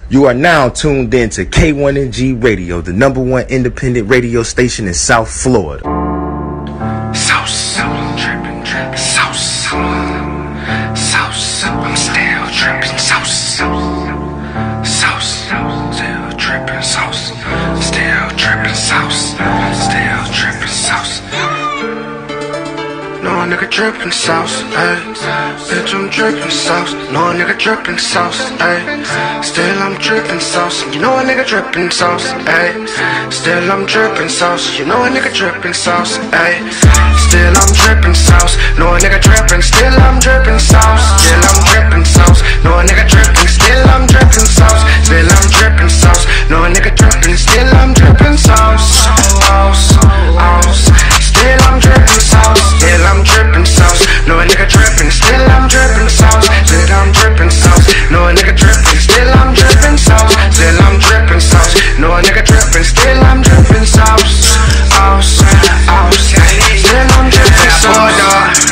You are now tuned in to K1ng Radio, the #1 independent radio station in South Florida. Sauce, drippin', sauce, I'm still drippin', sauce, still drippin', sauce, still drippin', sauce, still drippin', sauce. No nigga drippin' sauce, ayy. Bitch, I'm drippin' sauce. No nigga drippin' sauce, ayy. Still I'm drippin' sauce. You know a nigga drippin' sauce, ayy. Still I'm drippin' sauce. You know a nigga drippin' sauce, ayy. Still I'm drippin' sauce. No a nigga drippin'. Still I'm drippin' sauce. Still I'm drippin' sauce. No a nigga drippin'. Still I'm drippin' sauce. Still I'm drippin' sauce. No a nigga drippin'. Still I'm drippin' sauce. Still I'm drippin' sauce. Still I'm drippin' sauce. No a nigga drippin'. Still I'm drippin' sauce. Still I'm drippin' sauce. No a nigga drippin'. Still I'm drippin' sauce. Still I'm drippin' sauce. No a nigga drippin'. Still I'm drippin' sauce. Still I'm drippin' sauce.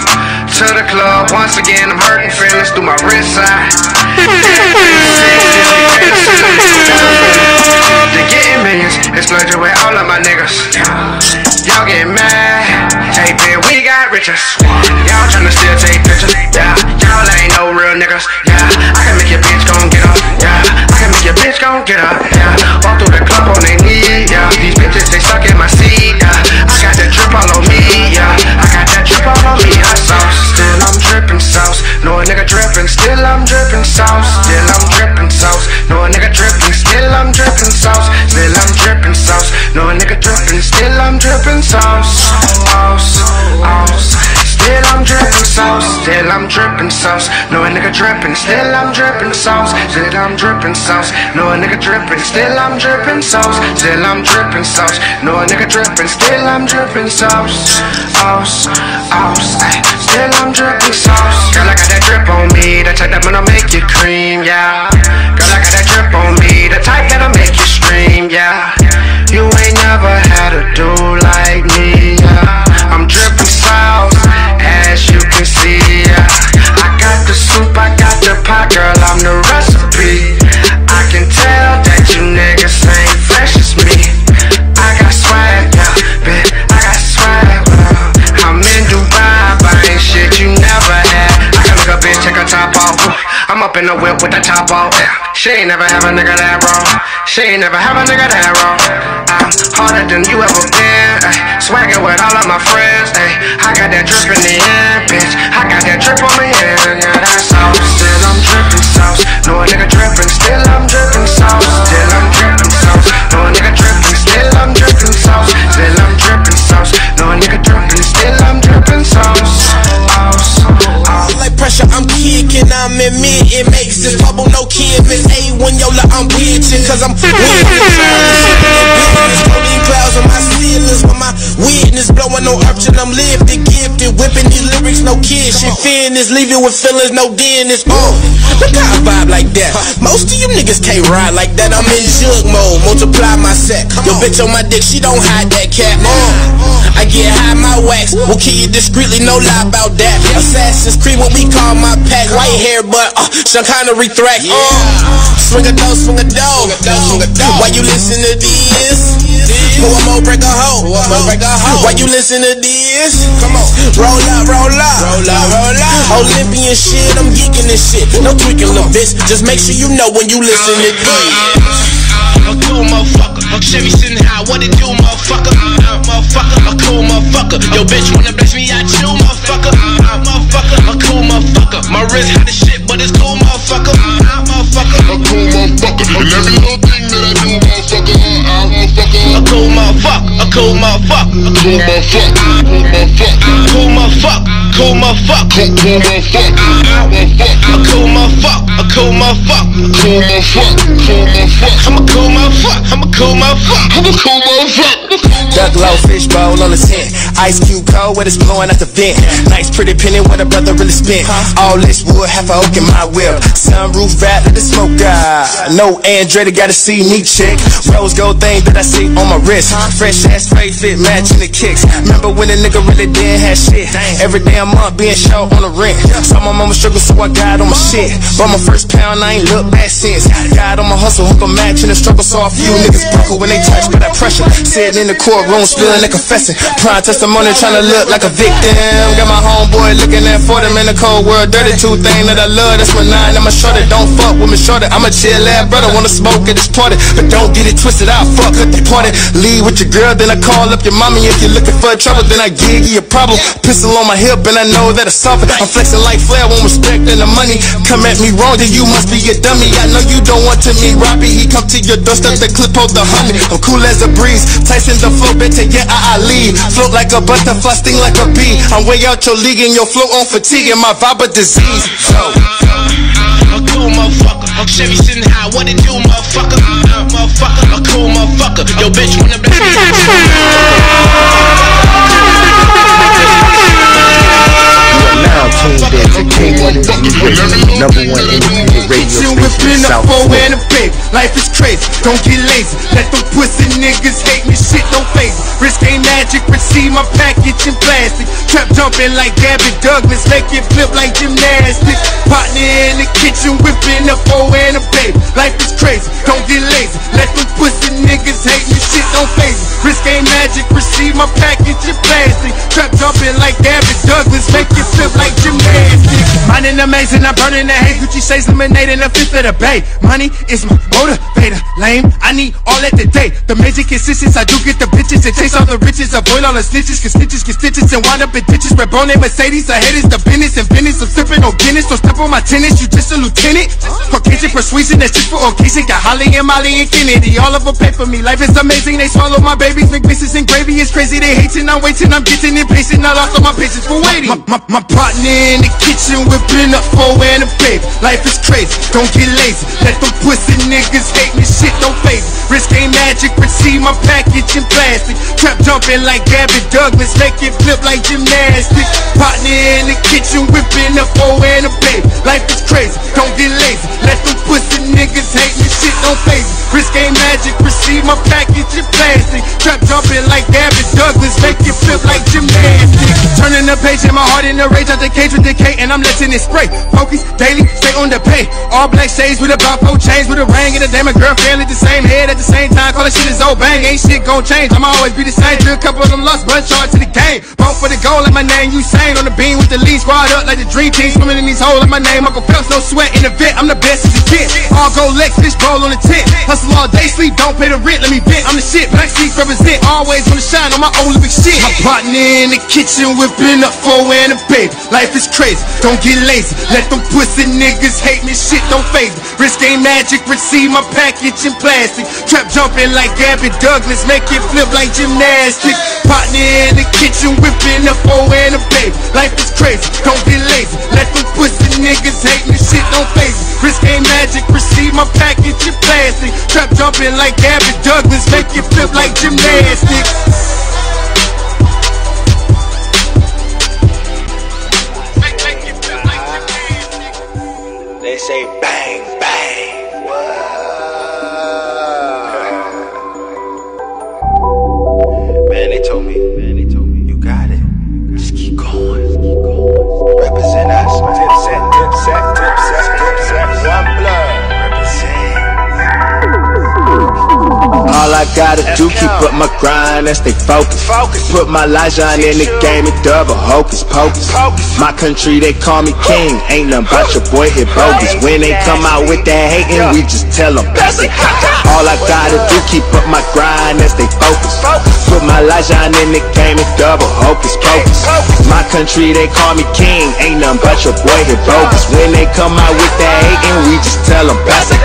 To the club once again. I'm hurting feelings through my wrist side. To getting millions, exploding with all of my niggas. Y'all get mad. Hey, bitch, we got riches. Y'all tryna still take pictures. Yeah, y'all ain't no real niggas. Yeah, I can make your bitch gon' get up. Yeah, I can make your bitch gon' get up. Yeah, walk through the club on they knee. Yeah, these bitches they suck in my seat. Yeah, I got that drip all on me. Yeah, I got that drip all on me. Hot sauce, still I'm drippin' sauce. No a nigga drippin', still I'm drippin' sauce. Still I'm drippin' sauce. No a nigga drippin', still I'm drippin' sauce. Still I'm drippin' sauce. No a nigga drippin', still I'm drippin' sauce. Still I'm drippin' sauce. Still I'm drippin' sauce. No a nigga drippin', still I'm drippin' sauce. Still I'm drippin' sauce. No a nigga drippin', still I'm drippin' sauce. Still I'm drippin' sauce. No a nigga drippin', still I'm drippin' sauce. Still I'm drippin' sauce. Girl, I got that drip on me, the type that wanna make you cream, yeah. Girl, I got that drip on me, the type that'll make you scream, yeah. You ain't never had a dude like me, yeah. I'm drippin' sauce, as you can see, yeah. I got the soup, I got the pot, girl, I'm the recipe. I can tell that you niggas ain't fresh as me. I got swag, yeah, bitch, I got swag, I'm in Dubai, buying shit you never had. I can make a bitch take her top off. I'm up in the whip with the top off. She ain't never have a nigga that wrong. She ain't never have a nigga that wrong. I'm harder than you ever been. Swaggin' with all of my friends. I got that drip in the end, bitch. I got that drip on me hand. Yeah, that's sauce. Still I'm drippin' sauce. No a nigga drippin'. Still I'm drippin' sauce. Still I'm drippin' sauce. No a nigga drippin'. Still I'm drippin' sauce. Still I'm drippin' sauce. No a nigga drippin'. Still I'm drippin' sauce. Like pressure, I'm kicking, I'm in mid, it makes this bubble no kid, miss A1 Yola, I'm bitchin', cause I'm winning. Holding clouds on my ceilings, with my witness blowing no urchin, I'm lifted, gifted, whipping these lyrics, no kid, shit finished, leaving with feelings, no dentist. Look how I vibe like that. Most of you niggas can't ride like that. I'm in jug mode, multiply my set. Yo bitch on my dick, she don't hide that cat. I get high my wax, will kill you discreetly, no lie about that. Assassin's Creed, what we call my pack. White hair, but some kind of retract. Swing a dough, swing a dough. Why you listen to this? Who I'm gonna break a hoe? Why you listen to this? Come on, roll up, roll up, roll up, roll up. Olympian shit, I'm geeking this shit. No tweaking, little bitch. Just make sure you know when you listen to this. A cool motherfucker, Chevy sitting high, what it do, motherfucker? Motherfucker, a cool motherfucker. Yo, bitch wanna bless me, I chew, motherfucker. Motherfucker, a cool motherfucker. My wrist hot as shit, but it's cool, motherfucker. Motherfucker, a cool motherfucker. And every little thing that I do, motherfucker, motherfucker. A cool motherfucker, a cool motherfucker. A cool motherfucker, cool motherfucker. Cool motherfucker, cool motherfucker. A cool motherfucker, a cool motherfucker. Cool motherfucker, cool motherfucker. I'm a cool motherfucker, I'm a cool motherfucker. I'm a cool motherfucker. Duck low, fish bowl on the tent. Ice cube cold when it's blowing out the vent. Nice pretty penny what a brother really spent. All this wood, half a oak in my whip. Sunroof rat, let the smoke out. No Andretti, gotta see me chick. Rose gold thing that I see on my wrist. Fresh ass spray fit, matching the kicks. Remember when a nigga really didn't have shit. Every damn month being short on the rent. Saw my mama struggle, so I got on my shit. Bought my first this pound, I ain't looked back since. God on my hustle, hook a match in the struggle, so a few niggas buckle when they touch by that pressure. Sitting in the courtroom, spilling and confessing. Prime testimony, trying to look like a victim. Got my homeboy looking at for them in the cold world. Dirty two thing that I love, that's my 9. I'm a shorty, don't fuck with me shorty. I'm a chill ass brother, wanna smoke at this party, but don't get it twisted, I'll fuck at the party. Leave with your girl, then I call up your mommy. If you're looking for trouble, then I give you a problem. Pistol on my hip, and I know that it's something. I'm flexing like Flair, want respect and the money. Come at me wrong, then you must be a dummy. I know you don't want to meet Robbie. He come to your doorstep, the clip hold the honey. I'm cool as a breeze, Tyson the flow, better yeah, I lead. Float like a butterfly, sting like a bee. I'm way out your league and your flow on fatigue and my vibe a disease. I'm a cool motherfucker. I'm Chevy sitting high. What it do, motherfucker? Motherfucker, a cool motherfucker. Yo, bitch, wanna bless me? Now tuned in to K1ng Radio, #1 independent radio station in South Florida. Life is crazy, don't get lazy. Let them pussy niggas hate me, shit don't phase me. Risk ain't magic, receive my package in plastic. Trap jumping like Gabby Douglas, make it flip like gymnastics. Partner in the kitchen, whipping up and a baby. Life is crazy, don't get lazy. Let them pussy niggas hate me, shit don't phase me. Risk ain't magic, receive my package in plastic. Trap jumping like Gabby Douglas, make it flip like gymnastics. Minding amazing, I'm burning the hate. Gucci shades, lemonade, a fifth of the bay. Money is my motivator, lame. I need all at the day. The major consistency, I do get the bitches and chase all the riches. Avoid all the snitches, cause snitches get stitches and wind up in ditches. Red bone and Mercedes, ahead is the business and business. I'm sipping on Guinness, don't step on my tennis. You just a lieutenant. Caucasian persuasion, that's just for occasion. Got Holly and Molly and Kennedy, all of them pay for me. Life is amazing, they swallow my babies. Make misses and gravy is crazy. They hating, I'm waiting, I'm getting impatient. I lost all my patience for waiting. My partner in the kitchen, whipping up and a baby. Life is crazy, don't get lazy. Let them pussy niggas hate me, shit don't phase me. Risk ain't magic, receive my package in plastic. Trap jumping like Gabby Douglas, make it flip like gymnastics. Partner in the kitchen, whipping up and a baby. Life is crazy, don't get lazy. Let them pussy niggas hate me, shit don't phase me. Risk ain't magic, receive my package in plastic. Trap jumping like Gabby Douglas, make it flip like gymnastics. Turning the page and my heart in the rage, out the cage with decay, and I'm letting it spray. Focus daily, stay on the pay. All black shades with about 4 chains, with a ring and a damn girl family the same head at the same time. Call that shit is old bang, ain't shit gon' change. I'ma always be the same. Till a couple of them lost, but charged to the game. Both for the goal, like my name Usain. On the beam with the lead squad up like the dream team. Swimming in these holes like my name Uncle Phelps. No sweat in the vet, I'm the best as it gets. All go Lex, fish bowl on the tent. Hustle all day, sleep, don't pay the rent. Let me vent, I'm the shit. Black sheets represent, always wanna shine on my own living shit. My partner in the kitchen, whipping up and a baby. Life is crazy, don't get lazy. Let them pussy niggas hate me, shit don't phase me. Risk ain't magic, receive my package in plastic. Trap jumping like Gabby Douglas, make it flip like gymnastics. Partner in the kitchen, whipping up and a baby. Life is crazy, don't get lazy. Let them pussy niggas hate me, shit don't phase me. Risk ain't magic, receive my package in plastic. Trap jumping like Gabby Douglas, make it flip like gymnastics. They say bang, bang. Man, they told me, you got it. Just keep going. Represent us, dipset, one blood. Represent. All I gotta do, keep up my grind and stay focused. Put my life on in the game and double hocus pocus. My country, they call me king. Ain't nothing but your boy here bogus. When they come out with that hating, we just tell them pass it. All I gotta do, keep up my grind and stay focused. Put my life on in the game and double hocus pocus. My country, they call me king. Ain't nothing but your boy here bogus. When they come out with that hating, we just tell them pass it.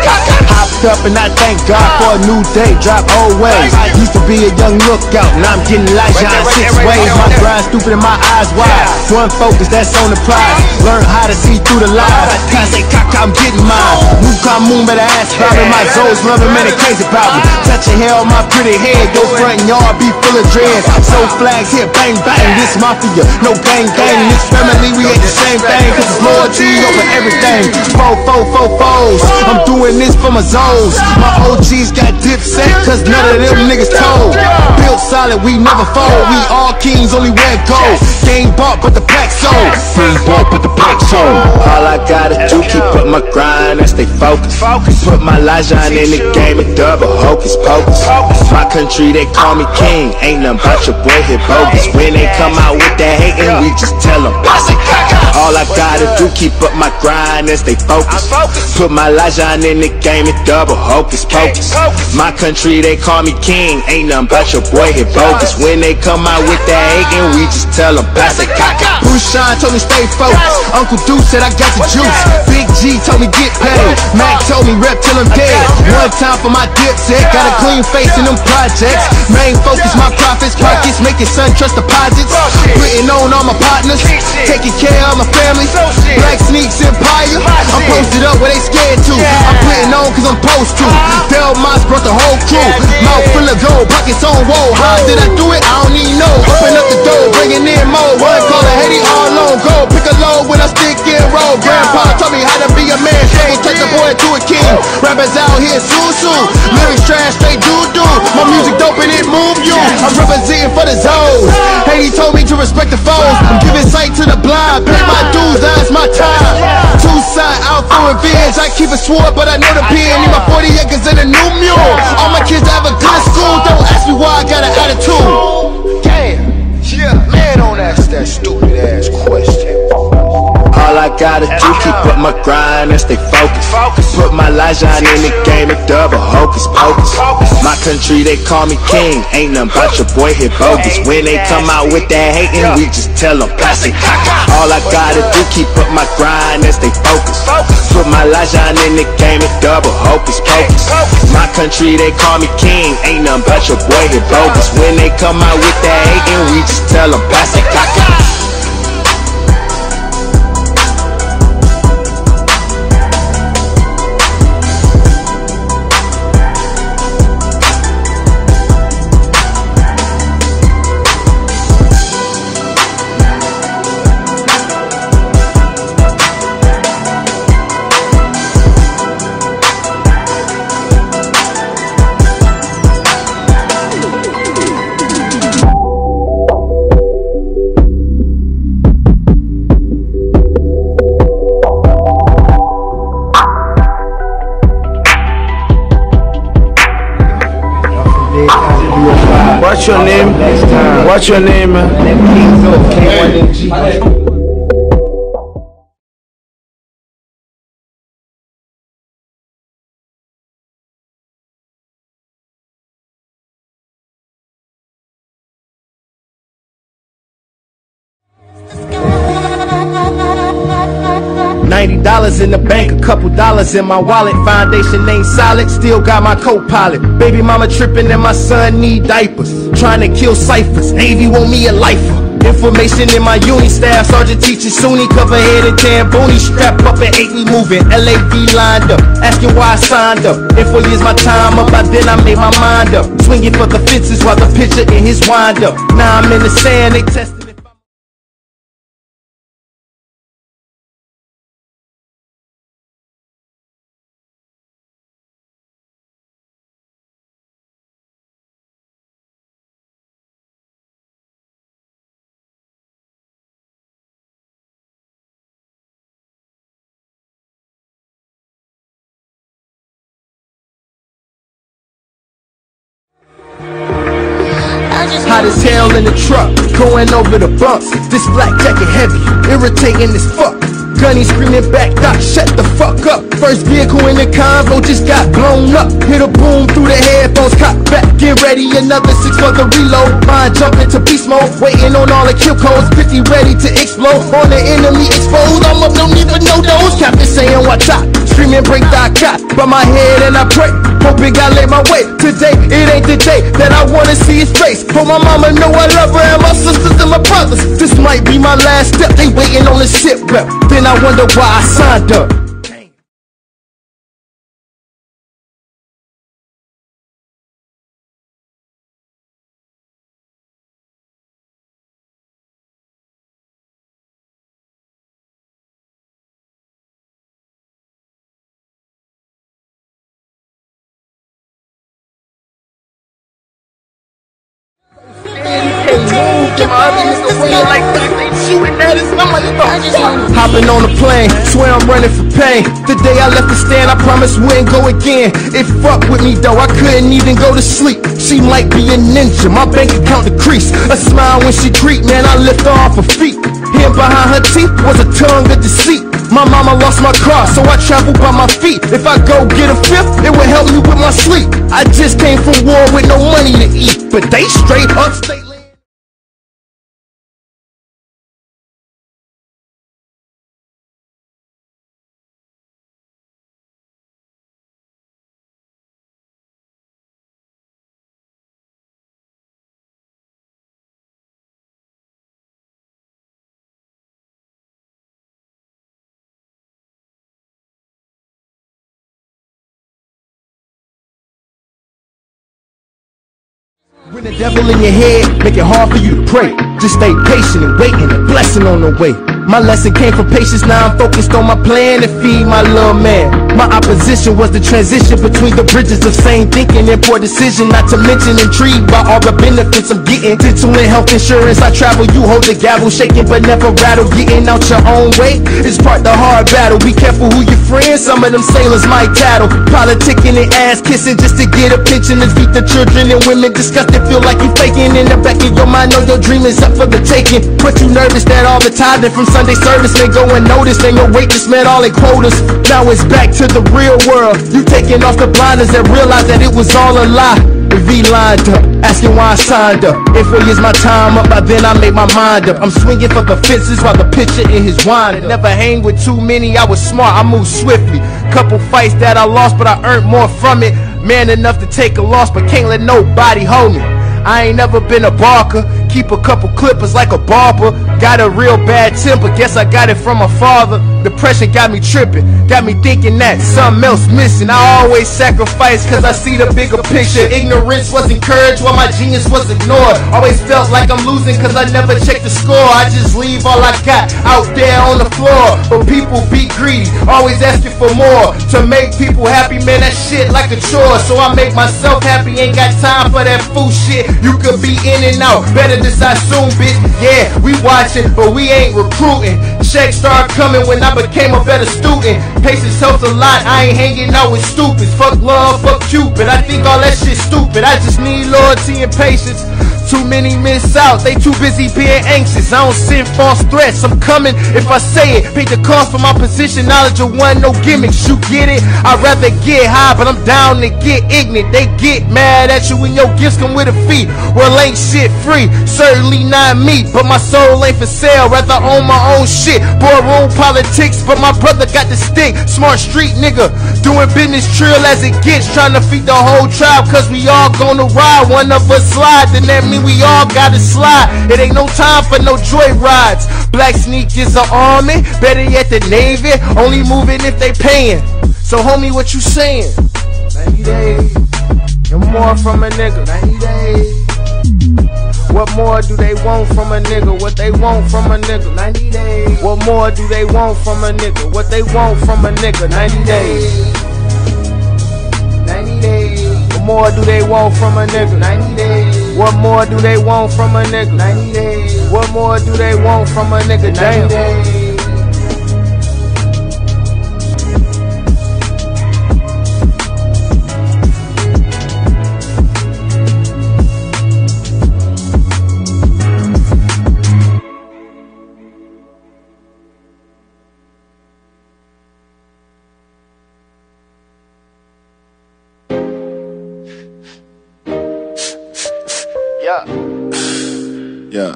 Hopped up and I thank God for a new day. Drop old ways. Used to be a young lookout, now I'm getting light shine 6 ways. My grind stupid and my eyes wide. One focus, that's on the prize. Learn how to see through the lies. Say caca, I'm getting mine. Move moon, better ass bobbing. My Zoes loving, man, they crazy about me. Touch your hair on my pretty head. Your front yard be full of dreads. So flags here, bang bang. This mafia, no gang gang. This family, we ain't the same thing. Cause it's loyalty over everything. Foes. I'm doing this for my Zoes. My OGs got dipset, cause none of them niggas told. Built solid, we never fold. We all kings, only wear gold. Game bought, but the pack sold. All I gotta do, keep up my grind and stay stay focused. Put my Lajan in the game and double hocus pocus. My country, they call me king. Ain't nothing but your boy hit bogus. When they come out with that hatin', we just tell them. All I gotta do, keep up my grind and stay focused. Put my Lajan in the game and double hocus pocus. My country, they call me king. Ain't nothing but your boy hit bogus. When they come out with that hatin', we just tell them. Bushan told me stay focused. Uncle Deuce said I got the juice. Big G told me get paid. Mac told me rep till I'm dead. One time for my dipset. Got a clean face in them projects. Main focus, my profits, pockets, making son trust deposits. Putting on all my partners, taking care of my family. Black Sneaks Empire. I'm posted up where they scared to. I'm putting on cause I'm supposed to. Del Moss brought the whole crew. Mouth full of gold, pockets on roll. How did I do it? I don't even know. Open up the door, bringing in more. One call a Haiti all on go. Pick a load when I stick and roll. Grandpa taught me how to be a man. Struggle, turn the boy to a king. Rappers out here sue. Lyrics trash, straight doo-doo. My music dope and it move you. I'm representing for the zones. Haiti told me to respect the foes. I'm giving sight to the blind. Pay my dues, that's my time. Two-side out for revenge. I keep it sword, but I know the pen. Need my 40 acres and a new mule. All my kids have a good school. Don't ask me why I got an attitude. Damn. Yeah, man, don't ask that stupid ass question. All I gotta do, keep up my grind and stay focused. Put my Lajan in the game and double hocus pocus. My country, they call me king. Ain't nothing but your boy hit bogus. When they come out with that hatin', we just tell them. All I gotta do, keep up my grind and stay focused. Put my Lajan in the game and double hocus pocus. My country, they call me king. Ain't nothing but your boy hit bogus. When they come out with that hatin', we just tell them. What's your name? What's your name, man? K1ng Zoe. $90 in the bank, a couple dollars in my wallet. Foundation ain't solid, still got my co-pilot. Baby mama tripping and my son need diapers. Trying to kill ciphers, Navy want me a lifer. Information in my uni staff, sergeant teaching Sunni, cover head and tan boonie. Strap up at 8, we moving, LAV lined up. Asking why I signed up. In 4 years my time up, by then I made my mind up. Swinging for the fences while the pitcher in his wind up. Now I'm in the sand, they testing. Hot as hell in the truck, going over the bumps. This black jacket heavy, irritating as fuck. Gunny screaming back, Doc, shut the fuck up. First vehicle in the convo just got blown up. Hit a boom through the headphones, cop back, get ready, another 6 for the reload. Mind jumping to beast mode, waiting on all the kill codes. 50 ready to explode, on the enemy exposed. I'm up, don't even know those. Captain saying what's up, screaming break that cop. By my head and I pray, hoping God lay my way. Today, it ain't the day that I wanna see his face. For my mama know I love her and my sisters and my brothers. This might be my last step, they waiting on the ship rep. Then I wonder why I signed up. get my other nigga running like that. They shooting at us, and I'm like, what the fuck? Hopping on the plane, swear I'm running for pain. The day I left the stand, I promise wouldn't go again. It fucked with me though, I couldn't even go to sleep. She might be a ninja, my bank account decreased. A smile when she greet, man, I lift her off her feet. Hidden behind her teeth was a tongue of deceit. My mama lost my car, so I travel by my feet. If I go get a fifth, it would help me with my sleep. I just came from war with no money to eat, but they straight upstate. When the devil in your head, make it hard for you to pray. Just stay patient and waiting, a blessing on the way. My lesson came from patience, now I'm focused on my plan to feed my little man. My opposition was the transition between the bridges of sane thinking and poor decision. Not to mention intrigued by all the benefits I'm getting. Dental and health insurance, I travel, you hold the gavel, shaking but never rattle. Getting out your own way is part the hard battle. Be careful who you friends, some of them sailors might tattle. Politicking and ass kissing just to get a pension. And feed the children and women disgusted, feel like you faking. In the back of your mind, know your dream is up for the taking. But you nervous that all the tithing from Sunday service may go unnoticed. And your waitress met all their quotas. Now it's back to the real world. You taking off the blinders and realize that it was all a lie. V lined up, asking why I signed up. In 4 years my time up, by then I made my mind up. I'm swinging for the fences while the pitcher in his wind. Never hang with too many, I was smart, I moved swiftly. Couple fights that I lost, but I earned more from it. Man enough to take a loss, but can't let nobody hold me. I ain't never been a barker, keep a couple clippers like a barber. Got a real bad temper, guess I got it from my father. Depression got me tripping, got me thinking that something else missing. I always sacrifice cause I see the bigger picture. Ignorance was encouraged while my genius was ignored. Always felt like I'm losing cause I never checked the score. I just leave all I got out there on the floor. But people be greedy, always asking for more. To make people happy, man, that shit like a chore. So I make myself happy, ain't got time for that fool shit. You could be in and out, better decide soon, bitch. Yeah, we watching, but we ain't recruiting. Checks start coming when I became a better student. Patience helps a lot, I ain't hanging out with stupids. Fuck love, fuck Cupid, I think all that shit stupid. I just need loyalty and patience. Too many miss out, they too busy being anxious. I don't send false threats, I'm coming if I say it. Pay the cost for my position, knowledge of one, no gimmicks. You get it? I'd rather get high, but I'm down to get ignorant. They get mad at you when your gifts come with a fee. Well, ain't shit free, certainly not me. But my soul ain't for sale, rather own my own shit. Boardroom politics, but my brother got the stick. Smart street nigga, doing business trill as it gets. Trying to feed the whole tribe, cause we all gonna ride. One of us slide, then that mean we all gotta slide. It ain't no time for no joy rides. Black sneakers are army, better yet the Navy. Only moving if they paying. So homie, what you saying? 90 days, and more from a nigga. 90 days. What more do they want from a nigga? What they want from a nigga? 90 days. What more do they want from a nigga? What they want from a nigga? 90 days. 90 days. What more do they want from a nigga? 90 days. What more do they want from a nigga? 90 days. What more do they want from a nigga? 90 days. Yeah.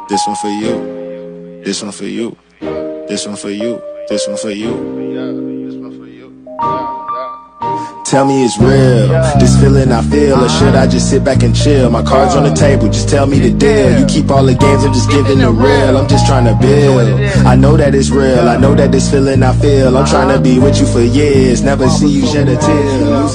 This one for you. This one for you. This one for you. This one for you. Tell me it's real, this feeling I feel, or should I just sit back and chill? My cards on the table, just tell me the deal. You keep all the games, I'm just giving the real. I'm just trying to build. I know that it's real, I know that this feeling I feel. I'm trying to be with you for years, never see you shed a tear.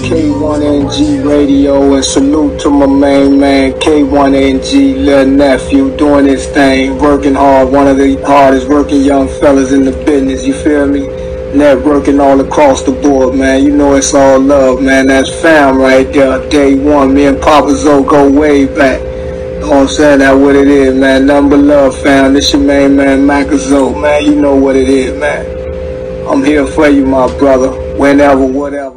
K1ng Radio, and salute to my main man K1ng, little nephew, doing his thing, working hard, one of the hardest working young fellas in the business, you feel me? Networking all across the board, man. You know it's all love, man. That's fam right there. Day one. Me and Papa Zoe go way back. know what I'm saying? That's what it is, man. Nothing but love, fam. This your main man, K1ng Zoe, man. You know what it is, man. I'm here for you, my brother. Whenever, whatever.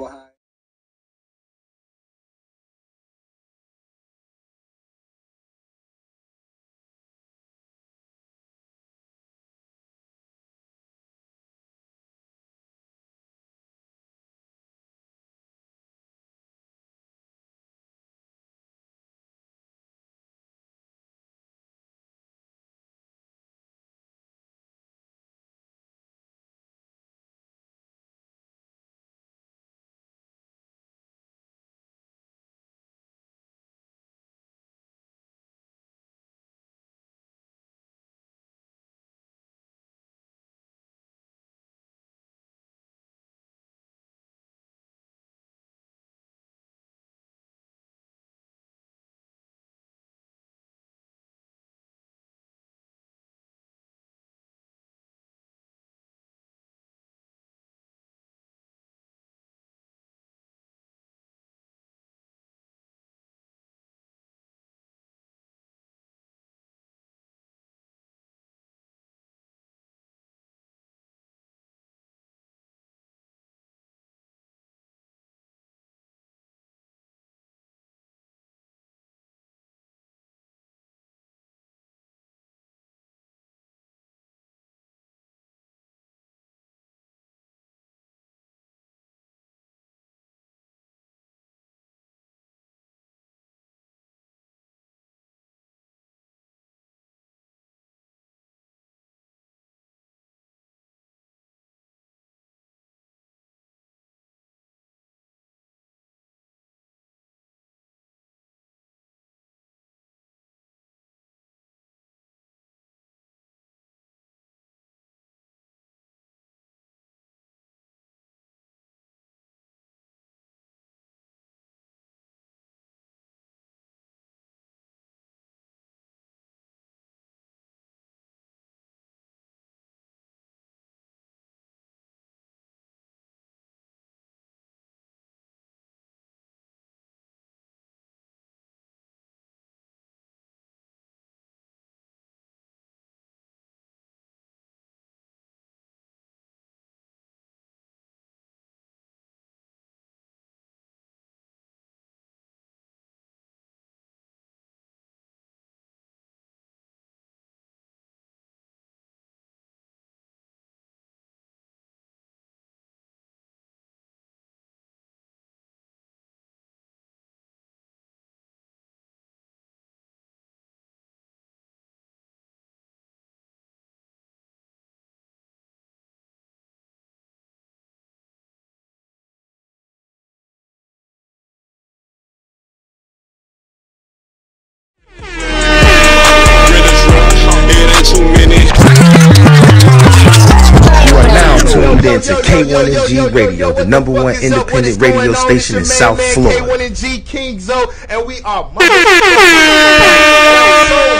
Tuned in to K1ng Radio, the #1 independent radio station in South Florida. K1ng Zoe, and we are so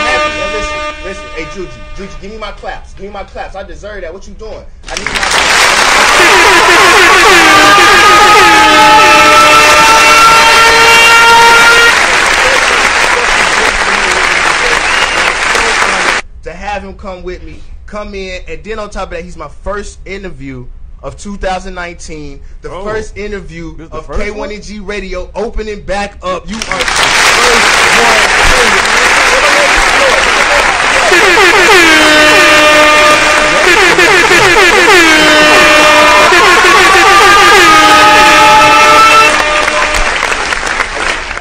happy. And listen, hey Juju, give me my claps. Give me my claps. I deserve that. What you doing? I need my to have him come with me. Come in, and then on top of that, he's my first interview of 2019, the first interview of K1ng Radio, opening back up. You are the first one.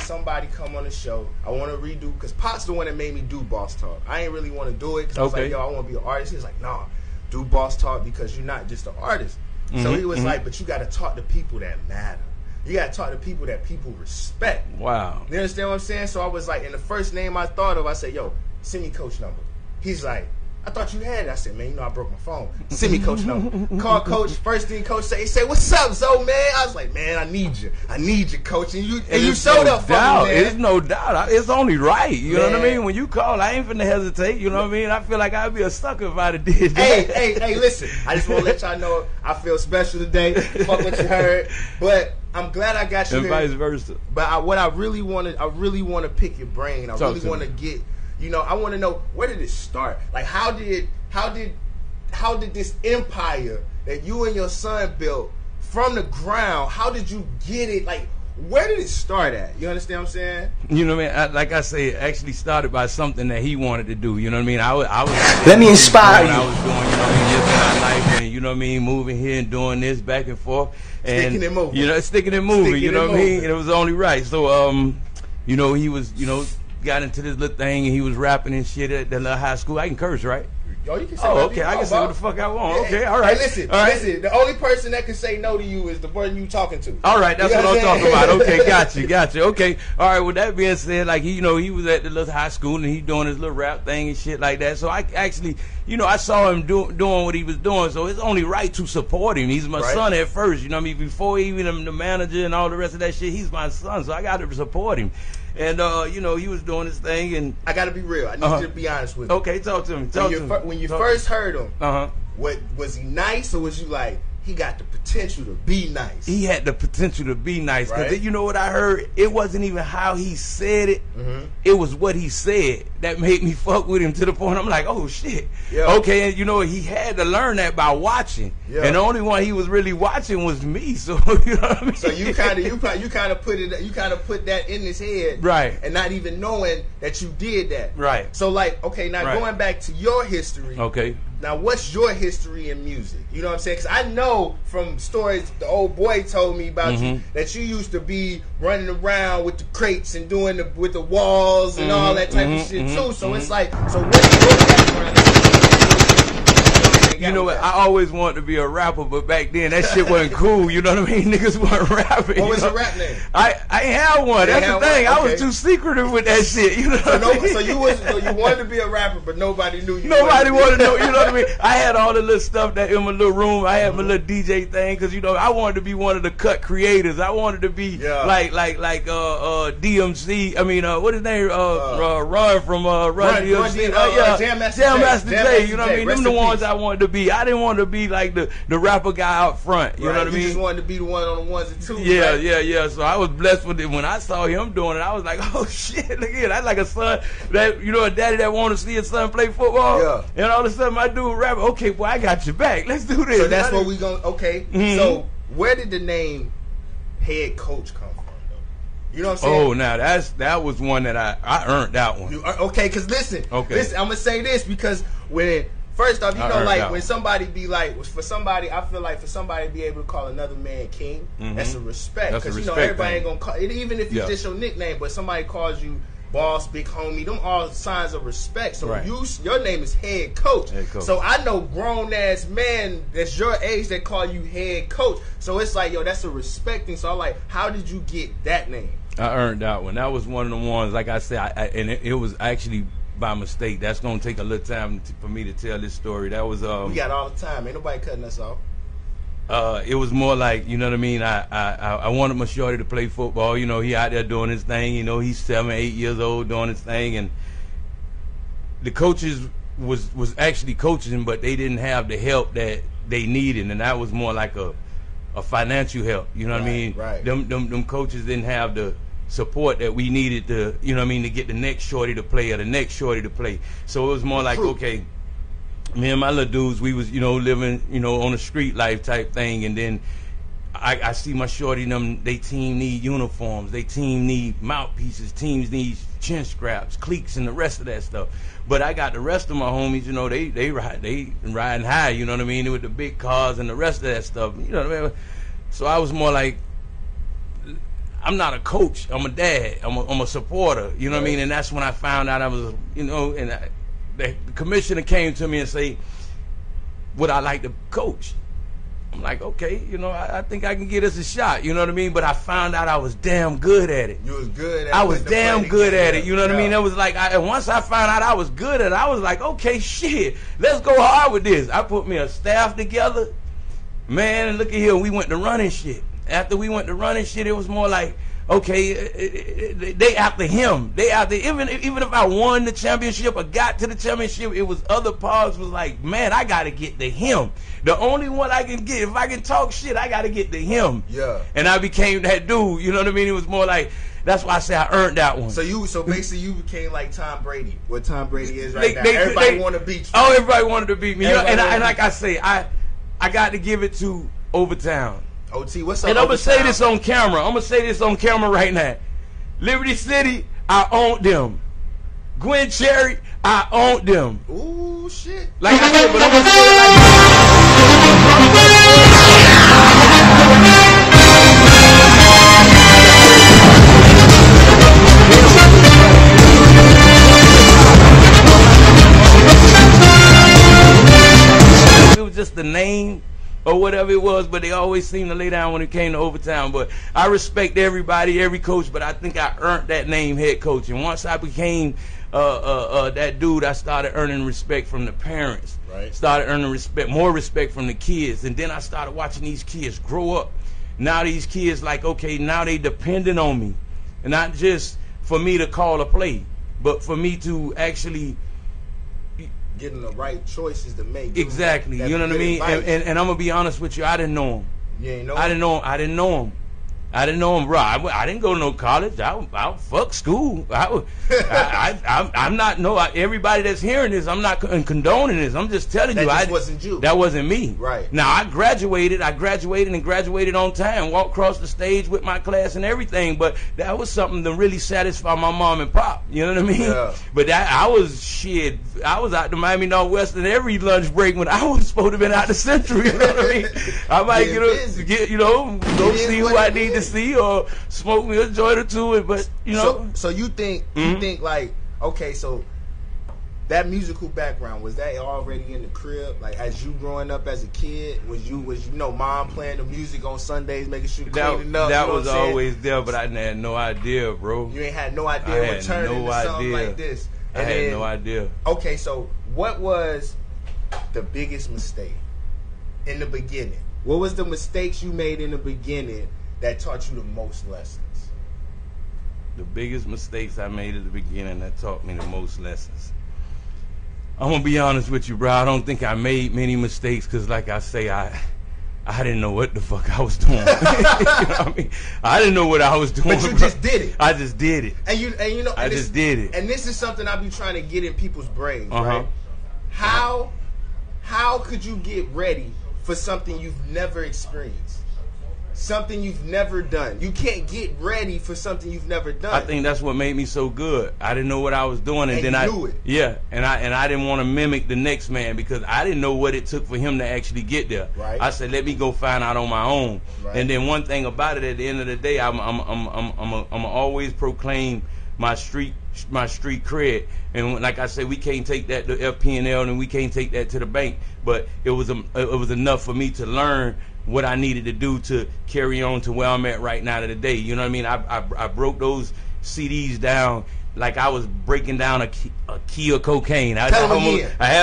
Somebody come on the show. I want to redo, because Pop's the one that made me do Boss Talk. I ain't really want to do it because I was like, yo, I want to be an artist. He was like, nah, do Boss Talk because you're not just an artist. So he was like, but you got to talk to people that matter. You got to talk to people that people respect. Wow. You understand what I'm saying? So I was like, and the first name I thought of, I said, yo, send me Coach number. He's like, I thought you had it. I said, man, you know I broke my phone. Send me Coach number. Call Coach. First thing Coach say, he said, what's up, Zoe, man? I was like, man, I need you. I need you, Coach. And you showed up for me, man. It's no doubt. It's only right. You know what I mean? When you call, I ain't finna hesitate. You know what I mean? I feel like I'd be a sucker if I'd have did that. Hey, listen. I just want to let y'all know I feel special today. Fuck what you heard. But I'm glad I got you and here. Vice versa. But what I really want to pick your brain. I really want to get You know, I want to know, where did it start? Like, how did this empire that you and your son built from the ground, how did you get it? Like, where did it start at? You understand what I'm saying? You know what I mean? Like I say, it actually started by something that he wanted to do. You know what I mean? I was Let me inspire you. I was doing, you know what I mean, living my life, and you know what I mean, moving here and doing this back and forth, and sticking and moving. You know, sticking and moving. You know what I mean? And it was only right. So, you know, he was, you know, got into this little thing, and he was rapping and shit at the little high school. I can curse, right? Oh, you can say okay. I can say what the fuck I want. Yeah. Okay, all right. Hey, listen, all right. listen. The only person that can say no to you is the person you talking to. All right, that's what I'm talking about. Okay, got you. Okay, all right. With that being said, like he was at the little high school and he doing his little rap thing and shit like that. So I actually, you know, I saw him doing what he was doing. So it's only right to support him. He's my son at first. You know what I mean? Before even the manager and all the rest of that shit, he's my son. So I got to support him. And you know, he was doing his thing, and I gotta be real. I need you to be honest with me. Okay, talk to me. When you first heard him, what was he nice, or was you like, he got the potential to be nice? He had the potential to be nice, because you know what I heard? It wasn't even how he said it. It was what he said that made me fuck with him to the point I'm like, oh shit. Yeah. Okay, and you know, he had to learn that by watching. Yeah. And the only one he was really watching was me. So you know what I mean? So you kind of put that in his head, right? And not even knowing that you did that, right? So like, okay, now going back to your history, okay. Now, what's your history in music? You know what I'm saying? Because I know from stories the old boy told me about you that you used to be running around with the crates and doing with the walls and all that type of shit too. So it's like, so what's your background? You know what? I always wanted to be a rapper, but back then that shit wasn't cool. You know what I mean? Niggas weren't rapping. What was your rap name? I ain't had one. That's the thing. I was too secretive with that shit. You know what I mean? So you wanted to be a rapper, but nobody knew you. Nobody wanted to know. You know what I mean? I had all the little stuff that in my little room. I had my little DJ thing, because you know I wanted to be one of the cut creators. I wanted to be like DMC. I mean, what his name? Run from Run DMC. Jam Master J. You know what I mean? Them the ones I wanted to be. I didn't want to be like the rapper guy out front. You know what I mean? You just wanted to be the one on the ones and twos. Yeah. So I was blessed with it. When I saw him doing it, I was like, oh shit, look at that. Like a son that, you know, a daddy that want to see his son play football. Yeah. And all of a sudden my dude rap, okay, boy, I got your back. Let's do this. So that's what we going, okay. So where did the name head coach come from, though? You know what I'm saying? Oh, now that was one that I earned that one. Okay, because listen, I'm going to say this, because first off, you know, like when somebody be like, I feel like for somebody to be able to call another man king, that's a respect. Because, you know, everybody ain't going to call it, even if it's just your nickname, but somebody calls you boss, big homie, them all signs of respect. So your name is head coach. So I know grown ass man that's your age that call you head coach. So it's like, yo, that's a respecting. So I'm like, how did you get that name? I earned that one. That was one of the ones, like I said, and it was actually by mistake. That's gonna take a little time for me to tell this story. That was we got all the time. Ain't nobody cutting us off. It was more like, you know what I mean, I wanted my shorty to play football. You know, he out there doing his thing. You know, he's 7, 8 years old doing his thing, and the coaches was actually coaching, but they didn't have the help that they needed, and that was more like a financial help. You know what I mean? Right. Them coaches didn't have the support that we needed to, you know what I mean, to get the next shorty to play or the next shorty to play. So it was more like, okay, me and my little dudes, we was, you know, living, you know, on a street life type thing, and then I see my shorty, they team need uniforms, they team need mouthpieces, teams need chin straps, cleats, and the rest of that stuff. But I got the rest of my homies, you know, they riding high, you know what I mean, with the big cars and the rest of that stuff, you know what I mean. So I was more like, I'm not a coach, I'm a dad, I'm a supporter, you know what I mean. And that's when I found out I was, you know, and the commissioner came to me and say, would I like to coach? I'm like, okay, you know, I think I can give this a shot, you know what I mean? But I found out I was damn good at it. You was good at it. I was damn good at it, you know what I mean? It was like, and once I found out I was good at it, I was like, okay, shit, let's go hard with this. I put me a staff together, man, and look at here, we went to running shit. After we went to running shit, it was more like, okay, they after him. They after, even if I won the championship or got to the championship, it was other parts was like, man, I got to get to him. The only one I can get, if I can talk shit, I got to get to him. Yeah. And I became that dude, you know what I mean? It was more like, That's why I say I earned that one. So basically you became like Tom Brady. What Tom Brady is right now. Everybody want to beat you. Oh, everybody wanted to beat me. And like I say, I got to give it to Overtown. OT, what's up? And I'm gonna say this on camera. Right now. Liberty City, I owned them. Gwen Cherry, I owned them. Ooh, shit. Like I said, but I'm gonna say it like it was just the name or whatever it was, but they always seemed to lay down when it came to Overtown. But I respect everybody, every coach, but I think I earned that name, head coach. And once I became that dude, I started earning respect from the parents. Right. Started earning more respect from the kids. And then I started watching these kids grow up. Now these kids like, okay, now they depending on me. And not just for me to call a play, but for me to actually getting the right choices to make. Exactly. You know what I mean? And I'm gonna be honest with you, I didn't know him. You ain't know I didn't know him, bro. I didn't go to no college. I fuck school. I'm not everybody that's hearing this, I'm not condoning this. I'm just telling you, that wasn't you. That wasn't me. Right. Now I graduated on time. Walked across the stage with my class and everything. But that was something to really satisfy my mom and pop. You know what I mean? Yeah. But I was out to Miami Northwestern every lunch break when I was supposed to been out the Central. You know what I mean? I might go see who I need to see or smoke me a joint or two, but you know. So you think like, okay, so that musical background, was that already in the crib? Like as you growing up as a kid, was you mom playing the music on Sundays, making sure cleaning up? That was always there, but I had no idea, bro. You ain't had no idea what turned into something like this. I had no idea. Okay, so what was the biggest mistake in the beginning? What was the mistakes you made in the beginning that taught you the most lessons? The biggest mistakes I made at the beginning that taught me the most lessons. I'm gonna be honest with you, bro. I don't think I made many mistakes because, like I say, I didn't know what the fuck I was doing. You know what I mean? I didn't know what I was doing. But you just did it. I just did it. And you know, I just did it. And this is something I be trying to get in people's brains, right? How could you get ready for something you've never experienced? Something you've never done. You can't get ready for something you've never done. I think that's what made me so good. I didn't know what I was doing, and then I knew it. Yeah, and I didn't want to mimic the next man because I didn't know what it took for him to actually get there. Right. I said, let me go find out on my own. Right. And then one thing about it, at the end of the day, I'm always proclaim my street cred. And like I said, we can't take that to FP&L, and we can't take that to the bank. But it was enough for me to learn what I needed to do to carry on to where I'm at right now today. You know what I mean? I broke those CDs down like I was breaking down a key of cocaine. I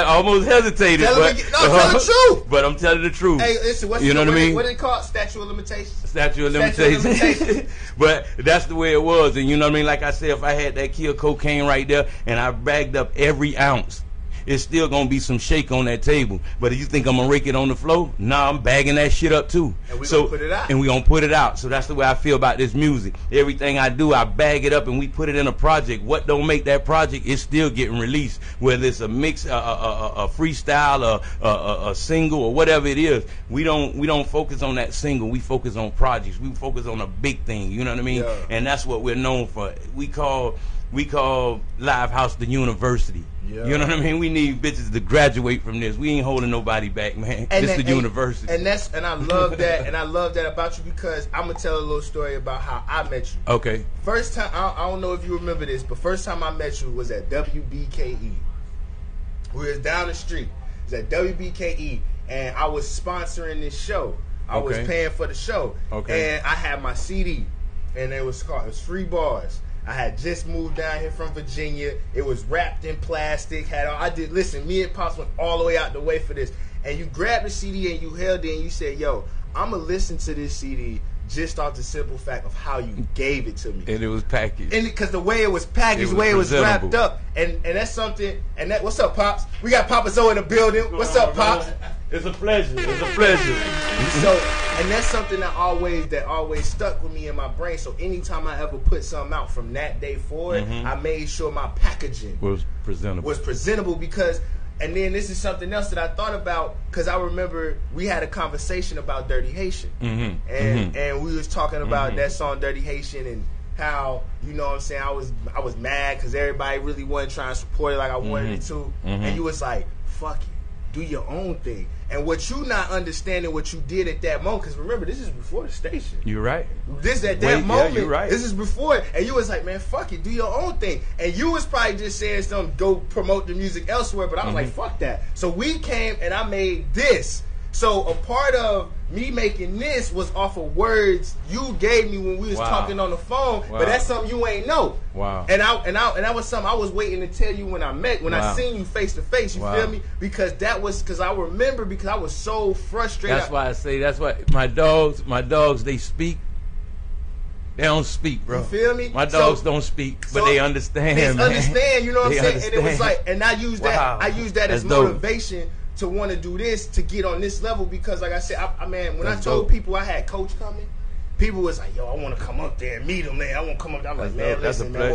almost hesitated. Tell the truth. But I'm telling the truth. Hey, listen, what it called? Statute of limitations? Statute of limitations. But that's the way it was. And you know what I mean? Like I said, if I had that key of cocaine right there and I bagged up every ounce, it's still gonna be some shake on that table. But if you think I'm gonna rake it on the floor, nah, I'm bagging that shit up too. And we gonna put it out. And we gonna put it out. So that's the way I feel about this music. Everything I do, I bag it up and we put it in a project. What don't make that project is still getting released. Whether it's a mix, a freestyle, a single, or whatever it is. We don't focus on that single. We focus on projects. We focus on a big thing. You know what I mean? Yeah. And that's what we're known for. We call Live House the university. Yeah. You know what I mean? We need bitches to graduate from this. We ain't holding nobody back, man. It's the university. And I love that. And I love that about you because I'm gonna tell a little story about how I met you. Okay. First time, I don't know if you remember this, but first time I met you was at WBKE. We was down the street. It was at WBKE, and I was sponsoring this show. I was paying for the show. Okay. And I had my CD, and it was Free Bars. I had just moved down here from Virginia. It was wrapped in plastic. Listen, me and Pops went all the way out the way for this. And you grabbed the CD and you held it and you said, yo, I'm going to listen to this CD just off the simple fact of how you gave it to me. And it was packaged. And because the way it was packaged, the way it was wrapped up. And that's something. And that, what's up, Pops? We got Papa Zoe in the building. What's up, Pops? It's a pleasure. It's a pleasure. So, and that's something that always stuck with me in my brain. So anytime I ever put something out from that day forward, I made sure my packaging was presentable. Because, and then this is something else that I thought about, because I remember we had a conversation about Dirty Haitian, and we was talking about that song Dirty Haitian and how, you know what I'm saying, I was mad because everybody really wasn't trying to support it like I wanted it to, and you was like, fuck it, do your own thing. And what you not understanding what you did at that moment, because remember, this is before the station. You're right. This at that moment, you're right. This is before, and you was like, man, fuck it, do your own thing. And you was probably just saying something, go promote the music elsewhere, but I was like, fuck that. So we came and I made this. So a part of me making this was off of words you gave me when we was talking on the phone, but that's something you ain't know. Wow. And that was something I was waiting to tell you when I seen you face to face. You feel me? Because I remember, because I was so frustrated. That's why I say, that's why my dogs, they speak. They don't speak, bro. You feel me? My dogs don't speak, but they understand. They man. understand, you know what I'm saying? Understand. And it was like, and I used that as motivation to want to do this, to get on this level, because like I said, man, when I told people I had Coach coming, people was like, yo, I want to come up there and meet him, man. I want to come up there. I'm like, man, listen, man,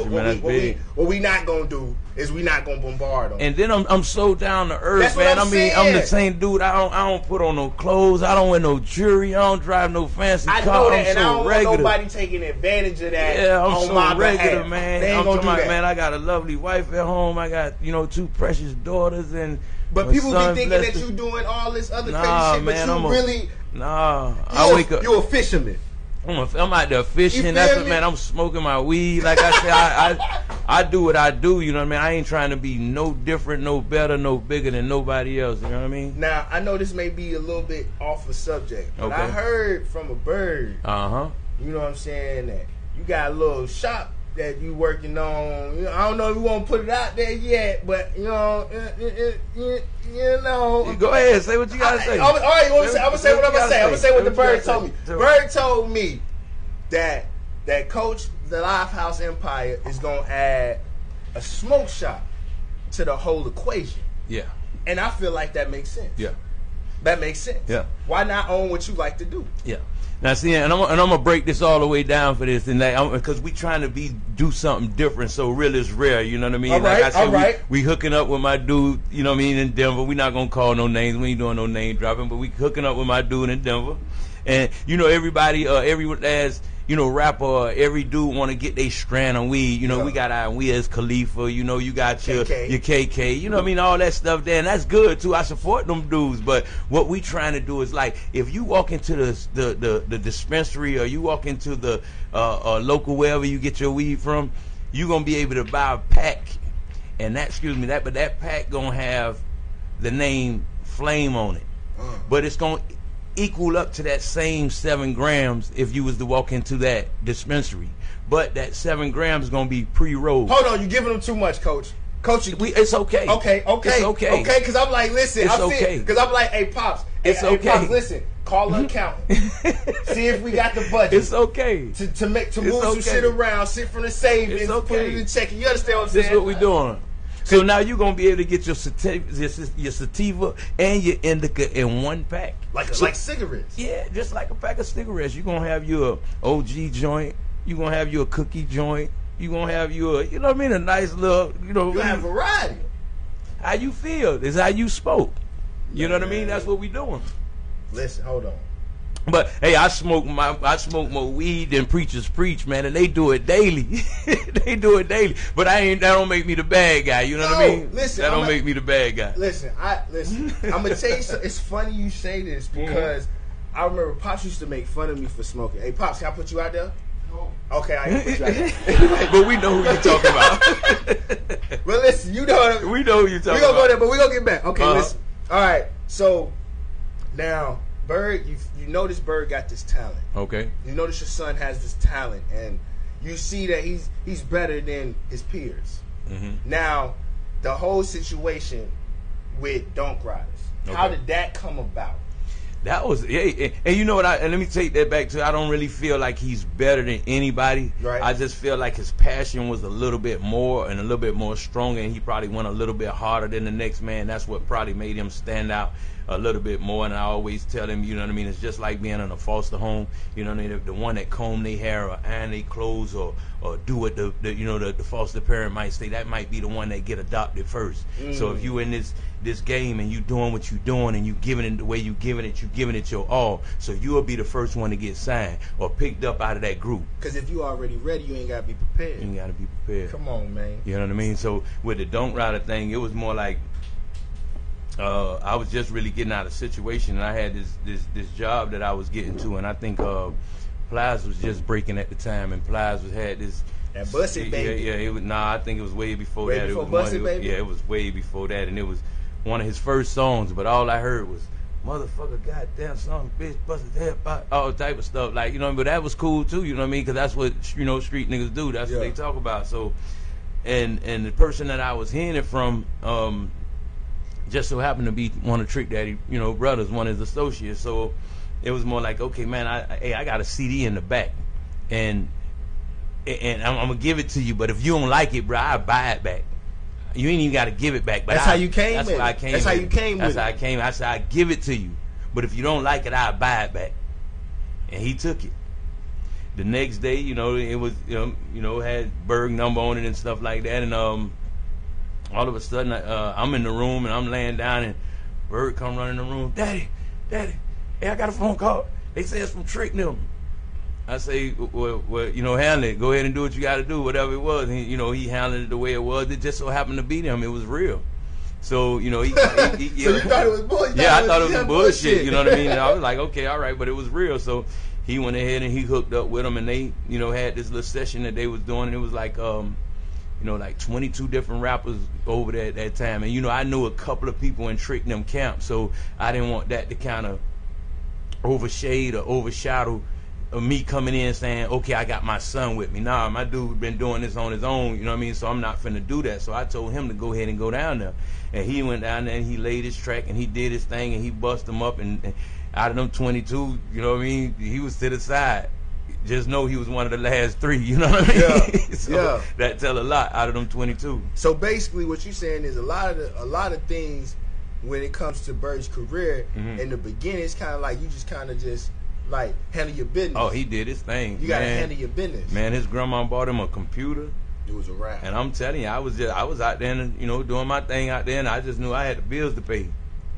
what we not going to do is we not going to bombard them. And then I'm so down to earth, man. I'm the same dude. I don't put on no clothes. I don't wear no jewelry. I don't drive no fancy car. I know that, and I don't want regular. nobody taking advantage of that. Yeah, I'm on so my regular, behalf. man. They ain't I'm gonna talking do about, that. man, I got a lovely wife at home. I got, 2 precious daughters, and but people be thinking that you doing all this other crazy shit, man, but I wake up. You a fisherman. I'm out there fishing. That's what, man. I'm smoking my weed. Like I said, I do what I do. You know what I mean? I ain't trying to be no different, no better, no bigger than nobody else. You know what I mean? Now I know this may be a little bit off the subject, but Okay. I heard from a bird. You know what I'm saying, that you got a little shop that you working on. I don't know if you want to put it out there yet, but you know. Go ahead, say what you gotta say. All right, I'm gonna say what I'm gonna say. I'm gonna say what the bird told me. Bird told me that Coach, the Live House Empire, is gonna add a smoke shop to the whole equation. Yeah. And I feel like that makes sense. Yeah. That makes sense. Yeah. Why not own what you like to do? Yeah. Now see, and I'm gonna break this all the way down for this, and that because we trying to do something different. So real is rare, you know what I mean? All right, like I said, all right. we hooking up with my dude, you know what I mean, in Denver. We not gonna call no names. We ain't doing no name dropping, but we hooking up with my dude in Denver, and everybody, every last rapper, every dude want to get their strand of weed. We got our Wiz Khalifa. You got your KK. You know what I mean? All that stuff there, and that's good too. I support them dudes. But what we trying to do is, like, if you walk into the dispensary, or you walk into the local wherever you get your weed from, you gonna be able to buy a pack, and that pack gonna have the name Flame on it, but it's gonna equal up to that same 7 grams if you was to walk into that dispensary. But that 7 grams is going to be pre-rolled. Hold on, you giving them too much, Coach. Coach, it's okay. Okay. It's okay. Okay, because I'm like, listen. It's okay. Because I'm like, hey, Pops. It's hey, okay. Pops, listen. Call the accountant. See if we got the budget. It's okay. To move some shit around, sit from the savings, it's okay. put it in the check. You understand what I'm saying? This is what we doing. So now you're going to be able to get your sativa and your indica in one pack. Like cigarettes? Yeah, just like a pack of cigarettes. You're going to have your OG joint. You're going to have your cookie joint. You're going to have your, a nice little, You have variety. How you feel is how you spoke. You know what I mean? That's what we doing. Listen, hold on. But hey, I smoke more weed than preachers preach, man, and they do it daily. They do it daily. But that don't make me the bad guy. You know what I mean? Listen, that don't make me the bad guy. Listen. I'm gonna tell you something. It's funny you say this because I remember Pops used to make fun of me for smoking. Hey, Pops, can I put you out there? No. Okay, I ain't put you out there. But we know who you're talking about. Well, listen, we know who you're talking about. We gonna go there, but we gonna get back. Okay, listen. All right, so now. Bird, you notice Bird got this talent. Okay. You notice your son has this talent, and you see that he's better than his peers. Mm-hmm. Now, the whole situation with Donk Riders, how did that come about? That was, and you know what? And let me take that back to. I don't really feel like he's better than anybody. Right. I just feel like his passion was a little bit more and a little bit more stronger, and he probably went a little bit harder than the next man. That's what probably made him stand out. a little bit more. And I always tell them, you know what I mean, it's just like being in a foster home. You know what I mean, the one that comb their hair or iron their clothes or do what the foster parent might say, that might be the one that get adopted first. So if you in this game and you doing what you doing and you giving it the way you giving it your all, so you'll be the first one to get signed or picked up out of that group. Because if you already ready, you ain't gotta be prepared. You ain't gotta be prepared. Come on, man. You know what I mean? So with the Don't Rider thing, it was more like I was just really getting out of situation, and I had this job that I was getting to, and I think Plies was just breaking at the time, and Plies had this. That Busted Baby. Yeah, it was. Nah, I think it was way before way that. Before it was Busted Baby? Yeah, it was way before that, and it was one of his first songs. But all I heard was motherfucker, goddamn son, bitch, busted head, all type of stuff. Like, you know, but that was cool too. You know what I mean? Because that's what, you know, street niggas do. That's what they talk about. So, and the person that I was hearing it from, just so happened to be one of Trick Daddy, you know, brothers, one of his associates. So it was more like, okay, man, I got a CD in the back, and I'm gonna give it to you, but if you don't like it, bro, I'll buy it back. You ain't even got to give it back. But that's how you came. That's with how it. I came. That's how you came. That's with how it. I came. I said I give it to you, but if you don't like it, I'll buy it back. And he took it. The next day, you know, it was had Berg number on it and stuff like that, and all of a sudden I'm in the room and I'm laying down and Berg come running in the room. Daddy, hey, I got a phone call. They say it's from Trick them. I say, well, you know, handle it. Go ahead and do what you got to do, whatever it was. And, you know, he handled it the way it was. It just so happened to be them. It was real. So, you know, he so you thought it was bullshit? Yeah, I thought it was bullshit. You know what I mean? And I was like, okay, all right, but it was real. So he went ahead and he hooked up with them, and they, you know, had this little session that they was doing, and it was like, you know, like 22 different rappers over there at that time. And, you know, I knew a couple of people in Trick them camp, so I didn't want that to kind of overshade or overshadow of me coming in saying, okay, I got my son with me. Nah, my dude been doing this on his own, you know what I mean? So I'm not finna do that. So I told him to go ahead and go down there. And he went down there and he laid his track and he did his thing and he bust them up. And out of them 22, you know what I mean? He was to the side. Just know he was one of the last 3, you know what I mean? Yeah. So that tell a lot out of them 22. So basically what you're saying is a lot of things when it comes to Berg's career, in the beginning, it's kind of like you just kind of just like handle your business. Oh, he did his thing. You gotta handle your business. Man, his grandma bought him a computer. It was a wrap. And I'm telling you, I was out there, and, you know, doing my thing out there, and I just knew I had the bills to pay.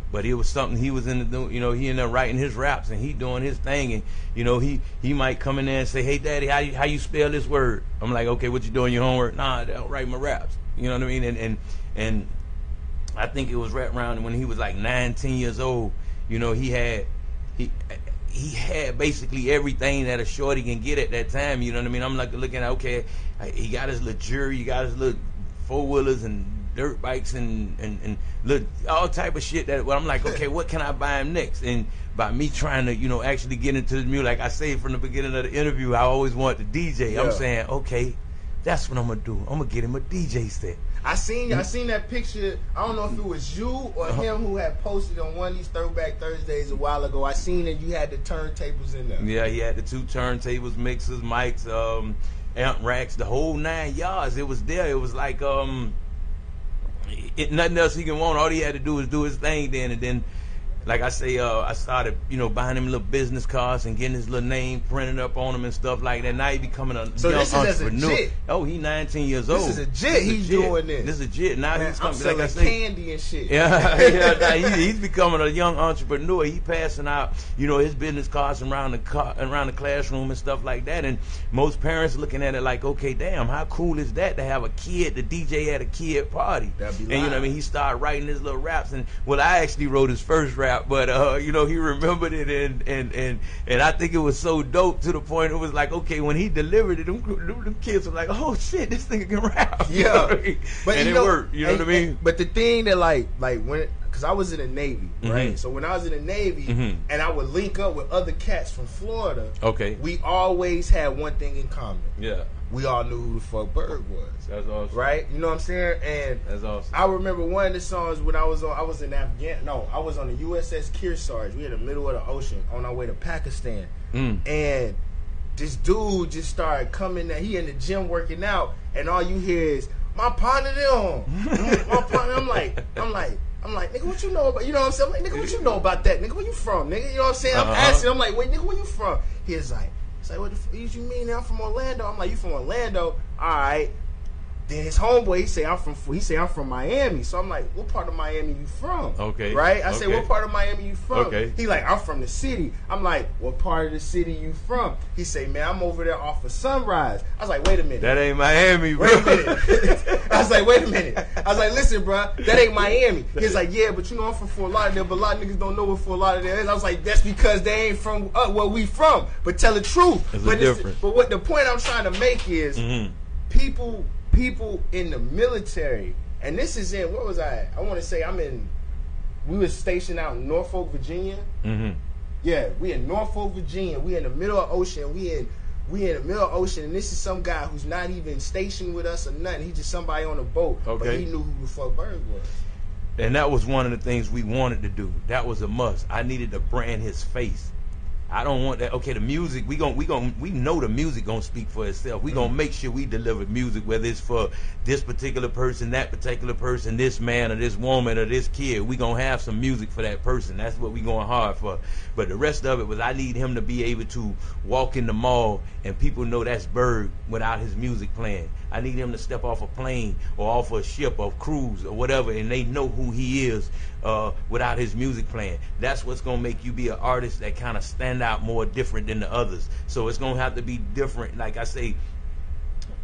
But it was something he was in the, you know, he in there writing his raps and he doing his thing, and, you know, he might come in there and say, hey, Daddy, how you spell this word? I'm like, okay, what you doing your homework? Nah, I don't write my raps. You know what I mean? And I think it was right around when he was like 19 years old. You know, he had basically everything that a shorty can get at that time. You know what I mean? I'm like looking at, okay, he got his little jury, he got his little 4-wheelers and dirt bikes and little, all type of shit that, well, I'm like, okay, what can I buy him next? And by me trying to, you know, actually get into the music, like I say from the beginning of the interview, I always wanted to DJ. Yeah. I'm saying, okay, that's what I'm gonna do. I'm gonna get him a DJ set. I seen that picture. I don't know if it was you or him who had posted on one of these Throwback Thursdays a while ago. I seen that you had the turntables in there. Yeah, he had the 2 turntables, mixers, mics, amp racks, the whole 9 yards. It was there. It was like nothing else he can want. All he had to do was do his thing then, and then, like I say, I started, you know, buying him little business cards and getting his little name printed up on him and stuff like that. Now he becoming a young entrepreneur. As a jit. Oh, he 19 years old. This is a jit. He's doing this. This is a jit. Now man, he's coming, like I say, candy and shit. Yeah, he's becoming a young entrepreneur. He passing out, you know, his business cards around the classroom and stuff like that. And most parents looking at it like, okay, damn, how cool is that to have a kid, the DJ at a kid party? That'd be and you know what I mean? He started writing his little raps, and well, I actually wrote his first rap, but you know, he remembered it, and I think it was so dope to the point it was like, okay, when he delivered it, them kids were like, oh shit, this nigga can rap. Yeah, you know what I mean? But and it worked. You know what I mean? But the thing that like when, because I was in the Navy, right? So when I was in the Navy, and I would link up with other cats from Florida, we always had one thing in common. Yeah. We all knew who the fuck Berg was. That's awesome. Right? You know what I'm saying? And that's awesome. I remember one of the songs when I was in I was on the USS Kearsarge. We in the middle of the ocean on our way to Pakistan. And this dude just started coming there. He in the gym working out, and all you hear is, my partner them. My partner. I'm like, I'm like, nigga, what you know about? You know what I'm saying? I'm like, nigga, what you know about that? Nigga, where you from? Nigga, you know what I'm saying? I'm asking. I'm like, wait, nigga, where you from? He's like, what the you mean? I'm from Orlando. I'm like, you from Orlando? All right. Then his homeboy, he say I'm from Miami. So I'm like, what part of Miami you from? Okay. Right? I say, what part of Miami you from? Okay. He like, I'm from the city. I'm like, what part of the city you from? He say, man, I'm over there off of Sunrise. I was like, wait a minute. That ain't Miami, bro. Wait a minute. I was like, wait a minute. I was like, listen, bro, that ain't Miami. He's like, yeah, but you know I'm from Fort Lauderdale, but a lot of niggas don't know what Fort Lauderdale is. I was like, that's because they ain't from where we from. But tell the truth. But what the point I'm trying to make is people in the military, and this is in, where was I at? I want to say we was stationed out in Norfolk, Virginia. Yeah, we in Norfolk, Virginia. We in the middle of ocean. We in the middle of ocean, and this is some guy who's not even stationed with us or nothing. He's just somebody on a boat, but he knew who the fuck Berg was. And that was one of the things we wanted to do. That was a must. I needed to brand his face. I don't want that. Okay, the music, we know the music gonna speak for itself. We gonna make sure we deliver music, whether it's for this particular person, that particular person, this man or this woman or this kid. We gonna have some music for that person. That's what we going hard for. But the rest of it was, I need him to be able to walk in the mall and people know that's Berg without his music playing. I need him to step off a plane or off a ship or cruise or whatever, and they know who he is without his music playing. That's what's going to make you be an artist that kind of stand out more different than the others. So it's going to have to be different. Like I say,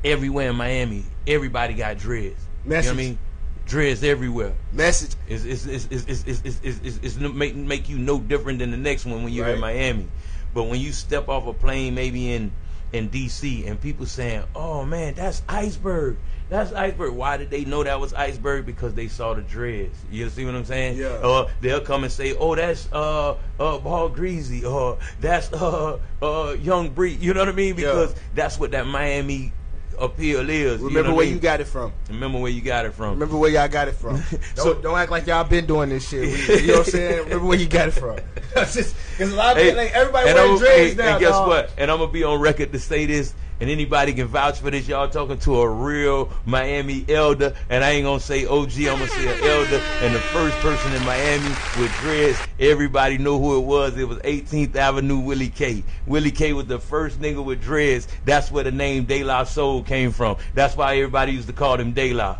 everywhere in Miami, everybody got dreads. Message. You know what I mean? Dreads everywhere. Message. It's make you no different than the next one when you're in Miami. But when you step off a plane, maybe in DC, and people saying, oh man, that's Iceberg. That's Iceberg. Why did they know that was Iceberg? Because they saw the dreads. You see what I'm saying? Yeah. They'll come and say, oh, that's Ball Greasy, or that's Young Bree. You know what I mean? Because that's what that Miami appeal is. Remember where you got it from. Remember where you got it from. Remember where y'all got it from. Don't act like y'all been doing this shit. You know what I'm saying? Remember where you got it from. Because a lot of people, like, everybody wearing dreads now. And guess what? And I'm gonna be on record to say this, and anybody can vouch for this. Y'all talking to a real Miami elder, and I ain't gonna say OG. I'm gonna say an elder. And the first person in Miami with dreads, everybody know who it was. It was 18th Avenue Willie K. Willie K was the first nigga with dreads. That's where the name De La Soul came from. That's why everybody used to call him De La.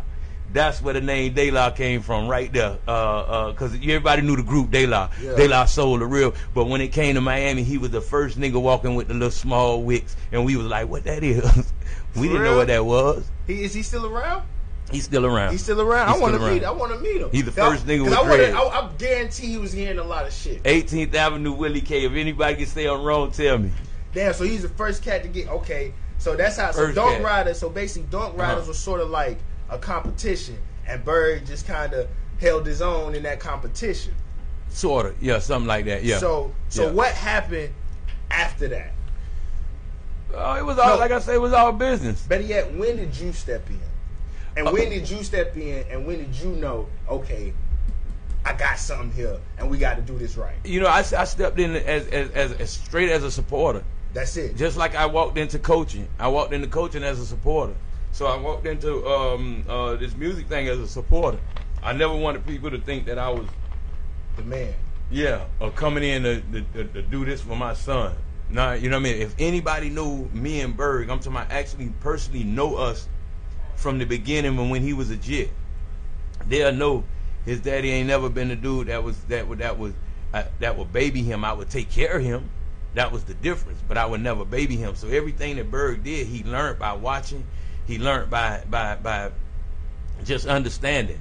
That's where the name De La came from, right there. Because everybody knew the group De La. Yeah. De La Soul, the real. But when it came to Miami, he was the first nigga walking with the little small wicks. And we was like, what that is? We didn't know what that was. Is he still around? He's still around. He's still around. I want to meet him. He's the first nigga with dreads. I guarantee he was hearing a lot of shit. 18th Avenue Willie K. If anybody can say I'm wrong, tell me. Damn, so he's the first cat to get, okay. So that's how, so Dunk Riders, so basically Dunk Riders was sort of like a competition, and Berg just kind of held his own in that competition. Sort of, yeah, something like that, yeah. So what happened after that? It was all, like I said, it was all business. Better yet, when did you step in? And when did you step in, and when did you know, okay, I got something here, and we got to do this right? You know, I stepped in as straight as a supporter. That's it. Just like I walked into coaching. I walked into coaching as a supporter. So I walked into this music thing as a supporter. I never wanted people to think that I was the man. Yeah, or coming in to do this for my son. Nah, you know what I mean? If anybody knew me and Berg, I'm talking about actually personally know us from the beginning when he was a jit. They'll know his daddy ain't never been the dude that would baby him. I would take care of him. That was the difference. But I would never baby him. So everything that Berg did, he learned by watching. He learned by just understanding.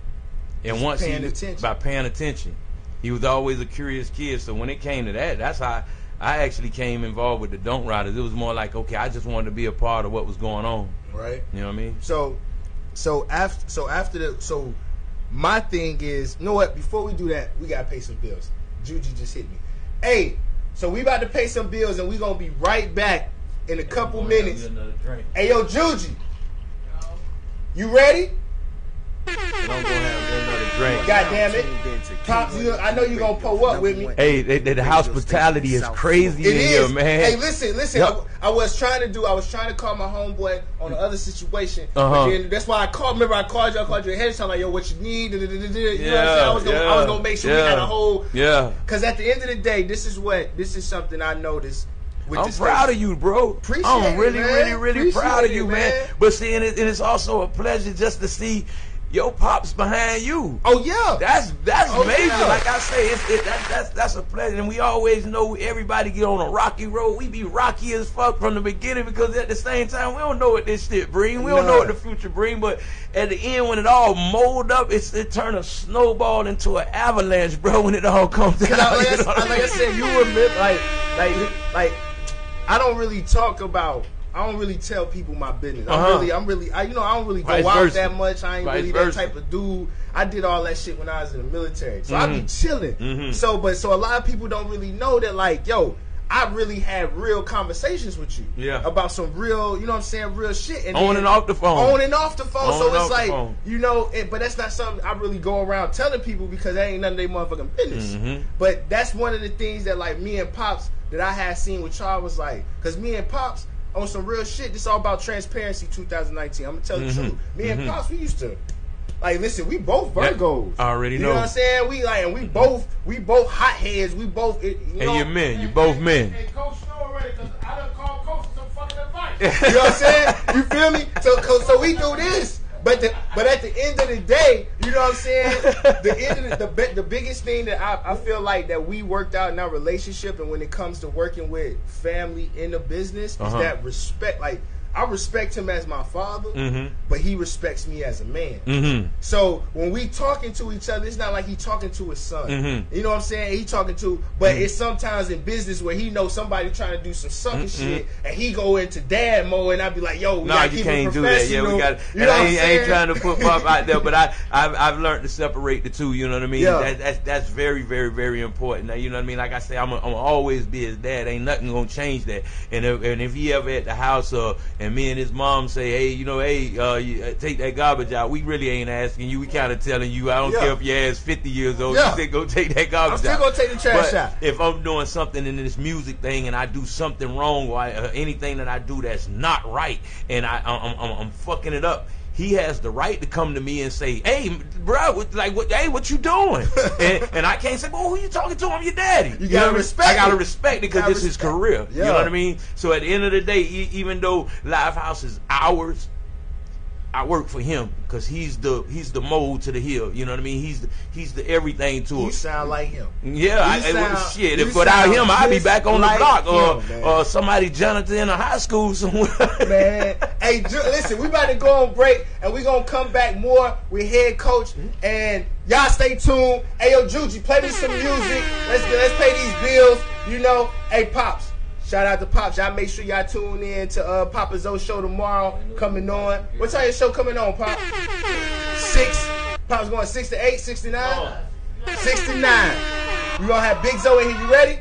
And just once by paying attention. He was always a curious kid. So when it came to that, that's how I actually came involved with the Dunk Riders. It was more like, okay, I just wanted to be a part of what was going on. Right. You know what I mean? So my thing is, you know what? Before we do that, we gotta pay some bills. Juju just hit me. Hey, so we about to pay some bills, and we gonna be right back in a couple minutes. Hey, yo, Juju, you ready? And I'm gonna have another drink. God damn it. Pops, I know you gonna pull up with me. Hey, the hospitality is crazy in here, man. Hey, listen. Yep. I was trying to call my homeboy on the other situation. But then that's why I called. Remember, I called you ahead of time, like, yo, what you need? You know what I'm saying? I was gonna make sure we had a whole. Yeah. Because at the end of the day, this is something I noticed. I'm proud of you, bro. Appreciate I'm really, it, man. really proud of you, man. But see, and it's also a pleasure just to see your pops behind you. Oh yeah, that's major. Yeah. Like I say, that's a pleasure. And we always know everybody get on a rocky road. We be rocky as fuck from the beginning because at the same time we don't know what this shit bring. We don't know what the future bring. But at the end, when it all mold up, it turn a snowball into an avalanche, bro. When it all comes out. Like I said, you remember, like I don't really tell people my business. I don't really go out that much. I ain't really that type of dude. I did all that shit when I was in the military. So I be chilling. So a lot of people don't really know that, like, yo, I really had real conversations with you. Yeah. About some real, you know what I'm saying, real shit. And on and off the phone. On and off the phone. So it's like, you know, but that's not something I really go around telling people because that ain't none of their motherfucking business. But that's one of the things that, like, me and Pops that I had seen with y'all was like, because me and Pops on some real shit, this all about transparency 2019. I'm going to tell the truth. Me and Pops, we used to, like, listen, we both Virgos. I already know. You know what I'm saying? We both hotheads. We both, you know. You're men. You both men. Hey, Coach Snow already, because I done called Coach some fucking advice. You know what I'm saying? You feel me? So we do this. But at the end of the day, you know what I'm saying? The biggest thing that I feel like that we worked out in our relationship, and when it comes to working with family in the business, is that respect. Like, I respect him as my father, but he respects me as a man. So when we talking to each other, it's not like he talking to his son. You know what I'm saying? He talking to, but it's sometimes in business where he knows somebody trying to do some sucker shit, and he go into dad mode, and I be like, yo, we gotta keep it professional. We got. You know I ain't trying to put Pop out there, but I've learned to separate the two. You know what I mean? Yeah. That's very, very, very important. Now, you know what I mean? Like I say, I'm always be his dad. Ain't nothing gonna change that. And if he ever at the house and me and his mom say, hey, you know, you take that garbage out, we really ain't asking you. We kind of telling you, I don't care if your ass 50 years old, you said go take that garbage out. I'm still going to take the trash out. If I'm doing something in this music thing and I do something wrong or anything that I do that's not right and I'm fucking it up, he has the right to come to me and say, hey, bro, what you doing? and I can't say, well, who you talking to? I'm your daddy. You gotta respect I gotta respect it because this is his career. You know what I mean? So at the end of the day, even though Livehouse is ours, I work for him because he's the mold to the hill. You know what I mean? He's the everything to us. You sound like him. Yeah, shit. If without him, I'd be back on the block or somebody janitor in a high school somewhere. Man, hey, listen, we about to go on break and we gonna come back more with head coach and y'all stay tuned. Hey, yo, Juji, play me some music. Let's pay these bills. You know, hey, Pops. Shout out to Pops. Y'all make sure y'all tune in to Papa Zoe show tomorrow coming on. What time your show coming on, Pop? 6. Pop's going 6 to 8, 6 to 9? 6 to 9. We gonna have Big Zoe in here. You ready?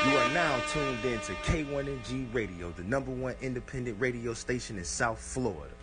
You are now tuned in to K1ng Radio, the #1 independent radio station in South Florida.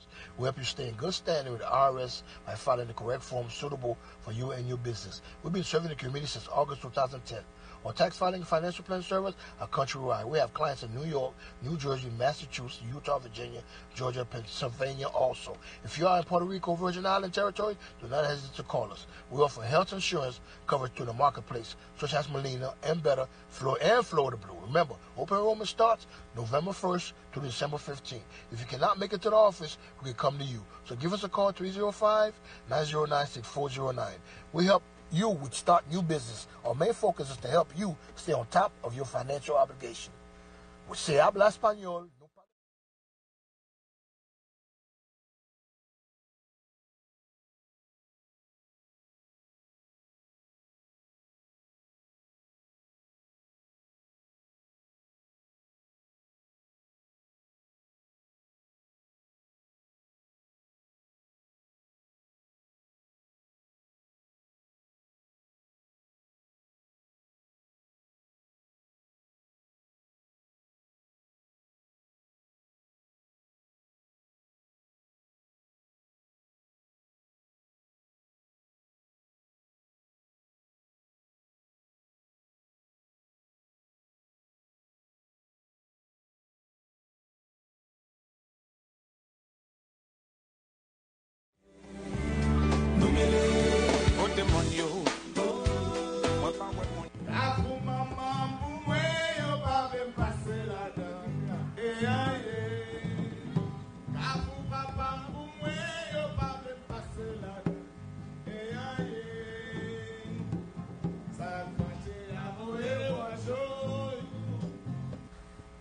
insurance. We help you stay in good standing with the IRS by filing the correct forms suitable for you and your business. We've been serving the community since August 2010. Our tax filing and financial planning service are countrywide. We have clients in New York, New Jersey, Massachusetts, Utah, Virginia, Georgia, Pennsylvania also. If you are in Puerto Rico, Virgin Island territory, do not hesitate to call us. We offer health insurance covered through the marketplace, such as Molina and Better, Florida Blue. Remember, open enrollment starts November 1st to December 15th. If you cannot make it to the office, we can come to you. So give us a call, 305-909-6409. We help you would start new business. Our main focus is to help you stay on top of your financial obligation. Se habla español.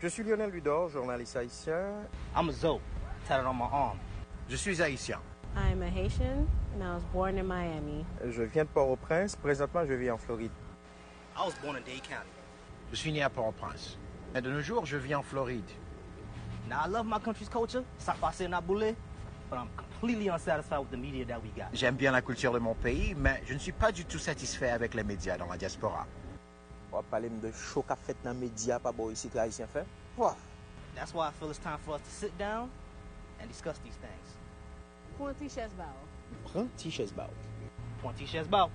Je suis Lionel Ludor, journaliste haïtien. I'm a Zoe, tatted on my arm. Je suis haïtien. I'm a Haitian and I was born in Miami. Je viens de Port-au-Prince. Présentement, je vis en Floride. I was born in Dade County. Je suis né à Port-au-Prince. Et de nos jours, je vis en Floride. Now, I love my country's culture, Sakpase Naboule, but I'm completely unsatisfied with the media that we got. J'aime bien la culture de mon pays, mais je ne suis pas du tout satisfait avec les médias dans la diaspora. On va parler de show qu'a fait dans les médias, pas bon ici, que Haïtien fait. That's why I feel it's time for us to sit down and discuss these things. Point Chesbao. Point Chesbao. Point Chesbao.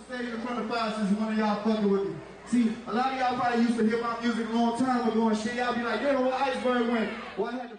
stage in front of fire since one of y'all fucking with me. See, a lot of y'all probably used to hear my music a long time ago and shit. Y'all be like, yo, where Iceberg went? Well, I had to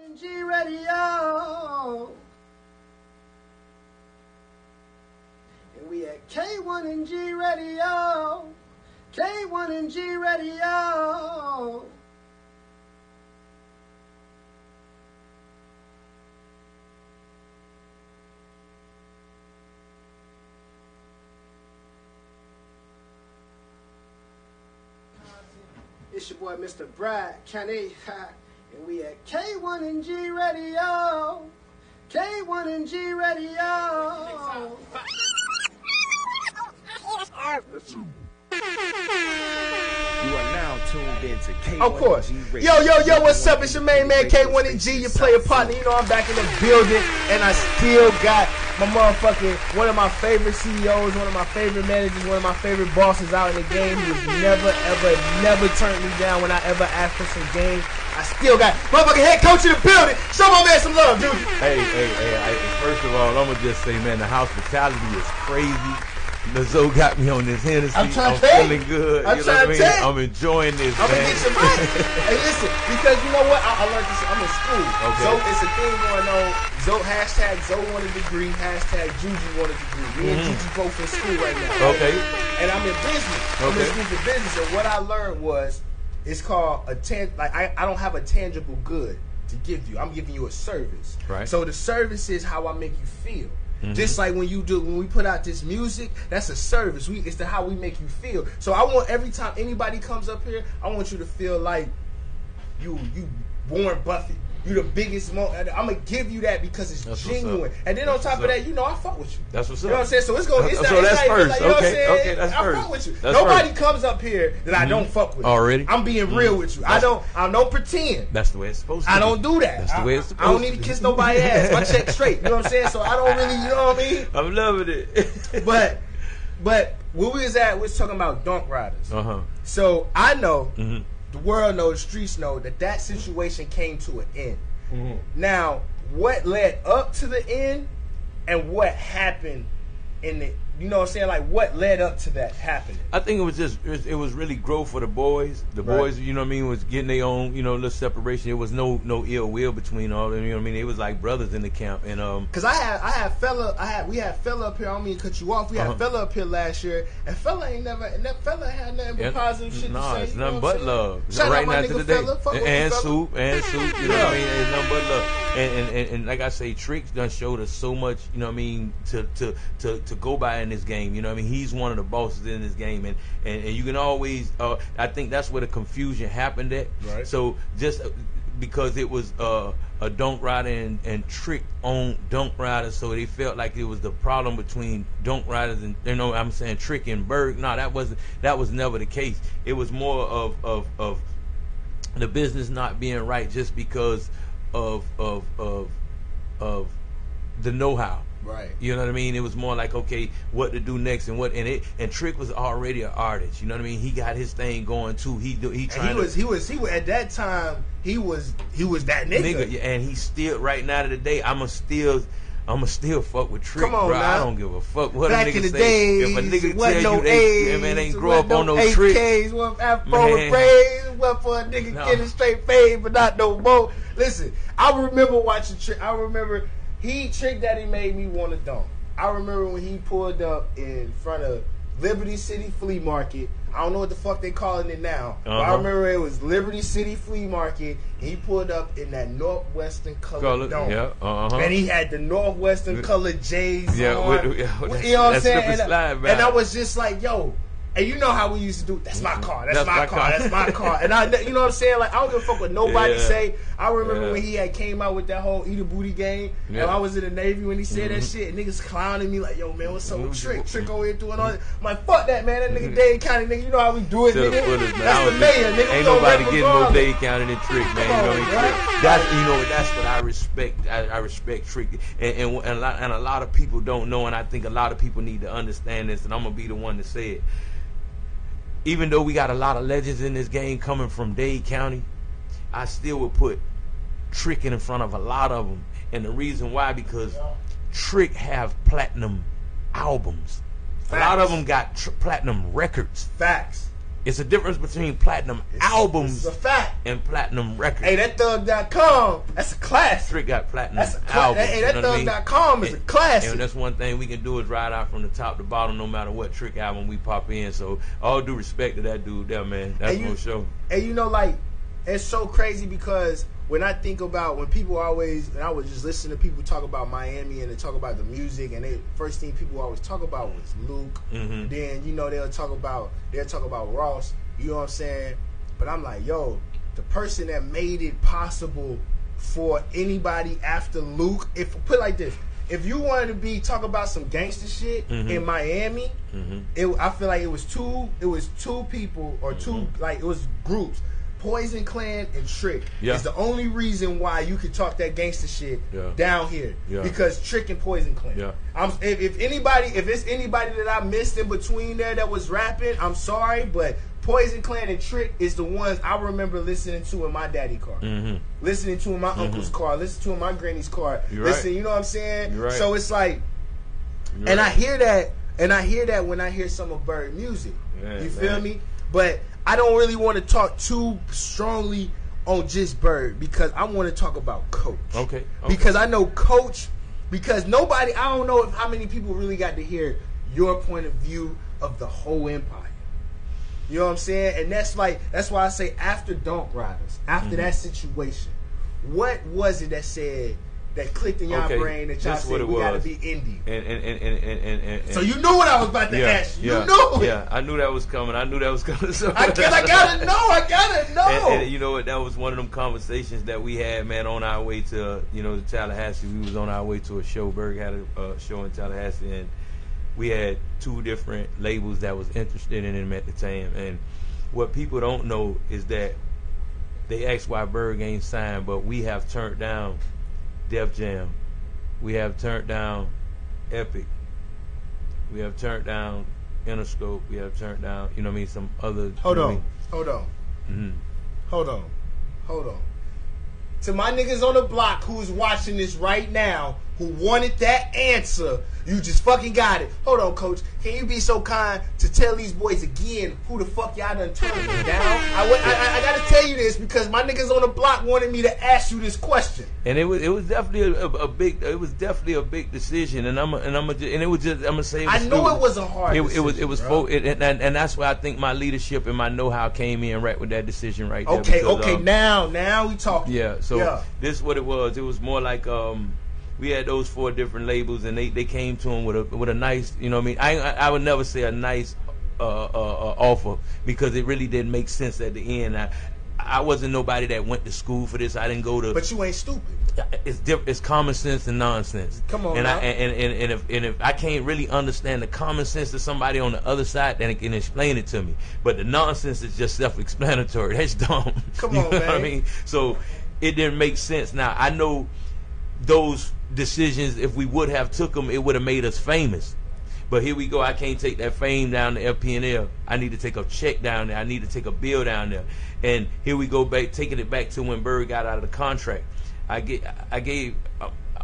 K1ng Radio. And we at K1ng Radio. K1ng Radio. It's your boy, Mr. Brad Kenny, and we at K1ng Radio. K1ng Radio. You are now tuned in to K1ng Of course. Radio. Yo, what's up? It's your main man K1ng, your player partner. You know I'm back in the building, and I still got my motherfucking, one of my favorite CEOs, one of my favorite managers, one of my favorite bosses out in the game who has never turned me down when I ever asked for some game. I still got motherfucking head coach in the building. Show my man some love, dude. Hey, first of all, I'm going to just say, man, the hospitality is crazy. Zoe got me on this Hennessy. I'm feeling good. I'm you know what I mean? tell you. I'm enjoying this, I'm man. gonna get some money. Hey, listen, because you know what? I learned this. I'm in school. Okay. Zoe, it's a thing going on. Zoe, hashtag Zoe want a degree. Hashtag Juju want a degree. Me and Juju both in school right now. Okay. And I'm in business. I'm in school for business. And what I learned was, it's called I don't have a tangible good to give you. I'm giving you a service. Right. So the service is how I make you feel. Just like when we put out this music, that's a service. It's how we make you feel. So I want every time anybody comes up here, I want you to feel like you Warren Buffett. You the biggest I'm gonna give you that because it's genuine. And then on top of that, I fuck with you. That's what's up. You know what I'm saying? So it's going. It's so not, that's it's not, first. like, you know what I'm Okay, saying? okay, that's I first. fuck with you. That's Nobody first. comes up here that I don't fuck with. Already? I'm being real with you. I don't pretend. That's the way it's supposed to be. I don't do that. That's the way it's supposed I don't to need be. to kiss nobody's ass. My check straight. You know what I'm saying? So I don't really, you know what I mean? I'm loving it. But where we was talking about dunk riders. So I know, the world knows, the streets know that situation came to an end. Now, what led up to the end and what happened in the, you know what I'm saying, like what led up to that happening? I think it was really growth for the boys. The boys, you know what I mean, was getting their own, little separation. There was no ill will between all of them, you know what I mean? They was like brothers in the camp. And cause we had fella up here. I don't mean to cut you off. We had fella up here last year, and fella had nothing but positive shit to say. It's nothing but love. Shout right out my now to nigga the day. Fella. Fuck with And you, soup, you know what I mean? It's nothing but love. And like I say, Trick's done showed us so much, you know what I mean, to go by in this game. You know what I mean? He's one of the bosses in this game, and you can always. I think that's where the confusion happened at. Right. So just because it was a dunk rider and Trick on dunk rider, so they felt like it was the problem between dunk riders and I'm saying Trick and Berg. No, that was never the case. It was more of the business not being right just because of the know-how. Right. You know what I mean? It was more like, okay, what to do next and Trick was already an artist. You know what I mean? He got his thing going too. He was at that time he was that nigga. And he still right now to the day I'ma still fuck with Trick, Come on, bro. now. I don't give a fuck what Back a nigga in the say. days, If a nigga wasn't tell no you A's, ain't grow up on no Trick. AKs, one afro with braids, one for a nigga getting straight fade, but not no more. Listen, I remember watching Trick. I remember Trick Daddy made me want to dunk. I remember when he pulled up in front of Liberty City Flea Market. I don't know what the fuck they calling it now. But I remember it was Liberty City Flea Market, and he pulled up in that Northwestern colored dome. Yeah, And he had the Northwestern colored J's on. you know what I'm saying? And I was just like, yo. And you know how we used to do, that's my car, that's my car, that's my car. And you know what I'm saying? Like, I don't give a fuck what nobody say. I remember when he had came out with that whole Eat a Booty game. And I was in the Navy when he said that shit. And niggas clowning me like, yo, man, what's up with Trick? Trick over here doing all that. I'm like, fuck that, man. That nigga Dade County, nigga. You know how we do it, nigga. That's the mayor, nigga. Ain't nobody getting more Dade County than Trick, man. That's what I respect. I respect Trick. And a lot of people don't know, and I think a lot of people need to understand this, and I'm going to be the one to say it. Even though we got a lot of legends in this game coming from Dade County, I still would put Trick in front of a lot of them. And the reason why, because Trick have platinum albums. Facts. A lot of them got platinum records. Facts. It's a difference between platinum albums and platinum records. Hey, that Thug.com, that's a classic. Trick got platinum albums. Hey, that Thug.com is a classic. And that's one thing we can do is ride out from the top to bottom no matter what Trick album we pop in. So all due respect to that dude there, man. That's no show. And you know, like, it's so crazy because when I think about when people always, and I would just listen to people talk about Miami and they talk about the music, and first thing people always talk about was Luke. Mm-hmm. Then, you know, they'll talk about Ross. You know what I'm saying? But I'm like, yo, the person that made it possible for anybody after Luke, if put it like this, if you wanted to talk about some gangster shit in Miami, I feel like it was two people or two, like it was groups. Poison Clan and Trick is the only reason why you could talk that gangster shit down here because Trick and Poison Clan. If it's anybody that I missed in between there that was rapping, I'm sorry, but Poison Clan and Trick is the ones I remember listening to in my daddy car, listening to in my uncle's car, listening to in my granny's car. Listen, you know what I'm saying? So it's like, and I hear that when I hear some of Bird music. You feel me? But I don't really want to talk too strongly on just Bird because I want to talk about Coach. Okay. Because I know Coach, because I don't know how many people really got to hear your point of view of the whole empire. You know what I'm saying? And that's why I say after Donk Riders, after that situation, what was it that clicked in your brain that y'all said we gotta be indie? And so you knew what I was about to ask. You knew it. Yeah, I knew that was coming. So I gotta know. And you know what? That was one of them conversations that we had, man, on our way to to Tallahassee. We was on our way to a show. Berg had a show in Tallahassee, and we had two different labels that was interested in him at the time. And what people don't know is that they ask why Berg ain't signed, but we have turned down Def Jam, we have turned down Epic, we have turned down Interscope, we have turned down, some other. Hold on. To my niggas on the block who's watching this right now, who wanted that answer, you just fucking got it. Hold on, Coach. Can you be so kind to tell these boys again who the fuck y'all done turned me down? I gotta tell you this because my niggas on the block wanted me to ask you this question. And it was definitely a big decision. And I'm gonna say I know it was a hard decision. And that's why I think my leadership and my know-how came in right with that decision right there. Okay, now we talking. Yeah. So this is what it was. It was more like we had those 4 different labels, and they came to him with a nice, I would never say a nice offer because it really didn't make sense at the end. I wasn't nobody that went to school for this. I didn't go to. But you ain't stupid. It's common sense and nonsense. Come on, if I can't really understand the common sense of somebody on the other side, then it can explain it to me. But the nonsense is just self-explanatory. That's dumb. Come on, man. What I mean? So it didn't make sense. Now I know those decisions, if we would have took them, it would have made us famous. But here we go. I can't take that fame down to FP&L. I need to take a check down there. I need to take a bill down there. And here we go back, taking it back to when Bird got out of the contract. I'm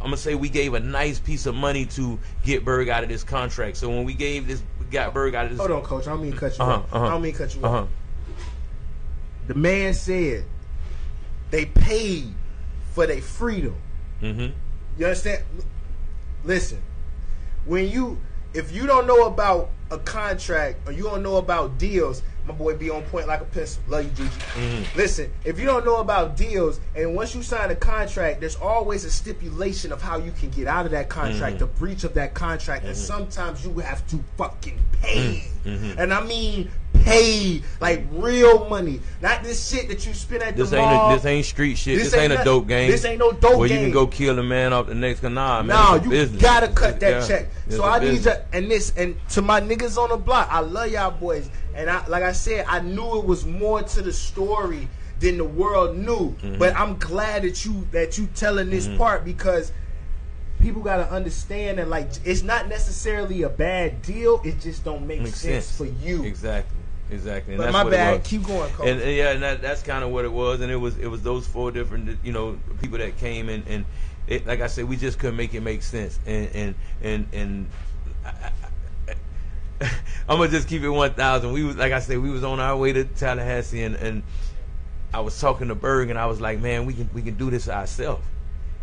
gonna say we gave a nice piece of money to get Bird out of this contract. So when we got Bird out of this. Hold on, Coach. I don't mean to cut you off. I don't mean to cut you off. The man said they paid for their freedom. You understand? Listen, if you don't know about a contract or you don't know about deals, my boy be on point like a pencil. Love you, Gigi. Listen, if you don't know about deals, and once you sign a contract, there's always a stipulation of how you can get out of that contract, the breach of that contract, and sometimes you have to fucking pay. And I mean pay, like real money. Not this shit that you spend at the mall. This ain't street shit. This ain't a dope game. This ain't no dope game. Where you can go kill a man off the next canal, man. No, you business. Gotta cut that check. So I need you, and to my niggas on the block, I love y'all boys. And like I said, I knew it was more to the story than the world knew. But I'm glad that you telling this part because people gotta understand that like it's not necessarily a bad deal. It just don't make sense for you. Exactly. And but that's my what bad. It was. Keep going, Coach. And that's kind of what it was. And it was those 4 different people that came and it, like I said, we just couldn't make it make sense. And I'm gonna just keep it 1,000. We was, like I said, we was on our way to Tallahassee, and I was talking to Berg, and I was like, man, we can do this ourselves.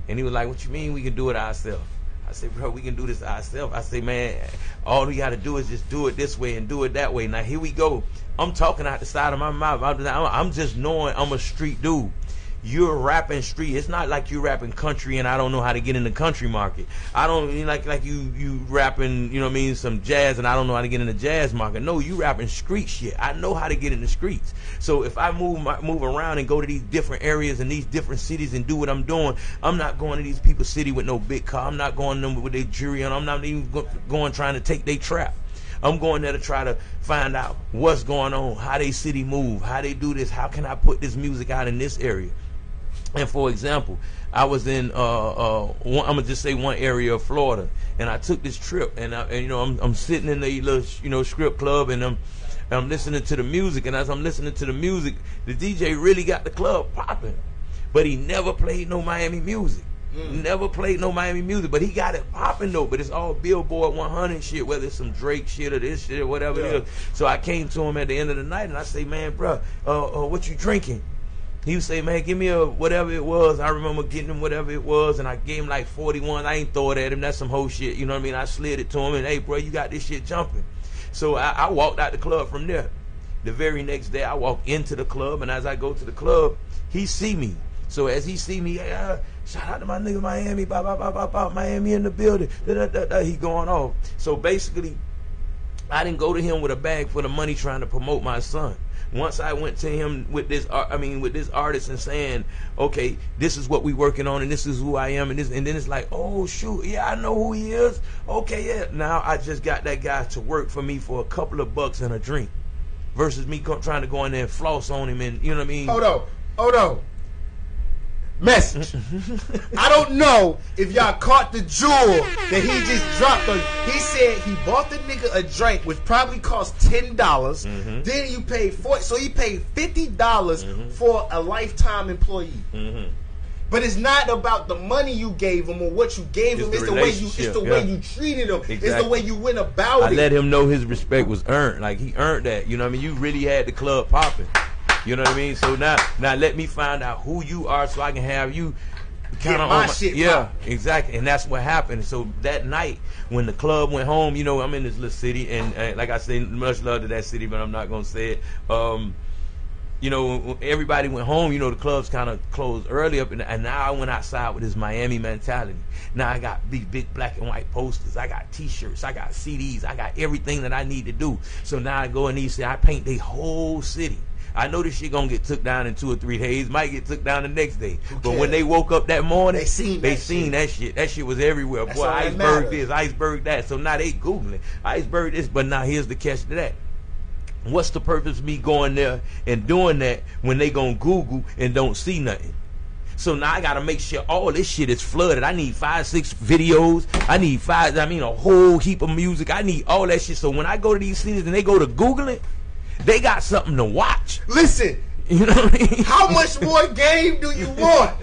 And he was like, what you mean we can do it ourselves? I said, bro, we can do this ourselves. I say, man, all we got to do is just do it this way and do it that way. Now, here we go. I'm talking out the side of my mouth. I'm just knowing I'm a street dude. You're rapping street. It's not like you rapping country and I don't know how to get in the country market. I don't like you rapping, you know what I mean, some jazz and I don't know how to get in the jazz market. No, you rapping street shit. I know how to get in the streets. So if I move around and go to these different areas and these different cities and do what I'm doing, I'm not going to these people's city with no big car. I'm not going to them with their jury on. I'm not even going trying to take their trap. I'm going there to try to find out what's going on, how they city move, how they do this, how can I put this music out in this area. And for example, I was in I'm gonna just say one area of Florida, and I took this trip, and you know I'm sitting in the little strip club, and I'm listening to the music, and as I'm listening to the music, the DJ really got the club popping, but he never played no Miami music. Never played no Miami music, but he got it popping though. But it's all Billboard 100 shit, whether it's some Drake shit or this shit or whatever it is. So I came to him at the end of the night, and I say, man, bro, what you drinking? He would say, man, give me a whatever it was. I remember getting him whatever it was, and I gave him like 41. I ain't throw it at him. That's some whole shit. You know what I mean? I slid it to him, and hey, bro, you got this shit jumping. So I walked out the club from there. The very next day, I walked into the club, and as I go to the club, he see me. So as he see me, shout out to my nigga Miami, Miami in the building. He going off. So basically, I didn't go to him with a bag full of money trying to promote my son. Once I went to him with this artist and saying, okay, this is what we working on and this is who I am and then it's like, oh shoot, yeah, I know who he is. Okay, yeah. Now I just got that guy to work for me for a couple of bucks and a drink, versus me trying to go in there and floss on him and you know what I mean. Hold on. Message. I don't know if y'all caught the jewel that he just dropped on. He said he bought the nigga a drink which probably cost $10. Then you paid so he paid $50 for a lifetime employee. But it's not about the money you gave him or what you gave him. It's the way you treated him. Exactly. It's the way you went about it. I let him know his respect was earned. Like he earned that. You know what I mean? You really had the club popping. You know what I mean? So now let me find out who you are so I can have you kind of on my shit. Yeah, exactly. And that's what happened. So that night when the club went home, you know, I'm in this little city, and like I say, much love to that city, but I'm not gonna say it. You know, everybody went home. You know, the clubs kind of closed early up, and now I went outside with this Miami mentality. Now I got big black and white posters. I got T-shirts. I got CDs. I got everything that I need to do. So now I go in these. I paint the whole city. I know this shit gonna get took down in 2 or 3 days. Might get took down the next day. But when they woke up that morning, they seen that shit. That shit was everywhere. That's boy, iceberg this, iceberg that. So now they Googling iceberg this. But now here's the catch to that. What's the purpose of me going there and doing that when they gonna Google and don't see nothing? So now I gotta make sure all this shit is flooded. I need 5-6 videos. I need a whole heap of music. I need all that shit. So when I go to these cities and they go to Google it, they got something to watch. Listen, you know what I mean? How much more game do you want?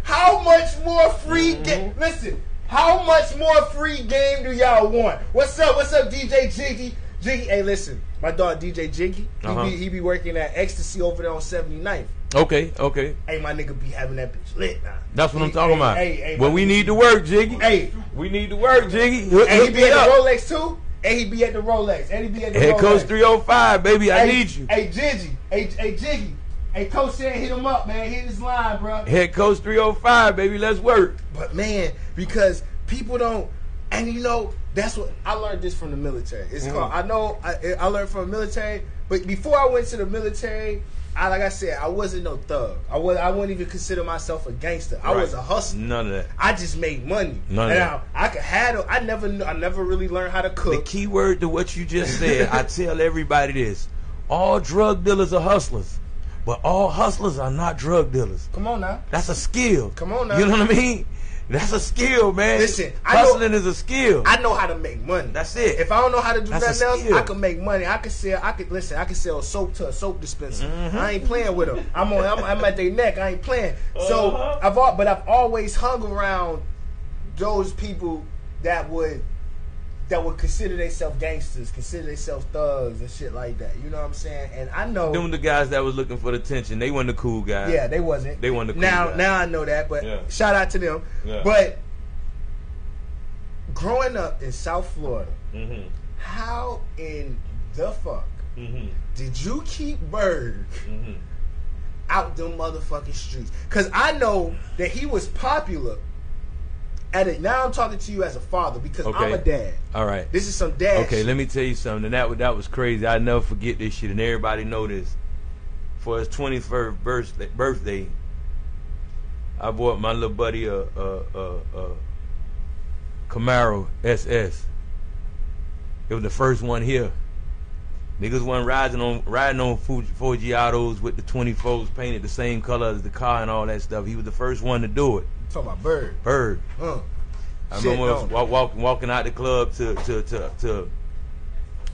How much more free game? Listen, how much more free game do y'all want? What's up, DJ Jiggy? Hey, listen, my dog DJ Jiggy, he be working at Ecstasy over there on 79th. Okay. Hey, my nigga be having that bitch lit now. That's what I'm talking about. Well, we need to work, Jiggy. Hey, we need to work, Jiggy. Hey, he be at the Rolex too? And he be at the Rolex. Head Coach 305, baby. I need you. Hey, Jiggy. Hey, Jiggy. Hey, Coach said hit him up, man. Hit his line, bro. Head Coach 305, baby. Let's work. But, man, because people don't, and you know, that's what, I learned this from the military. It's called, I learned from the military, but before I went to the military, like I said, I wasn't no thug. I wouldn't even consider myself a gangster. Right. I was a hustler. None of that. I just made money. None of that. I could handle. I never really learned how to cook. The key word to what you just said, I tell everybody this: all drug dealers are hustlers, but all hustlers are not drug dealers. Come on now. That's a skill. Come on now. You know what I mean? That's a skill, man. Listen, hustling is a skill. I know how to make money. That's it. If I don't know how to do nothing else, I can make money. I can sell soap to a soap dispenser. I ain't playing with them. I'm at their neck. I ain't playing. So I've always hung around those people that would that would consider themselves gangsters, consider themselves thugs and shit like that. You know what I'm saying? And I know them the guys that was looking for the attention. They weren't the cool guys. Yeah, they wasn't. They weren't the cool guys. Now I know that, but shout out to them. Yeah. But growing up in South Florida, how in the fuck did you keep Bird out them motherfucking streets? Because I know that he was popular. Now I'm talking to you as a father because I'm a dad. All right. This is some dad Okay, shit. let me tell you something. That was crazy. I never forget this shit, and everybody know this. For his 21st birthday, I bought my little buddy a Camaro SS. It was the first one here. Niggas wasn't riding on Fuji autos with the 24s painted the same color as the car and all that stuff. He was the first one to do it. Talking about Bird. Bird. I remember walking out the club to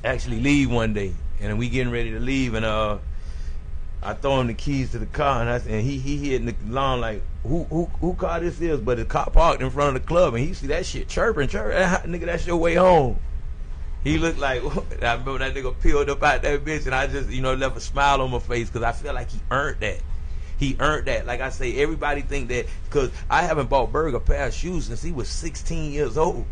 actually leave one day, and we getting ready to leave, and I throw him the keys to the car, and he hitting the lawn like, who car this is? But the car parked in front of the club, and he see that shit chirping. Nigga, that's your way home. He looked like, I remember that nigga peeled up out that bitch, and I just, left a smile on my face because I feel like he earned that. He earned that. Like I say, everybody think that because I haven't bought Berg a pair of shoes since he was 16 years old.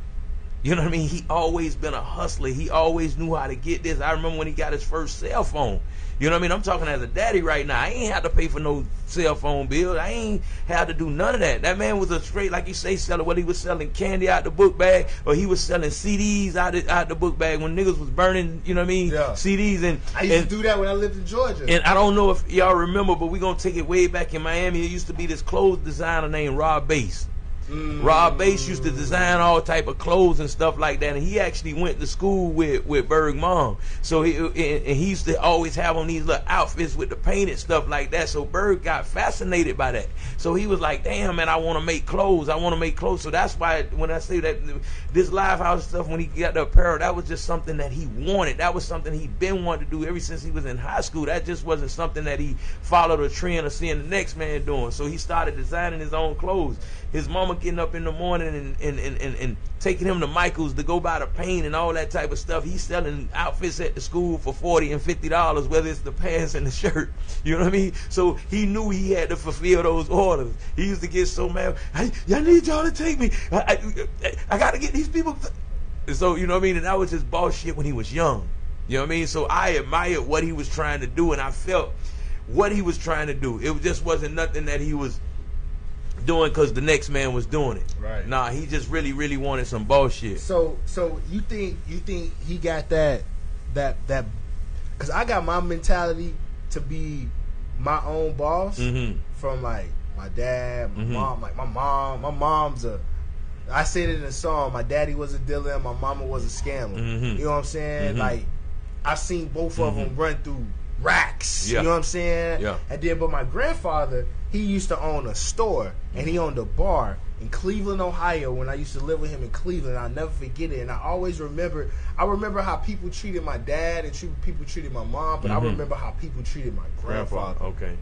You know what I mean? He always been a hustler. He always knew how to get this. I remember when he got his first cell phone. You know what I mean? I'm talking as a daddy right now. I ain't had to pay for no cell phone bill. I ain't had to do none of that. That man was a straight, like you say, seller. Whether he was selling candy out the book bag or he was selling CDs out the book bag when niggas was burning, you know what I mean, CDs. And I used to do that when I lived in Georgia. And I don't know if y'all remember, but we gonna take it way back in Miami. It used to be this clothes designer named Rob Bass. Rob Bass used to design all type of clothes and stuff like that, and he actually went to school with Berg mom. So he used to always have on these little outfits with the painted stuff like that. So Berg got fascinated by that. So he was like, damn man, I want to make clothes. So that's why when I say that this live house stuff, when he got the apparel, that was just something that he wanted. That was something he been wanting to do ever since he was in high school. That just wasn't something that he followed a trend or seeing the next man doing. So he started designing his own clothes. His mama getting up in the morning and taking him to Michael's to go buy the paint and all that type of stuff. He's selling outfits at the school for $40 and $50, whether it's the pants and the shirt. You know what I mean? So he knew he had to fulfill those orders. He used to get so mad. I need y'all to take me. I got to get these people. So, you know what I mean? And that was his boss shit when he was young. You know what I mean? So I admired what he was trying to do, and I felt what he was trying to do. It just wasn't nothing that he was doing because the next man was doing it. Right. Nah, he just really wanted some bullshit. So you think he got that because I got my mentality to be my own boss from like my dad, my mom. Like my mom's I said it in a song, my daddy was a dealer and my mama was a scammer. You know what I'm saying? Like I've seen both of them run through racks. You know what I'm saying? Yeah. And then but my grandfather, he used to own a store and he owned a bar in Cleveland, Ohio when I used to live with him in Cleveland. I'll never forget it. And I always remember how people treated my dad and people treated my mom, but I remember how people treated my grandfather. Okay.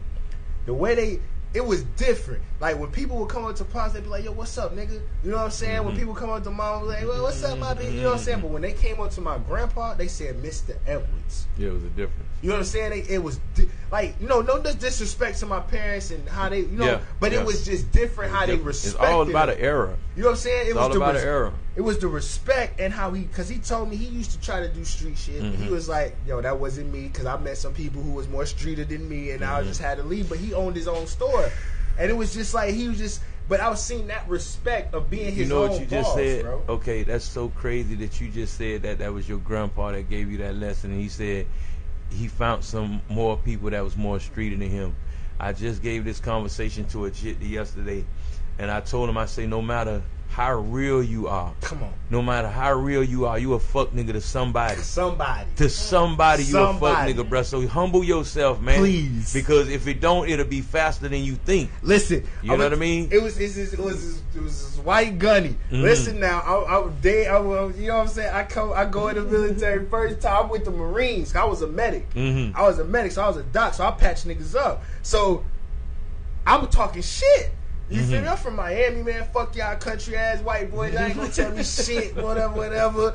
The way it was different. Like when people would come up to Pops, they'd be like, yo, what's up, nigga? You know what I'm saying? When people come up to Mom, like, well, what's up, my baby? You know what I'm saying? But when they came up to my grandpa, they said Mr. Edwards. Yeah, it was a difference. You know what I'm saying? It was like, no disrespect to my parents and how they, but it was just different how they respected. It's all about an era. You know what I'm saying? It's all about an era. It was the respect and how because he told me he used to try to do street shit. And he was like, yo, that wasn't me because I met some people who was more streeter than me and I just had to leave. But he owned his own store. And it was just like, but I was seeing that respect of being his own boss, you just said, bro. Okay, that's so crazy that you just said that was your grandpa that gave you that lesson. And he said he found some more people that was more streeter than him. I just gave this conversation to a chick yesterday, and I told him, I say, no matter how real you are, come on, no matter how real you are, you a fuck nigga to somebody. To somebody, you a fuck nigga, bro. So humble yourself, man. Please. Because if it don't, it'll be faster than you think. Listen. You know what I mean? It was this white gunny. Listen now, you know what I'm saying? I go in the military first time. I'm with the Marines. I was a medic. I was a medic, so I was a doc, so I patch niggas up. So I'm talking shit. You feel me? I'm from Miami, man. Fuck y'all country ass white boys. I ain't gonna tell me shit, whatever.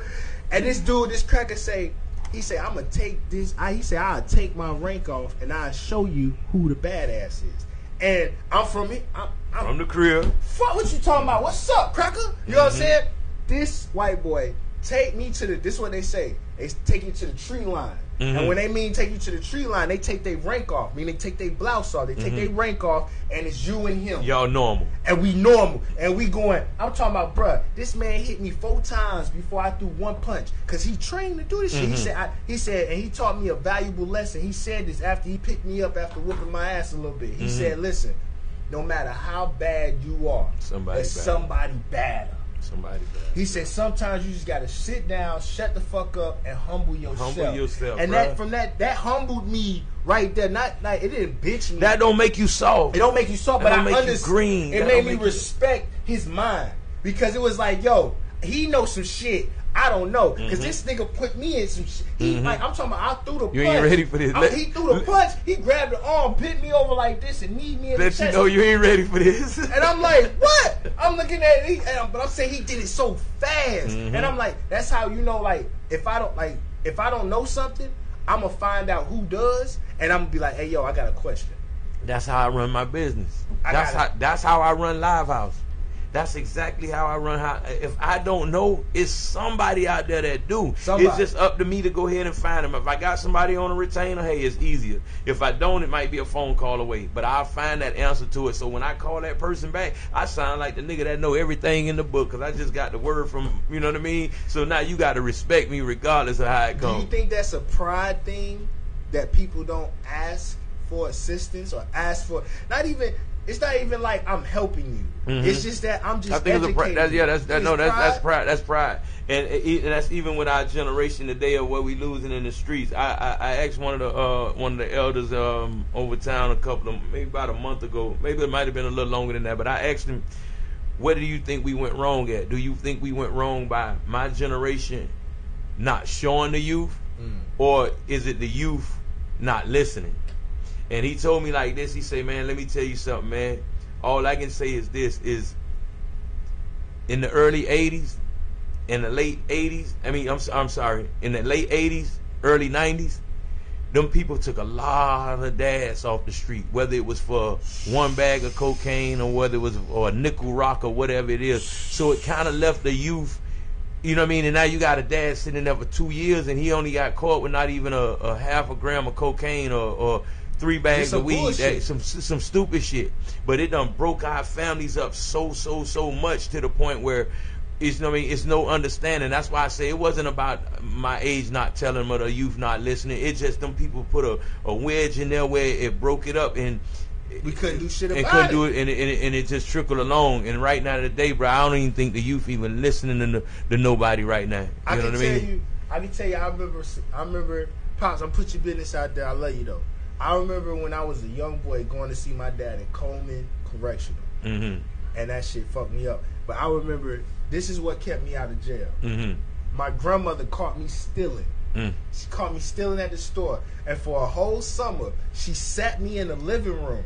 And this dude, this cracker say, he said, I'm going to take this. He said, I'll take my rank off and I'll show you who the badass is. And I'm from it. I'm from the crib. Fuck what you talking about. What's up, cracker? You know what I'm saying? This white boy take me to this is what they say. They take you to the tree line. And when they mean take you to the tree line, they take their rank off. Meaning they take their blouse off. They take their rank off, and it's you and him. Y'all normal. And we normal. And we going, I'm talking about, bruh, this man hit me 4 times before I threw 1 punch. Because he trained to do this shit. He said, and he taught me a valuable lesson. He said this after he picked me up after whooping my ass a little bit. He said, listen, no matter how bad you are, there's somebody badder. Somebody bad. He said sometimes you just gotta sit down, shut the fuck up, and humble yourself. Humble yourself, and bro. that humbled me right there. Not like it didn't bitch me. That don't make you soft. It don't make you soft, but I understand. Green. It made me respect his mind because it was like, yo, he knows some shit I don't know, because this nigga put me in some shit. He like, I'm talking about, I threw the punch. You ain't ready for this. He threw the punch. He grabbed the arm, bit me over like this, and kneed me in the chest. Let you know you ain't ready for this. And I'm like, what? I'm looking at it, but I'm saying he did it so fast, and I'm like, that's how you know, like, if I don't know something, I'm gonna find out who does, and I'm gonna be like, hey, yo, I got a question. That's how I run my business. That's how I run Live House. That's exactly how I run. If I don't know, it's somebody out there that do. It's just up to me to go ahead and find them. If I got somebody on a retainer, hey, it's easier. If I don't, it might be a phone call away. But I'll find that answer to it. So when I call that person back, I sound like the nigga that know everything in the book, because I just got the word from, you know what I mean? So now you got to respect me regardless of how it comes. Do you think that's a pride thing, that people don't ask for assistance or ask for, it's not even like I'm helping you. It's just that I'm just educating. That's pride. That's pride. And that's even with our generation today of what we losing in the streets. I asked one of the elders over town maybe about a month ago. Maybe it might have been a little longer than that. But I asked him, what do you think we went wrong at? Do you think we went wrong by my generation not showing the youth, or is it the youth not listening? And he told me like this. He said, man, let me tell you something, man. All I can say is this, is in the early 80s, in the late 80s, I'm sorry, in the late 80s, early 90s, them people took a lot of dads off the street, whether it was for one bag of cocaine or whether it was or a nickel rock or whatever it is. So it kind of left the youth, you know what I mean? And now you got a dad sitting there for 2 years and he only got caught with not even a half a gram of cocaine or 3 bags of weed, some stupid shit. But it done broke our families up so much to the point where it's no understanding. That's why I say it wasn't about my age not telling them or the youth not listening. It's just them people put a wedge in there where it broke it up and we couldn't do shit about it. And couldn't do it, and it just trickled along. And right now today, bro, I don't even think the youth even listening to nobody right now. I can tell you, I remember, Pops, I'm put your business out there. I love you though. I remember when I was a young boy going to see my dad in Coleman Correctional. And that shit fucked me up. But I remember, this is what kept me out of jail. My grandmother caught me stealing. She caught me stealing at the store. And for a whole summer, she sat me in the living room.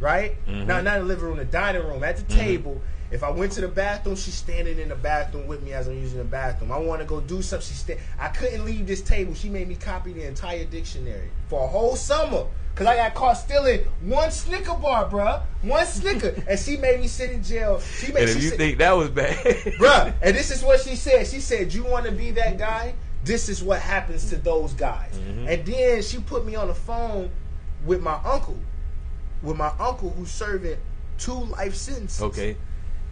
Right? Not in the living room, the dining room, at the table. If I went to the bathroom, she's standing in the bathroom with me as I'm using the bathroom. I want to go do something. I couldn't leave this table. She made me copy the entire dictionary for a whole summer. Because I got caught stealing 1 Snicker bar, bruh. 1 Snicker. And she made me sit in jail. Think that was bad. Bruh, and this is what she said. She said, you want to be that guy? This is what happens to those guys. And then she put me on the phone with my uncle. With my uncle who's serving 2 life sentences. Okay.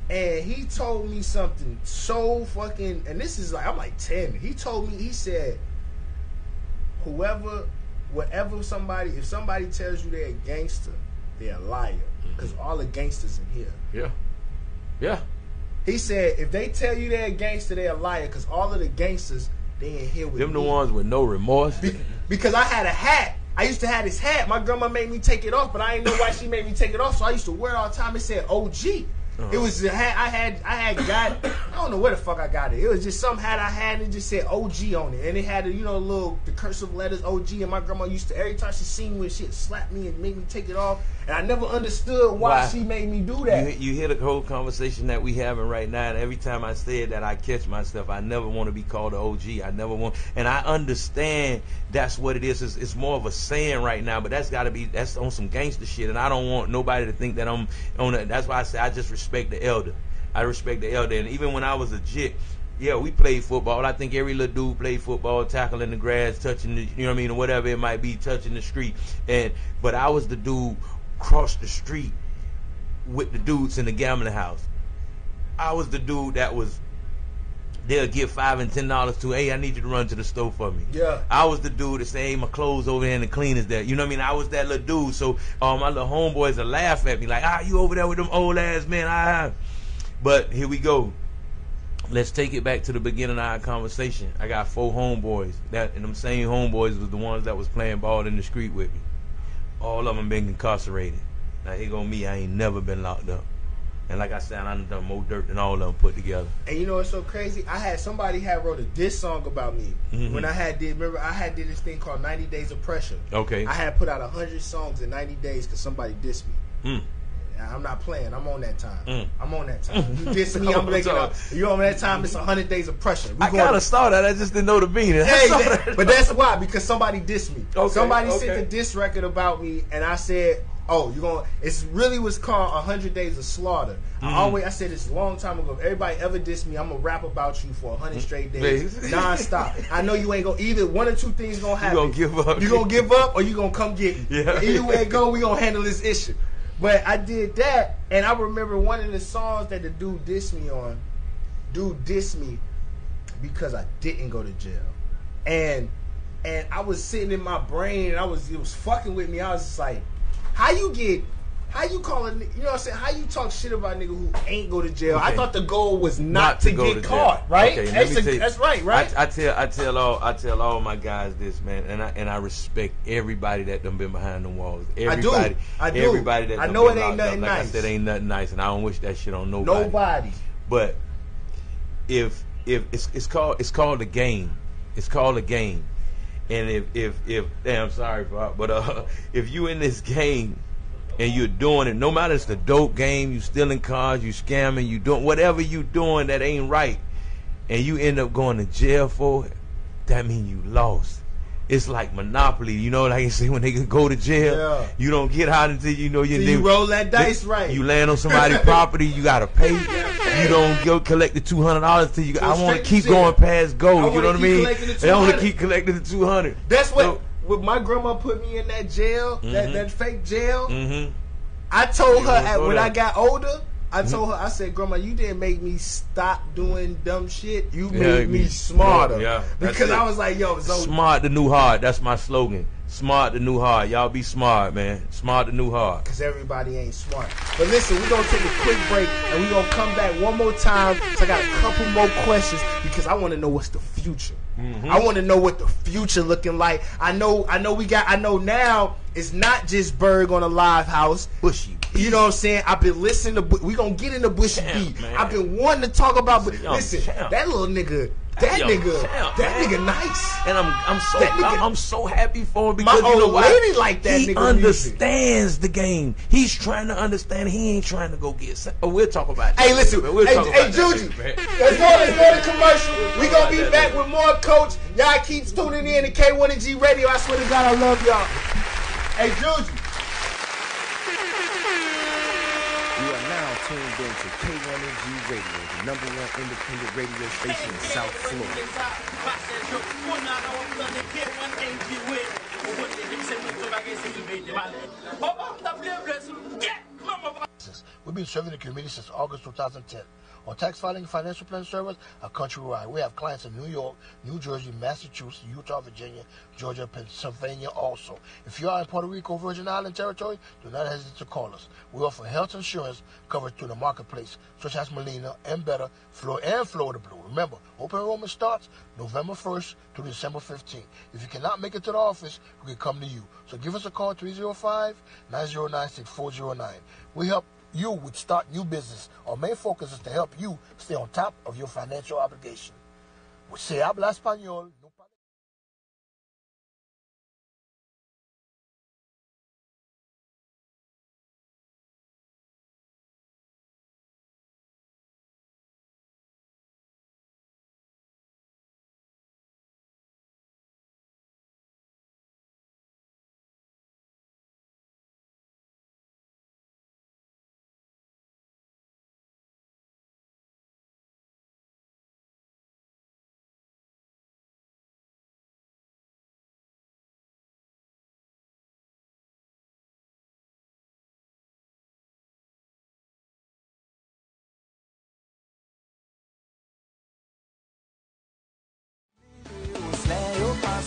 And he told me something so fucking, and this is like, I'm like 10. He told me, he said, if somebody tells you they're a gangster, they're a liar. Because all the gangsters in here. Yeah. He said, if they tell you they're a gangster, they're a liar. Because all of the gangsters, they in here with them me. The ones with no remorse. Because I had a hat. I used to have this hat. My grandma made me take it off, but I didn't know why she made me take it off. So I used to wear it all the time. It said OG. It was a hat I had got. I don't know where the fuck I got it. It was just some hat I had and it just said OG on it, and it had the cursive letters OG. And my grandma used to, every time she seen me, she'd slap me and make me take it off. And I never understood why she made me do that. You hear the whole conversation that we having right now, and every time I say that, I catch myself. I never want to be called an OG. I never want, and I understand that's what it is. It's more of a saying right now, but that's on some gangster shit, and I don't want nobody to think that I'm on that. That's why I say I just respect the elder. I respect the elder, and even when I was a jit, yeah, we played football. I think every little dude played football, tackling the grass, touching the, you know what I mean, or whatever it might be, touching the street. But I was the dude across the street with the dudes in the gambling house. I was the dude that they'll give $5 and $10 to, hey, I need you to run to the store for me. Yeah. I was the dude that say, hey, my clothes over there and the cleaners there. You know what I mean? I was that little dude. So my little homeboys will laugh at me like, you over there with them old ass men. But here we go. Let's take it back to the beginning of our conversation. I got 4 homeboys. And them same homeboys was the ones that was playing ball in the street with me. All of them been incarcerated. Now here go me. I ain't never been locked up. And like I said, I done more dirt than all of them put together. And you know what's so crazy? Somebody wrote a diss song about me. When I did this thing called 90 Days of Pressure. Okay. I had put out 100 songs in 90 days because somebody dissed me. I'm not playing. I'm on that time. I'm on that time. You diss me, I'm breaking up. You on that time, it's 100 days of pressure. I kind of saw that. I just didn't know the meaning. But that's why, because somebody dissed me. Somebody sent a diss record about me, and I said, it really was called 100 Days of Slaughter. I said this a long time ago. If everybody ever dissed me, I'm going to rap about you for 100 straight days, non-stop. I know you ain't going to, either one or two things going to happen. You going to give up. You going to give up, or you going to come get me. Yeah. Either way it go, we going to handle this issue. But I did that, and I remember one of the songs that the dude dissed me because I didn't go to jail. And I was sitting in my brain, and it was fucking with me. I was just like, how you call a, you know what I'm saying? How you talk shit about a nigga who ain't go to jail? Okay. I thought the goal was not to get caught, right? Okay, that's right? I tell all my guys this, man, and I respect everybody that done been behind the walls. Everybody, I do. Everybody that I done know been it ain't nothing like nice. I said, ain't nothing nice, and I don't wish that shit on nobody. But if it's called a game. It's called a game. And if I'm sorry, but if you in this game and you're doing it, no matter it's the dope game, you stealing cars, you scamming, you doing whatever you doing that ain't right, and you end up going to jail for it, that mean you lost. It's like Monopoly, you know, like you say when they can go to jail, you don't get out until you know you roll that dice right. You land on somebody's property, you gotta pay. You don't go collect the $200 till you. I want to keep going past go. You know what I mean? I want to keep collecting the $200. That's what. When my grandma put me in that jail, that fake jail, I told her when I got older, I told her, I said, Grandma, you didn't make me stop doing dumb shit. You made me smarter. Yeah, because I was like, yo, Zoe. Smart the new hard. That's my slogan. Smart the new hard. Y'all be smart, man. Smart the new hard. Because everybody ain't smart. But listen, we're going to take a quick break, and we're going to come back one more time. So I got a couple more questions because I want to know what's the future. I want to know what the future looking like. I know now it's not just Berg on a live house. Bushy. You know what I'm saying? I've been listening to, we gonna get into Bushy B. I've been wanting to talk about, but listen, that little nigga, that nigga nice. And I'm so happy for him because my old lady like that he nigga understands the game. He's trying to understand. He ain't trying to go get. We'll talk about that. Hey, listen, hey, Juju, let's go to commercial. We gonna be back with more, Coach. Y'all keep tuning in to K1ng Radio. I swear to God, I love y'all. Hey, Juju. You are now tuned in to K1ng Radio, the #1 independent radio station in South Florida. We've been serving the community since August 2010. On tax filing and financial plan service, are countrywide. We have clients in New York, New Jersey, Massachusetts, Utah, Virginia, Georgia, Pennsylvania also. If you are in Puerto Rico, Virgin Island territory, do not hesitate to call us. We offer health insurance covered through the marketplace, such as Molina, and Better, and Florida Blue. Remember, open enrollment starts November 1st through December 15th. If you cannot make it to the office, we can come to you. So give us a call, 305-909-6409. We help you would start new business. Our main focus is to help you stay on top of your financial obligation. Se habla español.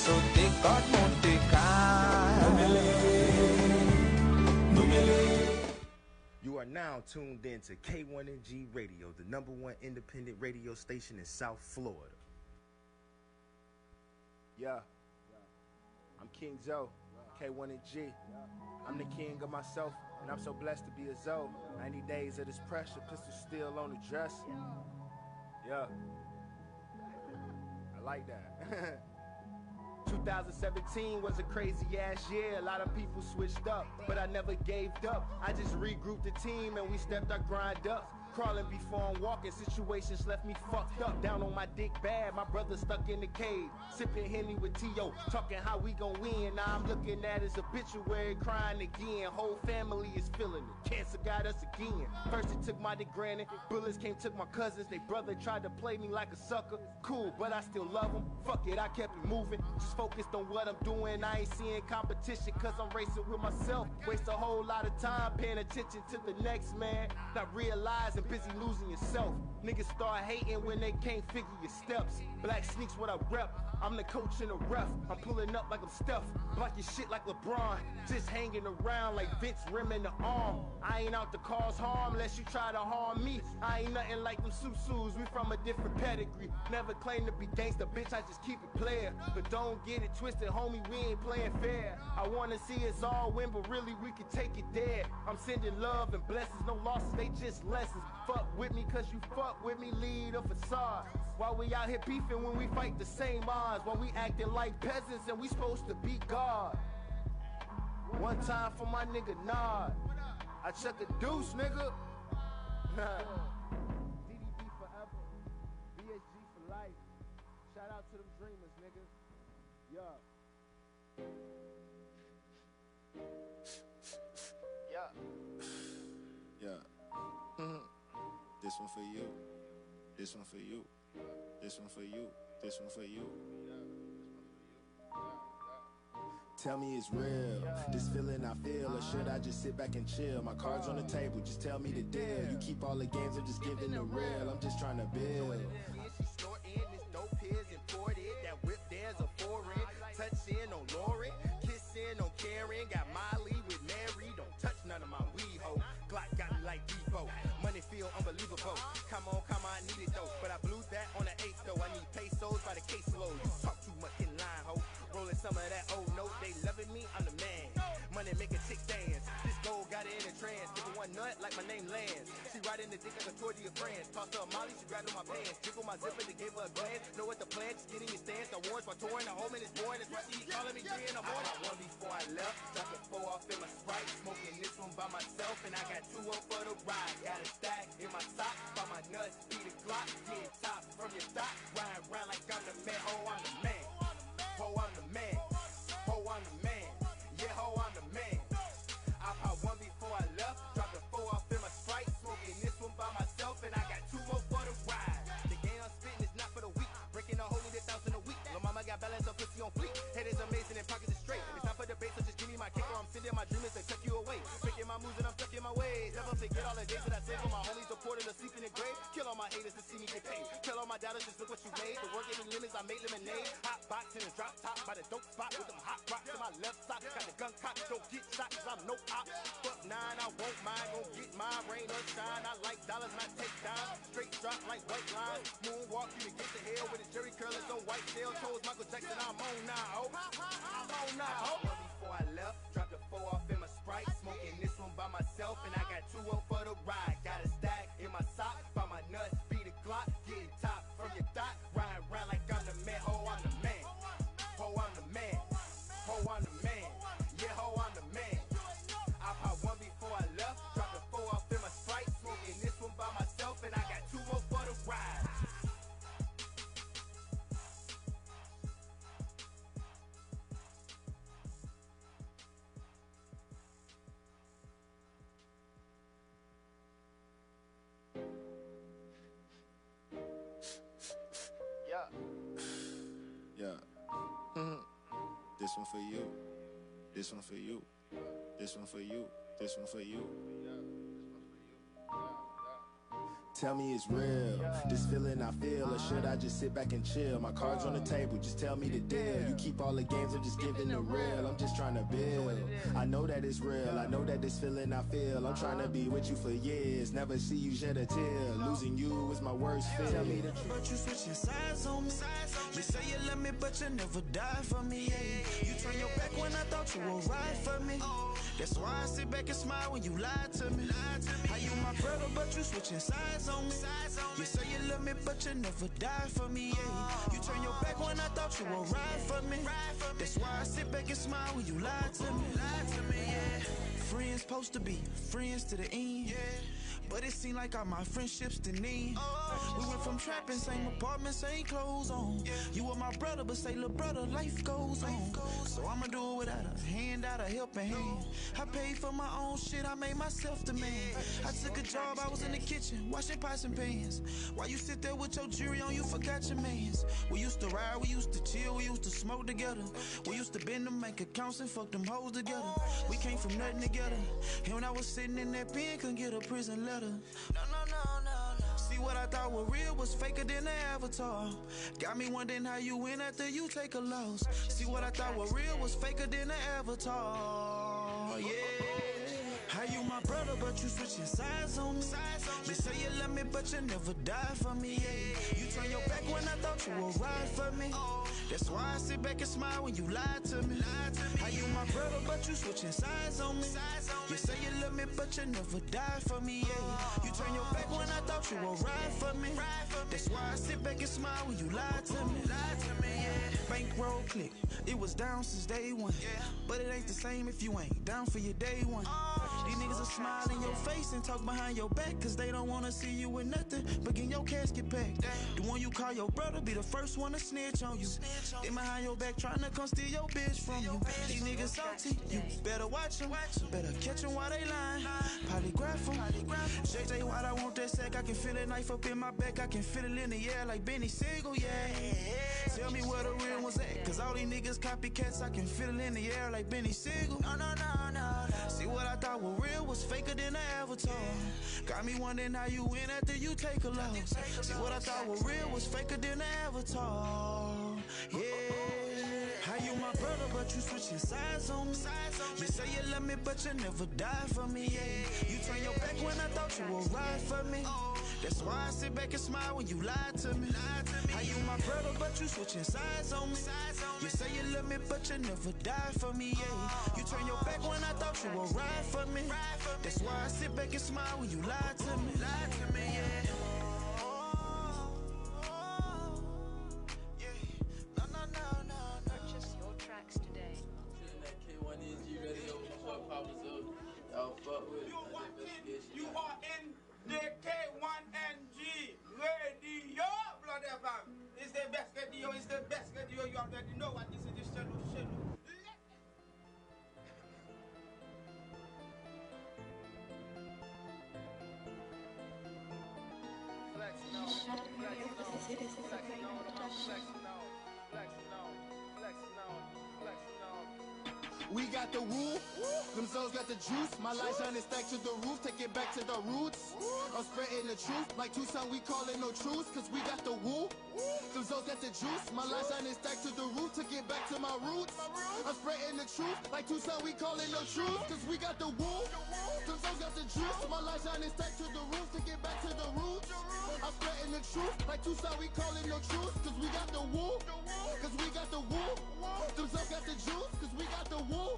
sauter comme You are now tuned in to K1ng Radio, the #1 independent radio station in South Florida. Yeah, I'm King Zoe, K1ng. I'm the king of myself, and I'm so blessed to be a Zoe. 90 days of this pressure, pistol still on the dress. Yeah, I like that. 2017 was a crazy ass year. A lot of people switched up, but I never gave up. I just regrouped the team and we stepped our grind up. Crawling before I'm walking, situations left me fucked up. Down on my dick bad, my brother stuck in the cave. Sipping Henny with T.O., talking how we gon' win. Now I'm looking at his obituary, crying again. Whole family is feeling it, cancer got us again. First it took my granny, bullets came took my cousins. They brother tried to play me like a sucker. Cool, but I still love him. Fuck it, I kept it moving. Just focused on what I'm doing. I ain't seeing competition cause I'm racing with myself. Waste a whole lot of time paying attention to the next man, not realizing busy losing yourself. Niggas start hating when they can't figure your steps. Black sneaks what I rep. I'm the coach and the ref. I'm pulling up like I'm Steph. Block your shit like LeBron. Just hanging around like Vince Rim in the arm. I ain't out to cause harm unless you try to harm me. I ain't nothing like them Susus. We from a different pedigree. Never claim to be gangsta, bitch. I just keep it player. But don't get it twisted, homie. We ain't playing fair. I wanna see us all win, but really we can take it there. I'm sending love and blessings. No losses, they just lessons. Fuck with me cause you fuck with me, lead a facade. While we out here beefing when we fight the same odds. While we acting like peasants and we supposed to be God. One time for my nigga Nod. I chuck a deuce, nigga. DDB forever. BSG for life. Shout out to them dreamers, nigga. Yeah. Yeah. This one for you. This one for you. This one for you. This one for you. Tell me it's real, this feeling I feel, or should I just sit back and chill? My cards on the table, just tell me the deal. You keep all the games, I'm just giving the real. I'm just trying to build. She snorting, this dope here's imported. That whip there's a foreign. Touching on Lauren, kissing on Karen. Got Molly with Mary, don't touch none of my weed hoe. Glock got me like Depot, money feel unbelievable. Come on, I need it though, but I blew that on the 8th though. I need pesos by the caseload. You talk too much in line, ho. Rolling some of that old note, they loving me, I'm the man. Money make a chick dance. This gold got her in a trance. Give one nut like my name Lance. She riding the dick like a tour to your friends. Tossed her a Molly, she grabbed on my pants. Jiggle my zipper, they gave her a glance. Know what the plan, just getting your stance. The warrants my touring, the home and it's boring. That's why she calling me 3 in the morning. I got one before I left, dropped a 4 off in my Sprite. Smoking this one by myself, and I got 2 up for the ride. Got a stack in my sock, by my nuts, beat a Glock. Get top from your thought, ride around like I'm the man. Oh, I'm the man. Oh, I'm the man. Ho, I'm the man. Yeah, ho, I'm the man. I popped 1 before I left, dropped a 4 off in my Sprite. Smoking this one by myself, and I got 2 more for the ride. The game I'm spitting is not for the weak. Breaking a hole in 1,000 a week. Lil' mama got balance, her pussy on fleek. Head is amazing and pockets is straight. It's not for debate, so just give me my kick or I'm sending my dreamers to tuck you away. Picking my moves and I'm stuck in my ways. Never forget all the days that I saved for my homies reported asleep in the grave. Kill all my haters to see me get paid. Tell all my doubters just look what you made. The work ain't limits, I made lemonade. Hot box in a drop top by the dope spot with them hot rocks in my left sock. Got the gun cock, don't get shot cause I'm no op. Fuck 9, I won't mind, gon' get mine, rain or shine. I like dollars, not take dimes. Straight drop like white lines. Moonwalk you to get to hell with a Jerry curlers on white tail. Toes Michael Jackson, I'm on now, ho. I'm on now, ho. Before I left, dropped a 4 off in my Sprite. Smoking this one by myself, and I got 2 up for the ride. Got a stack in my sock, by my nuts, beat a Glock. Getting top from your thought, riding around like I'm the man. Ho, I'm the man. Ho, I'm the man. Ho, I'm the man. Yeah, ho, I'm the man. I popped 1 before I left, dropped a 4 off in my Sprite. Smoking this one by myself, and I got 2 more for the ride. Yeah. This one for you. This one for you. This one for you. This one for you. tell me it's real. This feeling I feel, or should I just sit back and chill? My cards on the table, just tell me the deal. You keep all the games, I'm just giving the real. I'm just trying to build. I know that it's real, I know that this feeling I feel. I'm trying to be with you for years, never see you shed a tear. Losing you is my worst fear. Tell me the truth. But you switching sides on me. You say you love me, but you never die for me. You turn your back when I thought you would ride for me. That's why I sit back and smile when you lie to me. How you my brother, but you switching sides on me. You say you love me, but you never die for me. You turn your back when I thought you would ride for me. That's why I sit back and smile when you lie to me. Friends supposed to be friends to the end. But it seemed like all my friendships didn't end. We went from trapping, same apartment, same clothes on. You were my brother, but say, little brother, life goes on. So I'ma do it without a hand, out a helping hand. I paid for my own shit, I made myself the man. I took a job, I was in the kitchen, washing pots and pans. While you sit there with your jewelry on, you forgot your mans. We used to ride, we used to chill, we used to smoke together. We used to bend them bank accounts and fuck them hoes together. We came from nothing together. And when I was sitting in that pen, couldn't get a prison letter. No. See what I thought was real was faker than the avatar. Got me wondering how you win after you take a loss. See what I thought was real was faker than the avatar. How you my brother, but you switching sides on me. You say you love me, but you never die for me. You turn your back when I thought you would ride for me. That's why I sit back and smile when you lie to me. How you my brother, but you switching sides on me. You say you love me, but you never die for me. You turn your back when I thought you would ride for me. That's why I sit back and smile when you lie to me. Bankroll click, it was down since day one. But it ain't the same if you ain't down for your day one. These niggas will smile in your face and talk behind your back, cause they don't wanna see you with nothing but getting your casket packed. The one you call your brother be the first one to snitch on you. They behind your back trying to come steal your bitch from you. These niggas salty, you better watch them. Better catch them while they lying. Polygraph them. JJ, why I want that sack? I can feel a knife up in my back. I can feel it in the air like Benny Siegel, Tell me where the real ones at, cause all these niggas copycats. I can feel it in the air like Benny Siegel. No. See what I thought was real was faker than the avatar. Got me wondering how you win after you take a loss. See what I thought was real was faker than the avatar. How you my brother, but you switching sides on me. You say you love me, but you never die for me. You turn your back when I thought you would ride for me. That's why I sit back and smile when you lie to me. How you my brother, but you switching sides on me. You say you love me, but you never die for me. You turn your back when I thought you would ride for me. That's why I sit back and smile when you lie to me. Purchase your tracks today. Chilling at K1ng Radio with my boy Papa Zoe. Y'all fuck with You are in the K1ng Radio, bloody fam. It's the best radio, it's the best radio. You already know what this is, this channel. Flexing on, flexing on. We got the woo, them Zoes got the juice. My light shine is stacked to the roof, take it back to the roots. I'm spreading the truth, like Tucson we call it no truce, cause we got the woo. Them Zoes got the juice, my light shine is stacked to the roof, to get back to my roots. I'm spreading the truth, like Tucson we call it no truce, cause we got the woo. Them Zoes got the juice, my light shine is stacked to the roof, to get back to the roots. I'm spreading the truth, like Tucson we call it no truce, cause we got the woo. Cause we got the woo. Them Zoes got the juice, cause we got the woo.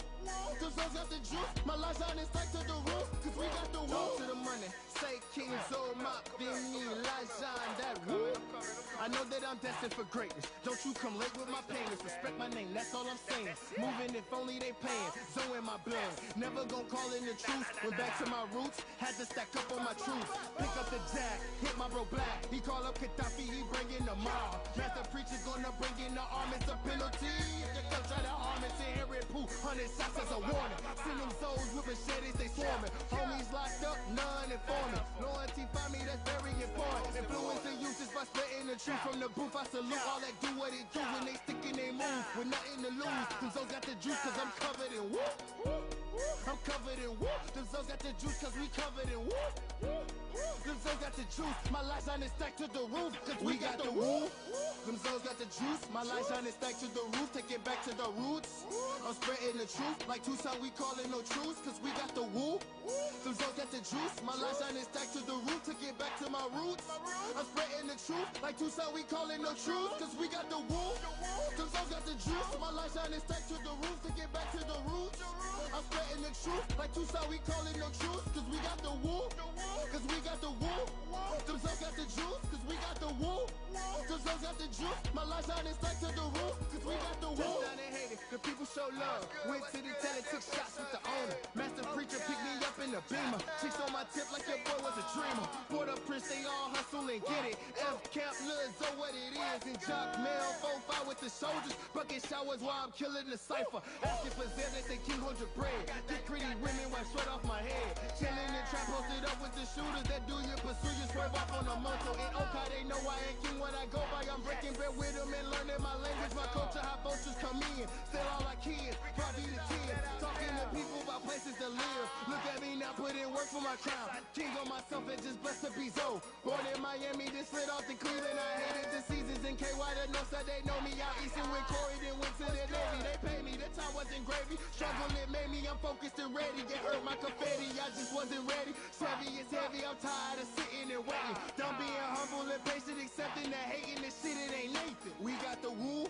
Them Zoes got the juice, my light shine is stacked to the roof, cause we got the woo. Talk to the money, say King Zoe, mop, then me, light shine, that woo. I know that I'm destined for greatness. Don't you come late with my payments. Respect my name, that's all I'm saying. Moving if only they paying. Zoe in my blood, never gon' call in the truth. Went back to my roots, had to stack up on my truth. Pick up the jack, hit my bro black. He call up Gaddafi, he bring in the mob. Master preacher gonna bring in the arm, it's a penalty. If you come try to harm us, inherit poo, 100 shots as a warning. Send them souls with machetes, they swarming. Homies locked up, none informing. Loyalty find me, that's very important. Influence and uses by splitting the truth from the booth. I salute all that do what it do when they stick in they move. With nothing to lose, them Zoes got the juice cause I'm covered in woo. I'm covered in woo. Them Zoes got the juice cause we covered in woo. Them Zoes got got the juice, my light shining stacked to the roof, cause we got the woo. Them Zoes got the juice, my light shining stacked to the roof, take it back to the roots. I'm spreading the truth, like Tucson we call it no truth, cause we got the woo. Them Zoes got the juice, my light shining stacked to the roof, take it back to my roots. I'm spreading the truth, like Tucson we call it no truth, cause we got the woo. Them Zoes got the juice, my light shining stacked to the roof, take it back to the roots. I'm spreading the truth, like Tucson we call it no truth, cause we got the woo. Cause we got the woo. Them Zoes got the juice, cause we got the woo. Them Zoes got the juice, my light shining stacked to the roof, cause we got the woo. Touchdown and hated, the people show love. Went to the talent, took shots with the owner. Master preacher picked me up in the Beamer. Chicks on my tip like your boy was a dreamer. Port up Prince, they all hustle and get it. F Camp, Lil Zoe, what it is. And Jock Mail, 4-5 with the soldiers. Bucket showers while I'm killing the cipher. Asking for Zeb, they say King hold your bread. Get pretty women, wipe sweat off my head. Chillin' and trap, posted up with the shooters that do you, pursue you, swerve off on a moto. In Oka, they know I ain't king when I go by. I'm breaking bread with them and learning my language, my culture, how vultures come in. Still all our kids, probably the 10. Talking to people about places to live. Look at me now, put in work for my crown. King on myself and just blessed to be Zoe. Born in Miami, then slid off to Cleveland. I hated the seasons in KY, the north side, they know me. Out eastin' with Corey, then went to the Navy. They paid me, the time wasn't gravy. Struggle, it made me, I'm focused and ready. Get hurt my confetti, I just wasn't ready. Savvy is heavy, I'm tired of sitting and waiting. Done being humble and patient, accepting that hating this shit, it ain't Nathan. We got the woo,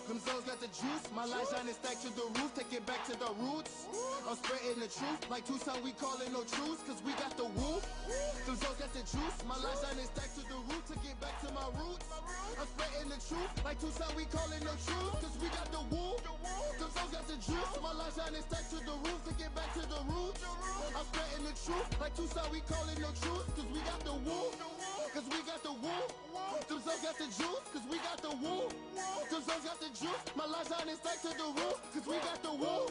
them Zoes got the juice. My light shining stacked to the roof, take it back to the roots. I'm spreading the truth, like Tucson we call it no truth, cause we got the woo. Them Zoes got the juice, my light shining stacked to the roof, take it back to my roots. I'm spreading the truth, like Tucson we call it no truth, cause we got the woo. Them Zoes got the juice, my light shining stacked to the roof, take it back to the roots. I'm spreading the truth, like Tucson we call it no truth, cause we got the woo. Cause we got the woo. Them Zoes got the juice, cause we got the woo. Them Zoes got the juice, my light shining stacked to the roof, cause we got the woo.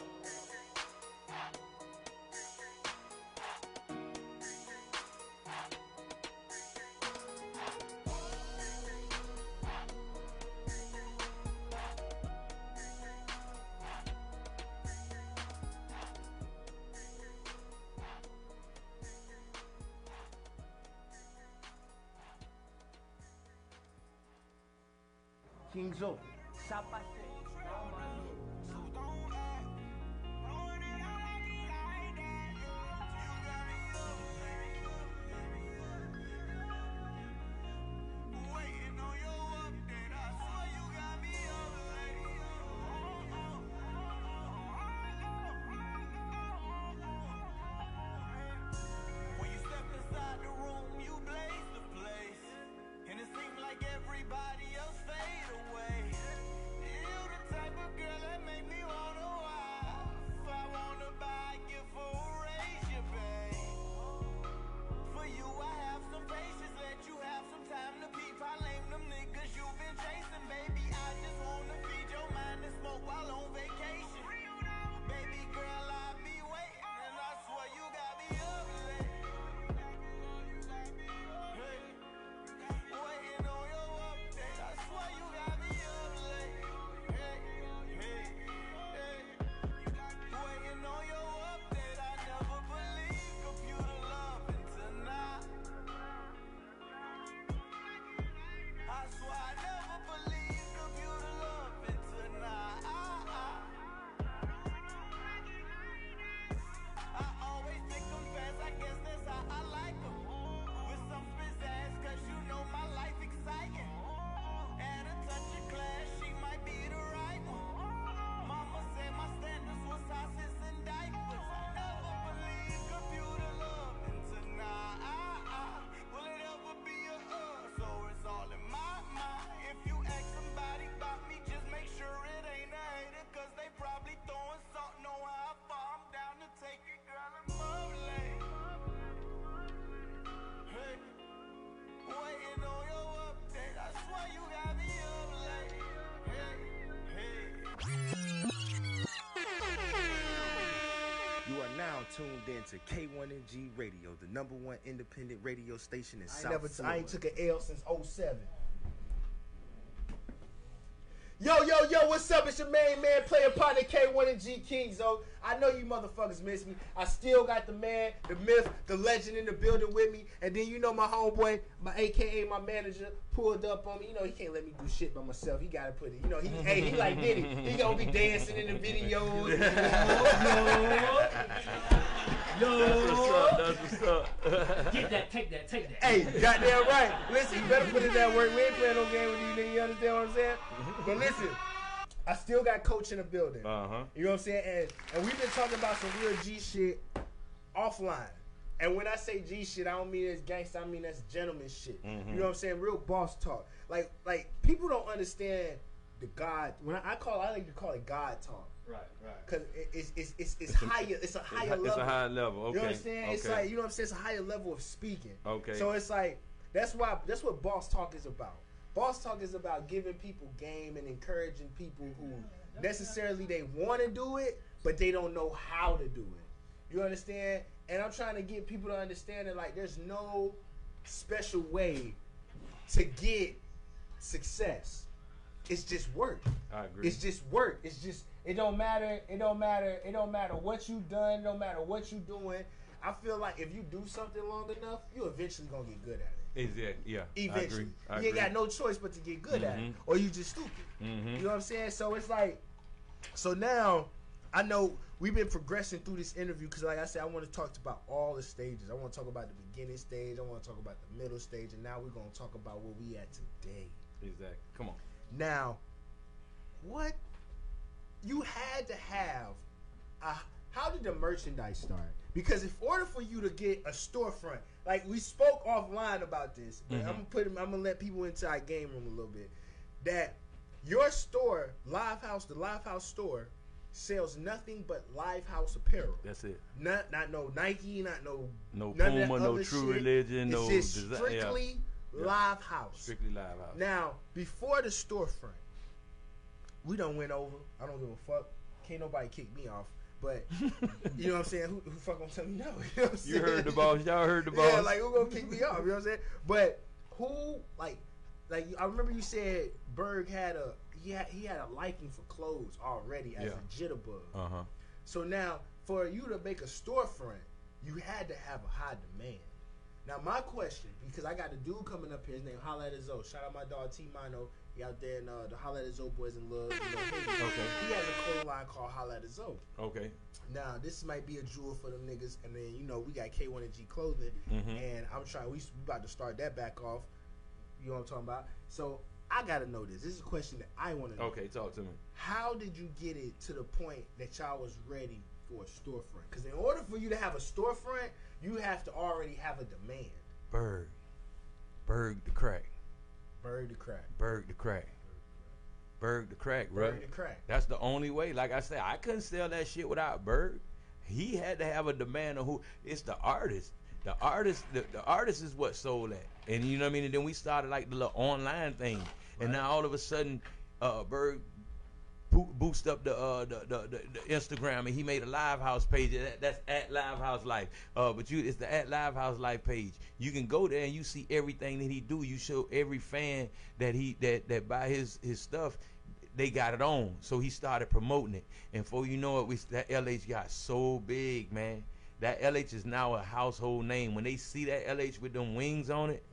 King Zoe. Now tuned in to K1ng Radio, the #1 independent radio station in South Florida. I ain't took an L since 07. Yo, what's up? It's your main man, player partner K1ng Zoe. I know you motherfuckers miss me. I still got the man, the myth, the legend in the building with me. And then you know my homeboy, my AKA my manager, pulled up on me. You know, he can't let me do shit by myself. He gotta put it, you know, he like Diddy. He gonna be dancing in the videos. That's what's up. Get that, take that. Hey, goddamn right. Listen, you better put in that work. We ain't playing no game with these niggas, you understand what I'm saying? But listen, I still got coach in the building. You know what I'm saying? And we've been talking about some real G shit offline. And when I say G shit, I don't mean it's gangsta, I mean that's gentleman shit. You know what I'm saying? Real boss talk. Like people don't understand the God. When I like to call it God talk. Right. Because it's higher. It's a higher level. It's a higher level. Okay. You know what I'm saying? Okay. It's like, you know what I'm saying? It's a higher level of speaking. Okay. So it's like that's what boss talk is about. Boss talk is about giving people game and encouraging people who necessarily they want to do it, but they don't know how to do it. You understand? And I'm trying to get people to understand that like there's no special way to get success. It's just work. I agree. It's just work. It's just it don't matter what you done, no matter what you doing. I feel like if you do something long enough, you eventually gonna get good at it. Exactly. Yeah. Eventually. I agree. You ain't got no choice but to get good at it. Or you just stupid. You know what I'm saying? So it's like, so now I know we've been progressing through this interview because like I said, I want to talk about all the stages. I want to talk about the beginning stage. I want to talk about the middle stage. And now we're going to talk about where we at today. Exactly. Come on. Now, what you had to have, how did the merchandise start? Because in order for you to get a storefront, like we spoke offline about this, but I'm gonna let people into our game room a little bit. That your store, the Live House store, sells nothing but Live House apparel. That's it. Not no Nike, not no Puma, no True Religion, no. It's just strictly Live House. Strictly Live House. Now, before the storefront, we done went over. I don't give a fuck. Can't nobody kick me off. But you know what I'm saying? Who fuck gonna tell me no? You know what I'm saying? You heard the boss. Y'all heard the boss. Yeah, like who gonna kick me off? You know what I'm saying? But who like I remember you said Berg had a liking for clothes already as a jitterbug. So now for you to make a storefront, you had to have a high demand. Now my question, because I got a dude coming up here, his name Holla at Zoe. Shout out my dog T Mino. He out there in the Holla at Zoe Boys in Love. You know, he has a clothing line called Holla at Zoe. Okay. Now this might be a jewel for them niggas, and then you know we got K1ng Clothing, and I'm trying. We about to start that back off. You know what I'm talking about? So I gotta know this. This is a question that I want to know. Okay, talk to me. How did you get it to the point that y'all was ready for a storefront? Because in order for you to have a storefront, you have to already have a demand. Berg the crack. Berg the crack. Berg the crack. Berg the crack, bro. Berg the crack. That's the only way. Like I said, I couldn't sell that shit without Berg. He had to have a demand on who. It's the artist. The artist is what sold that. And you know what I mean? And then we started like the little online thing. Right. And now all of a sudden, Berg boosted up the Instagram, and he made a Live House page. That's at Live House Life. But it's the at Live House Life page. You can go there and you see everything that he do. You show every fan that buy his stuff. They got it on. So he started promoting it. And before you know it, that LH got so big, man. That LH is now a household name. When they see that LH with them wings on it,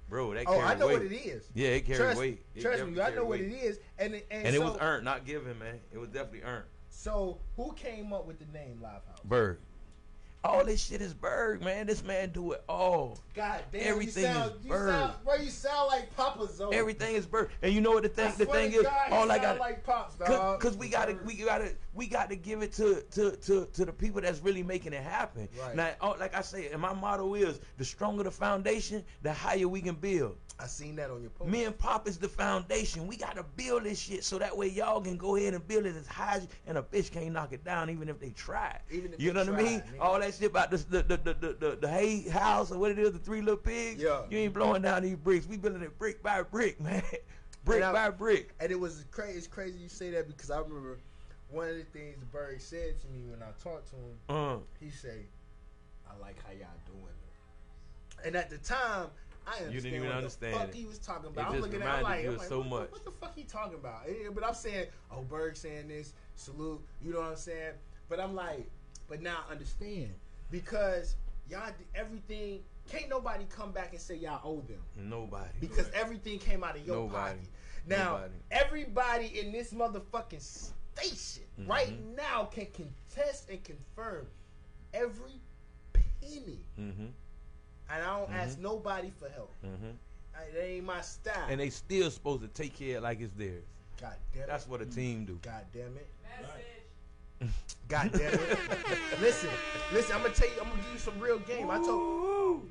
bro, that carry weight. I know what it is. Yeah, it carries weight. Trust me, I know what it is. And it was earned, not given, man. It was definitely earned. So who came up with the name Live House? Berg. All this shit is Berg, man. This man do it all. God damn, everything is Berg. Bro, you sound like Papa Zoe. Everything is Berg. And you know what the thing is? All I got like Pops, dog. Cause we got to give it to the people that's really making it happen. Right. Now, like I say, and my motto is the stronger the foundation, the higher we can build. I seen that on your post. Me and Pop is the foundation. We got to build this shit so that way y'all can go ahead and build it as high as, and a bitch can't knock it down even if they try. You know what I mean? Nigga. All that shit about the hay house or what it is, the 3 little pigs. Yeah. You ain't blowing down these bricks. We building it brick by brick, man. Brick by brick. And it's crazy you say that because I remember one of the things Berg said to me when I talked to him. He said, "I like how y'all doing it." And at the time, I understand You didn't even what understand the fuck it. he was talking It about. I'm just looking at him reminded you I'm of like, so what, much. What the fuck he talking about? But I'm saying, oh, Berg saying this, salute, you know what I'm saying? But I'm like, but now I understand. Because y'all, everything, can't nobody come back and say y'all owe them. Nobody. Because everything came out of your Nobody. pocket. Now, Nobody. everybody in this motherfucking station right now can contest and confirm every penny. And I don't ask nobody for help. That ain't my style. And they still supposed to take care like it's theirs. God damn it. That's what a team do. God damn it. Message. God damn it. listen, I'm gonna tell you, I'm gonna give you some real game.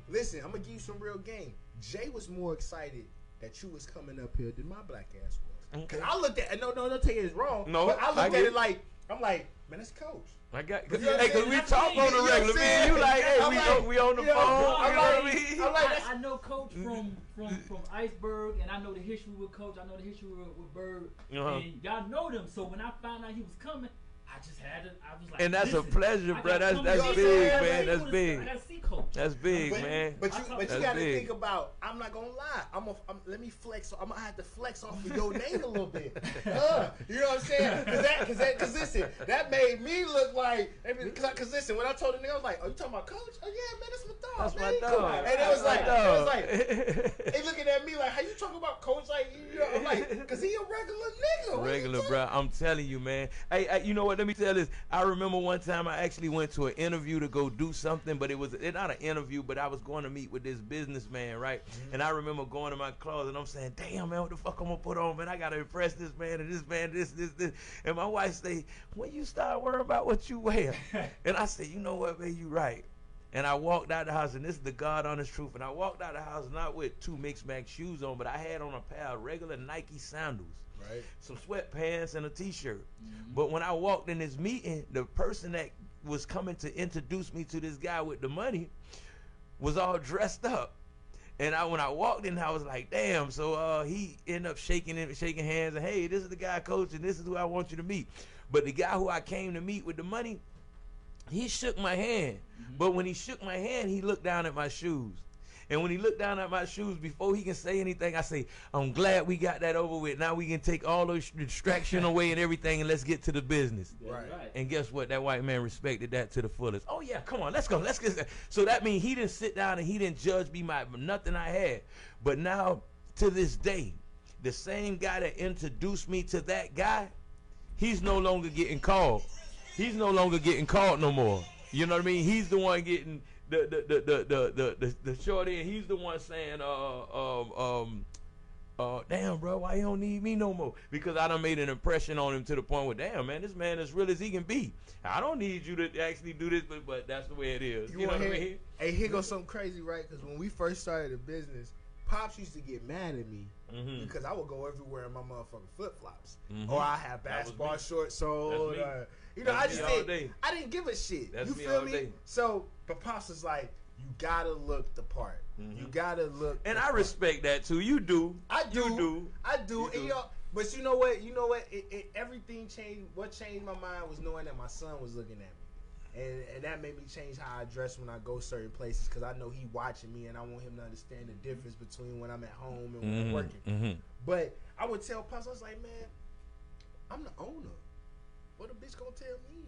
Listen, I'm gonna give you some real game. Jay was more excited that you was coming up here than my black ass was. Cause I looked at don't tell you it's wrong. No, but I looked at it like I'm like, man, it's Coach. I got, You know what I'm cause saying? we talk on the regular, man. You like, hey, we on the phone. You know what I mean? I know Coach from Iceberg, and I know the history with Coach. I know the history with Bird, and y'all know them. So when I found out he was coming, I just had to. I was like, and that's a pleasure, bro. That's big, man. That's big. I gotta see Coach. That's big, man. But you gotta think about. I'm not gonna lie. Let me flex. I'm gonna have to flex off of your name a little bit. You know what I'm saying? Cause listen, that made me look like. Cause listen, when I told the nigga, I was like, "Oh, you talking about Coach? Oh yeah, man, that's my dog. That's man. my dog. And it was like, they looking at me like, how you talking about Coach? Like, you know, I'm like, cause he a regular nigga. Regular, bro. I'm telling you, man. Hey, you know what? Let me tell this. I remember one time I actually went to an interview to go do something, but it was not an interview, but I was going to meet with this businessman, right? And I remember going to my closet and I'm saying, damn, man, what the fuck I'm gonna put on, man? I gotta impress this man and this man, this. And my wife say, when you start worrying about what you wear? And I said, you know what, man, you right. And I walked out the house, and this is the God honest truth. And I walked out the house not with 2 mixed match shoes on, but I had on a pair of regular Nike sandals, right, some sweatpants, and a t-shirt. But when I walked in this meeting, the person that was coming to introduce me to this guy with the money was all dressed up. And when I walked in, I was like, damn. So he ended up shaking hands, and hey, this is the guy, Coach, and this is who I want you to meet. But the guy who I came to meet with the money, he shook my hand. But when he shook my hand, he looked down at my shoes. And when he looked down at my shoes, before he can say anything, I say, I'm glad we got that over with. Now we can take all those distraction away and everything, and let's get to the business. Right. And guess what? That white man respected that to the fullest. Oh, yeah, come on, let's go. Let's get. So that means he didn't sit down and he didn't judge me by nothing I had. But now, to this day, the same guy that introduced me to that guy, he's no longer getting called. He's no longer getting called no more. You know what I mean? He's the one getting the shorty, and he's the one saying, damn, bro, why you don't need me no more? Because I done made an impression on him to the point where, damn, man, this man as real as he can be. I don't need you to actually do this, but that's the way it is. You know what I mean? Hey, here goes something crazy, right? Because when we first started the business, Pops used to get mad at me because I would go everywhere in my motherfucking flip flops, or I have basketball shorts on. You know, I didn't give a shit. You feel me? So, but Pops was like, you gotta look the part. You gotta look. And I respect that too. You do. I do. And, but you know what? Everything changed. What changed my mind was knowing that my son was looking at me. And that made me change how I dress when I go certain places, because I know he watching me and I want him to understand the difference between when I'm at home and when I'm working. But I would tell Pops, I was like, man, I'm the owner. What a bitch gonna tell me?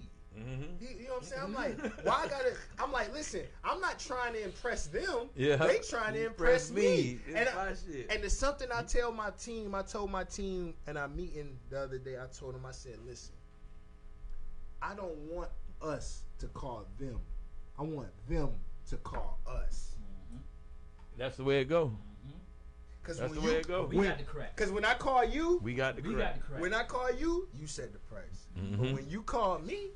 You know what I'm saying? I'm like, why I gotta? I'm like, listen, I'm not trying to impress them. Yeah, they trying to impress me. And it's something I tell my team. I told my team in our meeting the other day. I told them, I said, listen, I don't want us to call them. I want them to call us. That's the way it go. Because that's the way it go. We got the correct. Because when I call you, we got the correct. When I call you, you set the price. But when you call me,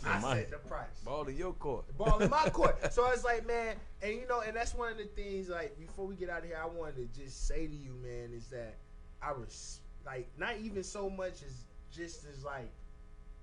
I set the price. Ball in your court. Ball in my court. So I was like, man, and you know, and that's one of the things, like, before we get out of here, I wanted to just say to you, man, is that I was like, not even so much as just as like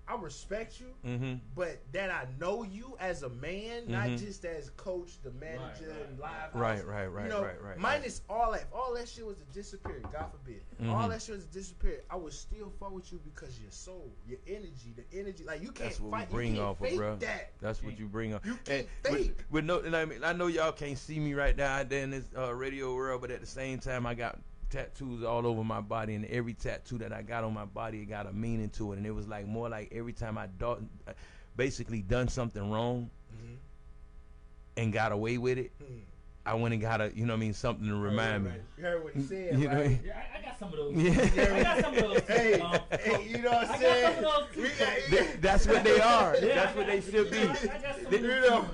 I respect you, but that I know you as a man, not just as coach, the manager, and live house. Right. You know, minus all that. If all that shit was to disappear, God forbid, all that shit was to disappear, I would still fuck with you because your soul, your energy, the energy. Like you can't That's what fight. we bring you can't off fake of, bro. that. That's what you bring off. You can't and fake. With no, and I know y'all can't see me right now out there in this radio world, but at the same time, I got tattoos all over my body, and every tattoo that I got on my body, it got a meaning to it. And it was like more like every time I basically done something wrong and got away with it, I went and got something to remind me. You heard what he said, you know what I mean? Yeah, I got some of those. Yeah. I got some of those. Hey, you know what I'm saying? That's what they are. That's what they should be.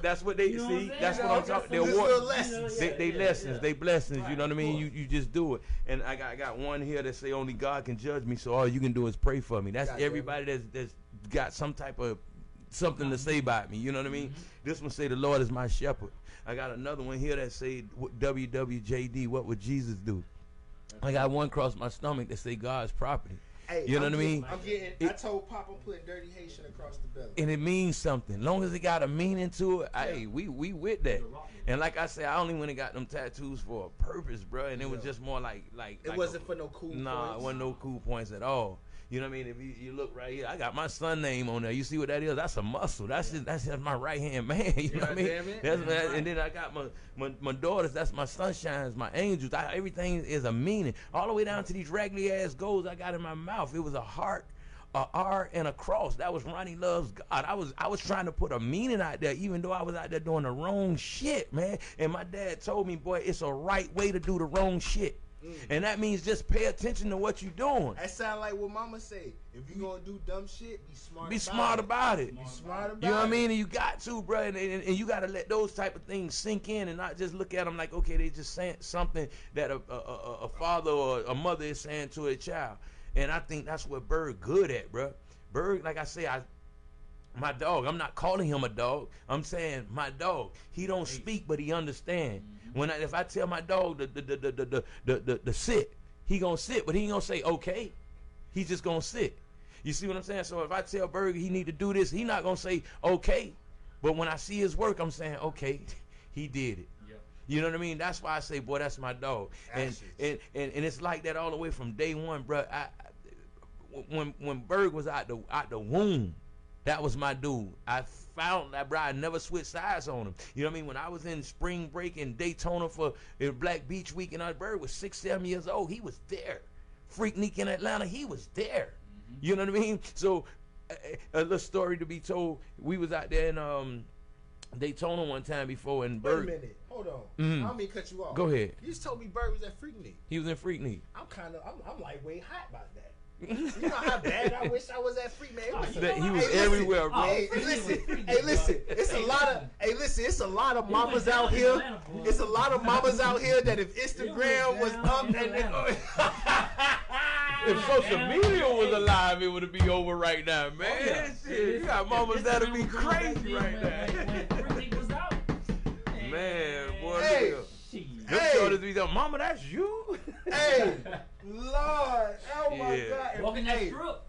That's what they You know see. what I'm That's saying? what I'm talking. They're Little lessons. They lessons. They blessings. You know what I mean? You just do it. And I got one here that say only God can judge me. So all you can do is pray for me. That's everybody that's got some type of something to say about me. You know what I mean? This one say the Lord is my shepherd. I got another one here that say WWJD. What would Jesus do? I got one across my stomach that say God's property. Hey, you know what I mean? I told Pop I'm putting dirty Haitian across the belly. And it means something. Long as it got a meaning to it, hey, we with that. And like I said, I only went and got them tattoos for a purpose, bro. And it was just more like it wasn't for no cool points. Nah, it wasn't no cool points at all. You know what I mean? If you look right here, I got my son name on there. You see what that is? That's a muscle. That's just my right hand man. You know what I mean? And then I got my daughters. That's my sunshines, my angels. Everything is a meaning. All the way down to these raggedy ass goals I got in my mouth. It was a heart, a R, and a cross. That was Ronnie Loves God. I was trying to put a meaning out there, even though I was out there doing the wrong shit, man. And my dad told me, boy, it's a right way to do the wrong shit. And that means just pay attention to what you're doing. That sound like what Mama say. If you gonna do dumb shit, be smart. Be smart about it. Be smart about it. You know what I mean? And you got to, bro. And you got to let those type of things sink in and not just look at them like, okay, they just saying something that a father or a mother is saying to a child. And I think that's what Bird good at, bro. Bird, like I say, my dog, I'm not calling him a dog. I'm saying my dog. He don't speak, but he understand. If I tell my dog the sit, he gonna sit, but he ain't gonna say okay. He's just gonna sit. You see what I'm saying? So if I tell Berg he need to do this, he not gonna say okay. But when I see his work, I'm saying okay, he did it. Yep. You know what I mean? That's why I say, boy, that's my dog. And it's like that all the way from day one, bro. When Berg was out the womb, that was my dude. I found that, bro. I never switched sides on him. You know what I mean? When I was in spring break in Daytona for Black Beach Week, and Bird was 6-7 years old, he was there. Freaknik in Atlanta, he was there. You know what I mean? So, a little story to be told. We was out there in Daytona one time before, and Bird. Wait a minute, hold on. I don't mean to cut you off. Go ahead. You just told me Bird was at Freaknik. He was in Freaknik. I'm like way hot about that. You know how bad I wish I was at Freaknik. He was everywhere, bro. Hey, listen. It's a lot of mamas out here. It's a lot of mamas out here that if Instagram was up and if social media was alive, it would be over right now, man. Shit, you got mamas that'll be crazy right now. Man, boy. Hey. Them be like, Mama, that's you? Hey, Lord, oh my God. Walking that strip.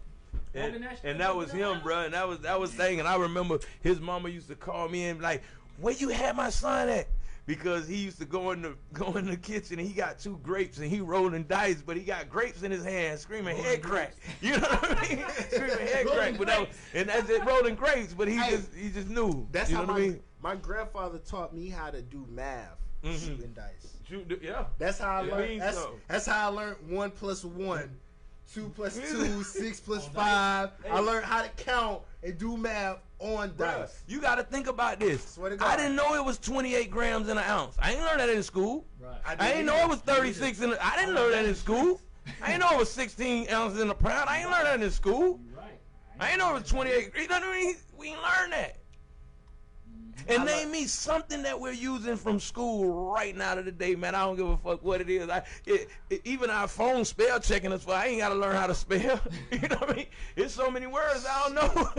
And that was him, bro. And that was thing. And I remember his mama used to call me and be like, where you had my son at? Because he used to go in the kitchen and he got 2 grapes and he rolling dice, but he got grapes in his hand, screaming head crack. You know what I mean? Screaming head crack. But that's it, rolling grapes. But he just knew. That's you how know what I mean? My grandfather taught me how to do math, shooting dice. Yeah. That's how I learned. That's how I learned 1 + 1, 2 + 2, 6 + 5. I learned how to count and do math on dice. You got to think about this. Swear to God. I didn't know it was 28 grams in an ounce. I ain't learned that in school. Right. I didn't know it was 36 in. I didn't learn that in school. I didn't know it was 16 ounces in a pound. I ain't learned that in school. I ain't know it was 28. You know what I mean? We ain't learned that. And name me something that we're using from school right now to the day, man. I don't give a fuck what it is. Even our phone spell checking us for. I ain't got to learn how to spell. You know what I mean? There's so many words I don't know.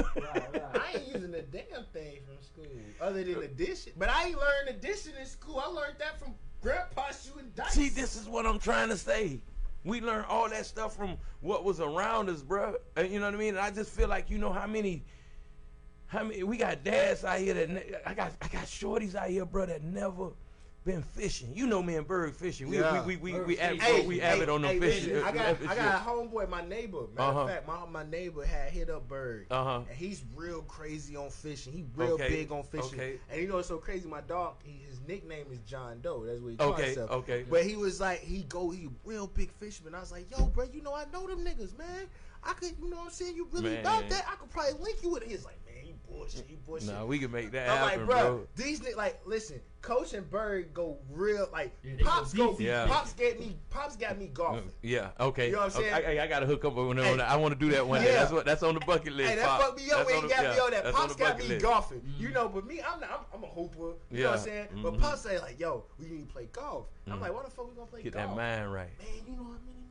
I ain't using a damn thing from school other than addition. But I ain't learned addition in school. I learned that from Grandpa shooting dice. See, this is what I'm trying to say. We learned all that stuff from what was around us, bro. You know what I mean? And I just feel like, you know, how many we got dads out here that I got shorties out here, bro, that never been fishing. You know me and Berg fishing. We avid on them fishing. I got a homeboy, my neighbor. Matter of fact, my neighbor had hit up Berg. And he's real crazy on fishing. He real big on fishing. And you know what's so crazy? My dog, his nickname is John Doe. That's what he calls himself. But he was like, he real big fisherman. I was like, yo, bro, you know I know them niggas, man. I could, you know what I'm saying? You really about that? I could probably link you with it. He's like, man, he bullshit. Nah, we can make that I'm happen, like, bro. These niggas, like, listen, Coach and Berg go real, like, Pops got me golfing. Yeah, okay. You know what I'm saying? I got to hook up with one. I want to do that one day. That's on the bucket list. Hey, that fucked me up when he got me on that. Pops got me golfing. Mm-hmm. You know, but me, I'm a hooper. You know what I'm saying? Mm-hmm. But Pops say, like, yo, we need to play golf. I'm like, why the fuck we gonna play golf? Get that mind right. Man, you know how many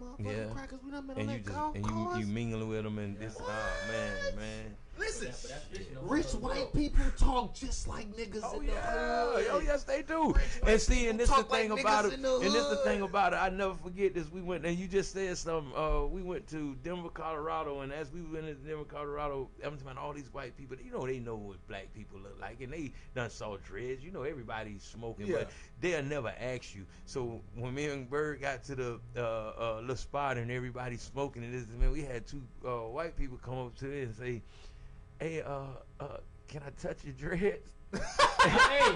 motherfucking crackers we done met on that golf course. And you mingling with them and this. Oh, man. Listen, rich white people talk just like niggas in the hood. Oh yes, they do. And see, and this the thing about it. And this the thing about it. I never forget this. We went, and you just said something. We went to Denver, Colorado, and as we went to Denver, Colorado, I'm talking about all these white people. You know, they know what black people look like, and they done saw dreads. You know, everybody's smoking, but they'll never ask you. So when me and Bird got to the little spot and everybody's smoking, and this, man, we had two white people come up to it and say, hey, can I touch your dreads? Hey,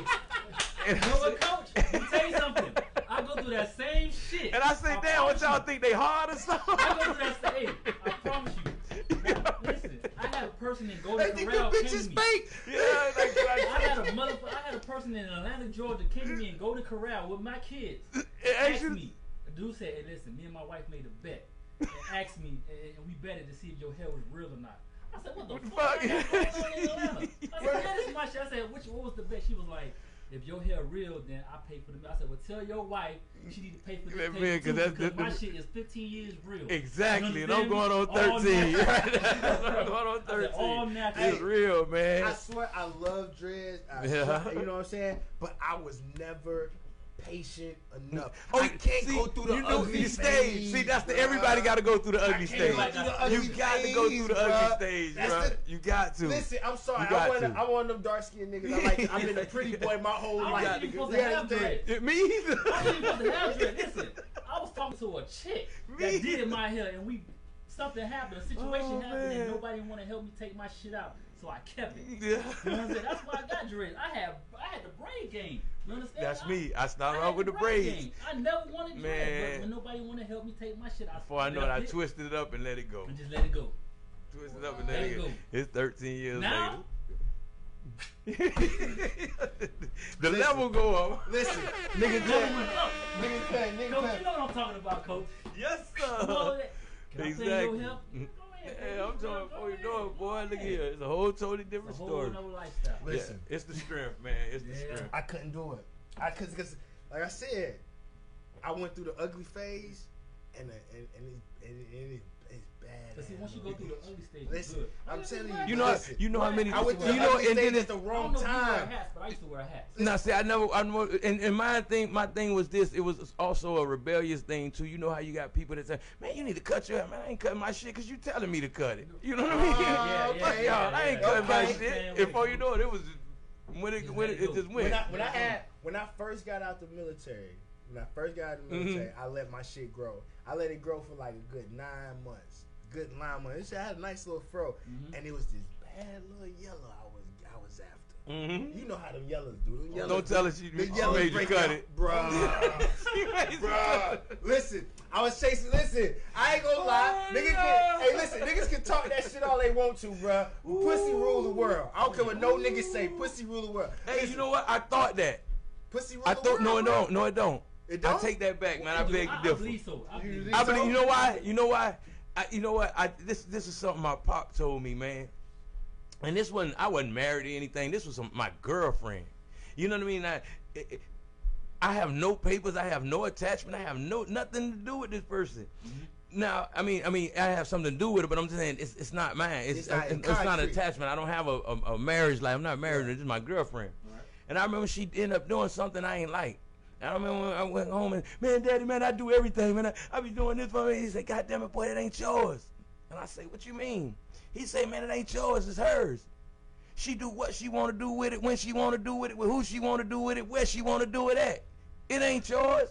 you know what, Coach? Let me tell you something. I go through that same shit. And I say, damn, what y'all think they hard or something? I go through that same. Hey, I promise you. Now, listen, I had a person in Golden Corral came to me. I had a person in Atlanta, Georgia, came to me in Golden Corral with my kids. Asked me. The dude said, hey, listen, me and my wife made a bet. And asked me, and we betted to see if your hair was real or not. I said, what the fuck? I said, yeah, this is my shit. I said, what was the bet? She was like, if your hair real, then I pay for the I said, well, tell your wife she need to pay for this too, because my shit is 15 years real. Exactly, and I'm going on 13. I'm going on 13. All natural. It's real, man. I swear, I love dreads. You know what I'm saying? But I was never patient enough. I can't go through the ugly stage. See, that's everybody got to go through the ugly stage. You got to go through the ugly stage, bro. You got to. Listen, I'm sorry. I want them dark skinned niggas. I've been a pretty boy my whole life. I wasn't even supposed to have dread. Me either. I wasn't even supposed to have dread. Listen, I was talking to a chick that did my hair, and something happened, a situation happened, and nobody want to help me take my shit out. So I kept it. You know what I'm saying? That's why I got dreads. I had the braid game. You understand? That's me. I started off with the braids. I never wanted dreads, but when nobody want to help me take my shit out. Before I know it, I twisted it up and let it go. And just let it go. Twisted it up and let it go. It's 13 years now, later. The level go up. Listen, nigga went up. Coach, you know what I'm talking about, Coach. Yes, sir. Can I say your help? Yeah, I'm talking about you know it, boy. Look here, it's a whole totally different story. It's a whole nother lifestyle. Listen, it's the strength, man. It's the strength. I couldn't do it. Cause like I said, I went through the ugly phase, and it's bad. But see, once you go through the ugly stage, listen, good. I'm telling you, you know how many. I went through the ugly stage at the wrong time. I wear hats, but I used to wear hats. Now, see, I never. And my thing was this. It was also a rebellious thing too. You know how you got people that say, "Man, you need to cut your hair." Man, I ain't cutting my shit because you telling me to cut it. You know what I mean? Fuck y'all, I ain't cutting my shit. Before you know it, it was when it just went. When I first got out the military, I let my shit grow. I let it grow for like a good 9 months. I had a nice little fro, and it was this bad little yellow I was after. You know how them yellows do. Them Don't tell us you made you cut it, bro. Listen, I was chasing. Listen, I ain't gonna lie. Niggas can talk that shit all they want to, bro. Pussy rule the world. I don't care what no niggas say. Pussy rule the world. Hey, you know what? I thought that. Pussy rule the world. No, it don't. I take that back, man. I beg to differ. I believe. You know why? You know what? This is something my pop told me, man. And I wasn't married or anything. This was my girlfriend. You know what I mean? I have no papers. I have no attachment. I have nothing to do with this person. Now, I mean, I have something to do with it, but I'm just saying it's not mine. It's not an attachment. I don't have a marriage life. I'm not married. This is my girlfriend. Right. And I remember she ended up doing something I ain't like. And I remember when I went home and, man, Daddy, man, I do everything, man. I be doing this for me. He said, God damn it, boy, it ain't yours. And I say, what you mean? He said, man, it ain't yours, it's hers. She do what she want to do with it, when she want to do with it, with who she want to do with it, where she want to do it at. It ain't yours.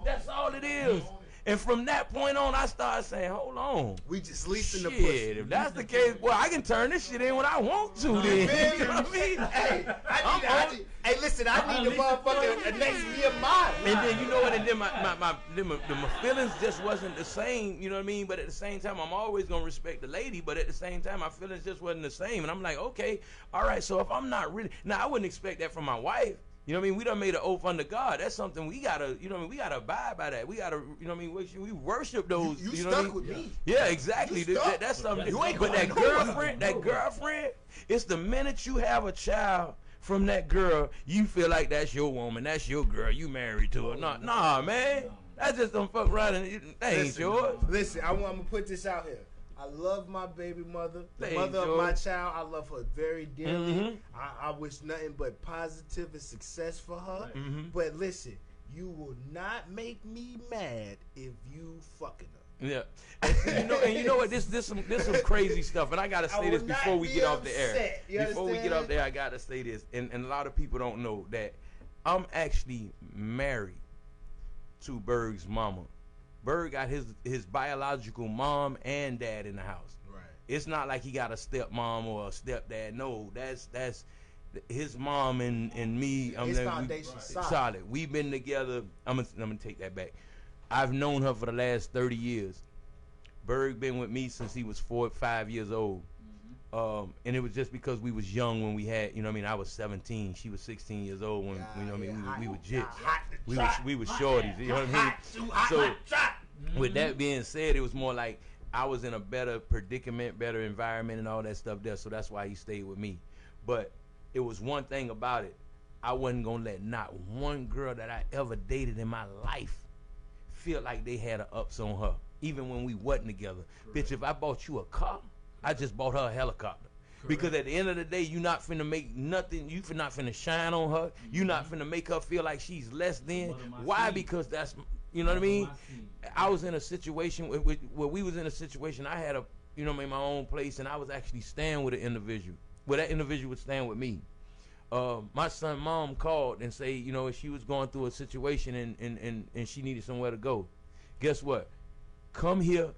That's all it is. And from that point on, I started saying, hold on. We just leasing the Shit, pussy. if that's the case, well, I can turn this shit in when I want to then. You know what I mean? Hey, listen, I need the motherfucker next Nehemiah. And then, you know what, and then my feelings just wasn't the same, you know what I mean? But at the same time, I'm always going to respect the lady, but at the same time, my feelings just wasn't the same. And I'm like, okay, all right, so if I'm not really, now I wouldn't expect that from my wife. You know what I mean? We done made an oath under God. That's something we gotta, you know what I mean? We gotta abide by that. We gotta, you know what I mean? We worship those. You know stuck what I mean? with me. Yeah, exactly. That's something. But that girlfriend, it's the minute you have a child from that girl, you feel like that's your woman, that's your girl, you married to her. Nah, man. That just don't fuck right. That ain't yours. Listen, I'm gonna put this out here. I love my baby mother, the Thanks, mother of Joe. my child. I love her very dearly. Mhm. I wish nothing but positive and success for her. Mhm. But listen, you will not make me mad if you fucking her. Yeah, and you know what? This some crazy stuff, and I gotta say this before we get off the air. Before we get off there, I gotta say this, and a lot of people don't know that I'm actually married to Berg's mama. Berg got his biological mom and dad in the house. Right. It's not like he got a stepmom or a stepdad. No, that's his mom and me. His foundation solid. We've been together. I'm gonna take that back. I've known her for the last 30 years. Berg been with me since he was 4 or 5 years old. And it was just because we was young when we had, you know what I mean, I was 17, she was 16 years old when, you know what I mean, we were jits. We were shorties, you know what I mean? So with that being said, it was more like I was in a better predicament, better environment and all that stuff there, so that's why he stayed with me. But it was one thing about it, I wasn't gonna let not one girl that I ever dated in my life feel like they had a ups on her, even when we wasn't together. Bitch, if I bought you a car, I just bought her a helicopter. Because at the end of the day, you not finna make nothing, you not finna shine on her, you not finna make her feel like she's less than. Why? Because that's, you know what I mean? I was in a situation where we was in a situation, I had a, you know what I mean, my own place, and I was actually staying with an individual. Well, that individual was staying with me. My son's mom called and say, you know, she was going through a situation and she needed somewhere to go. Guess what? Come here.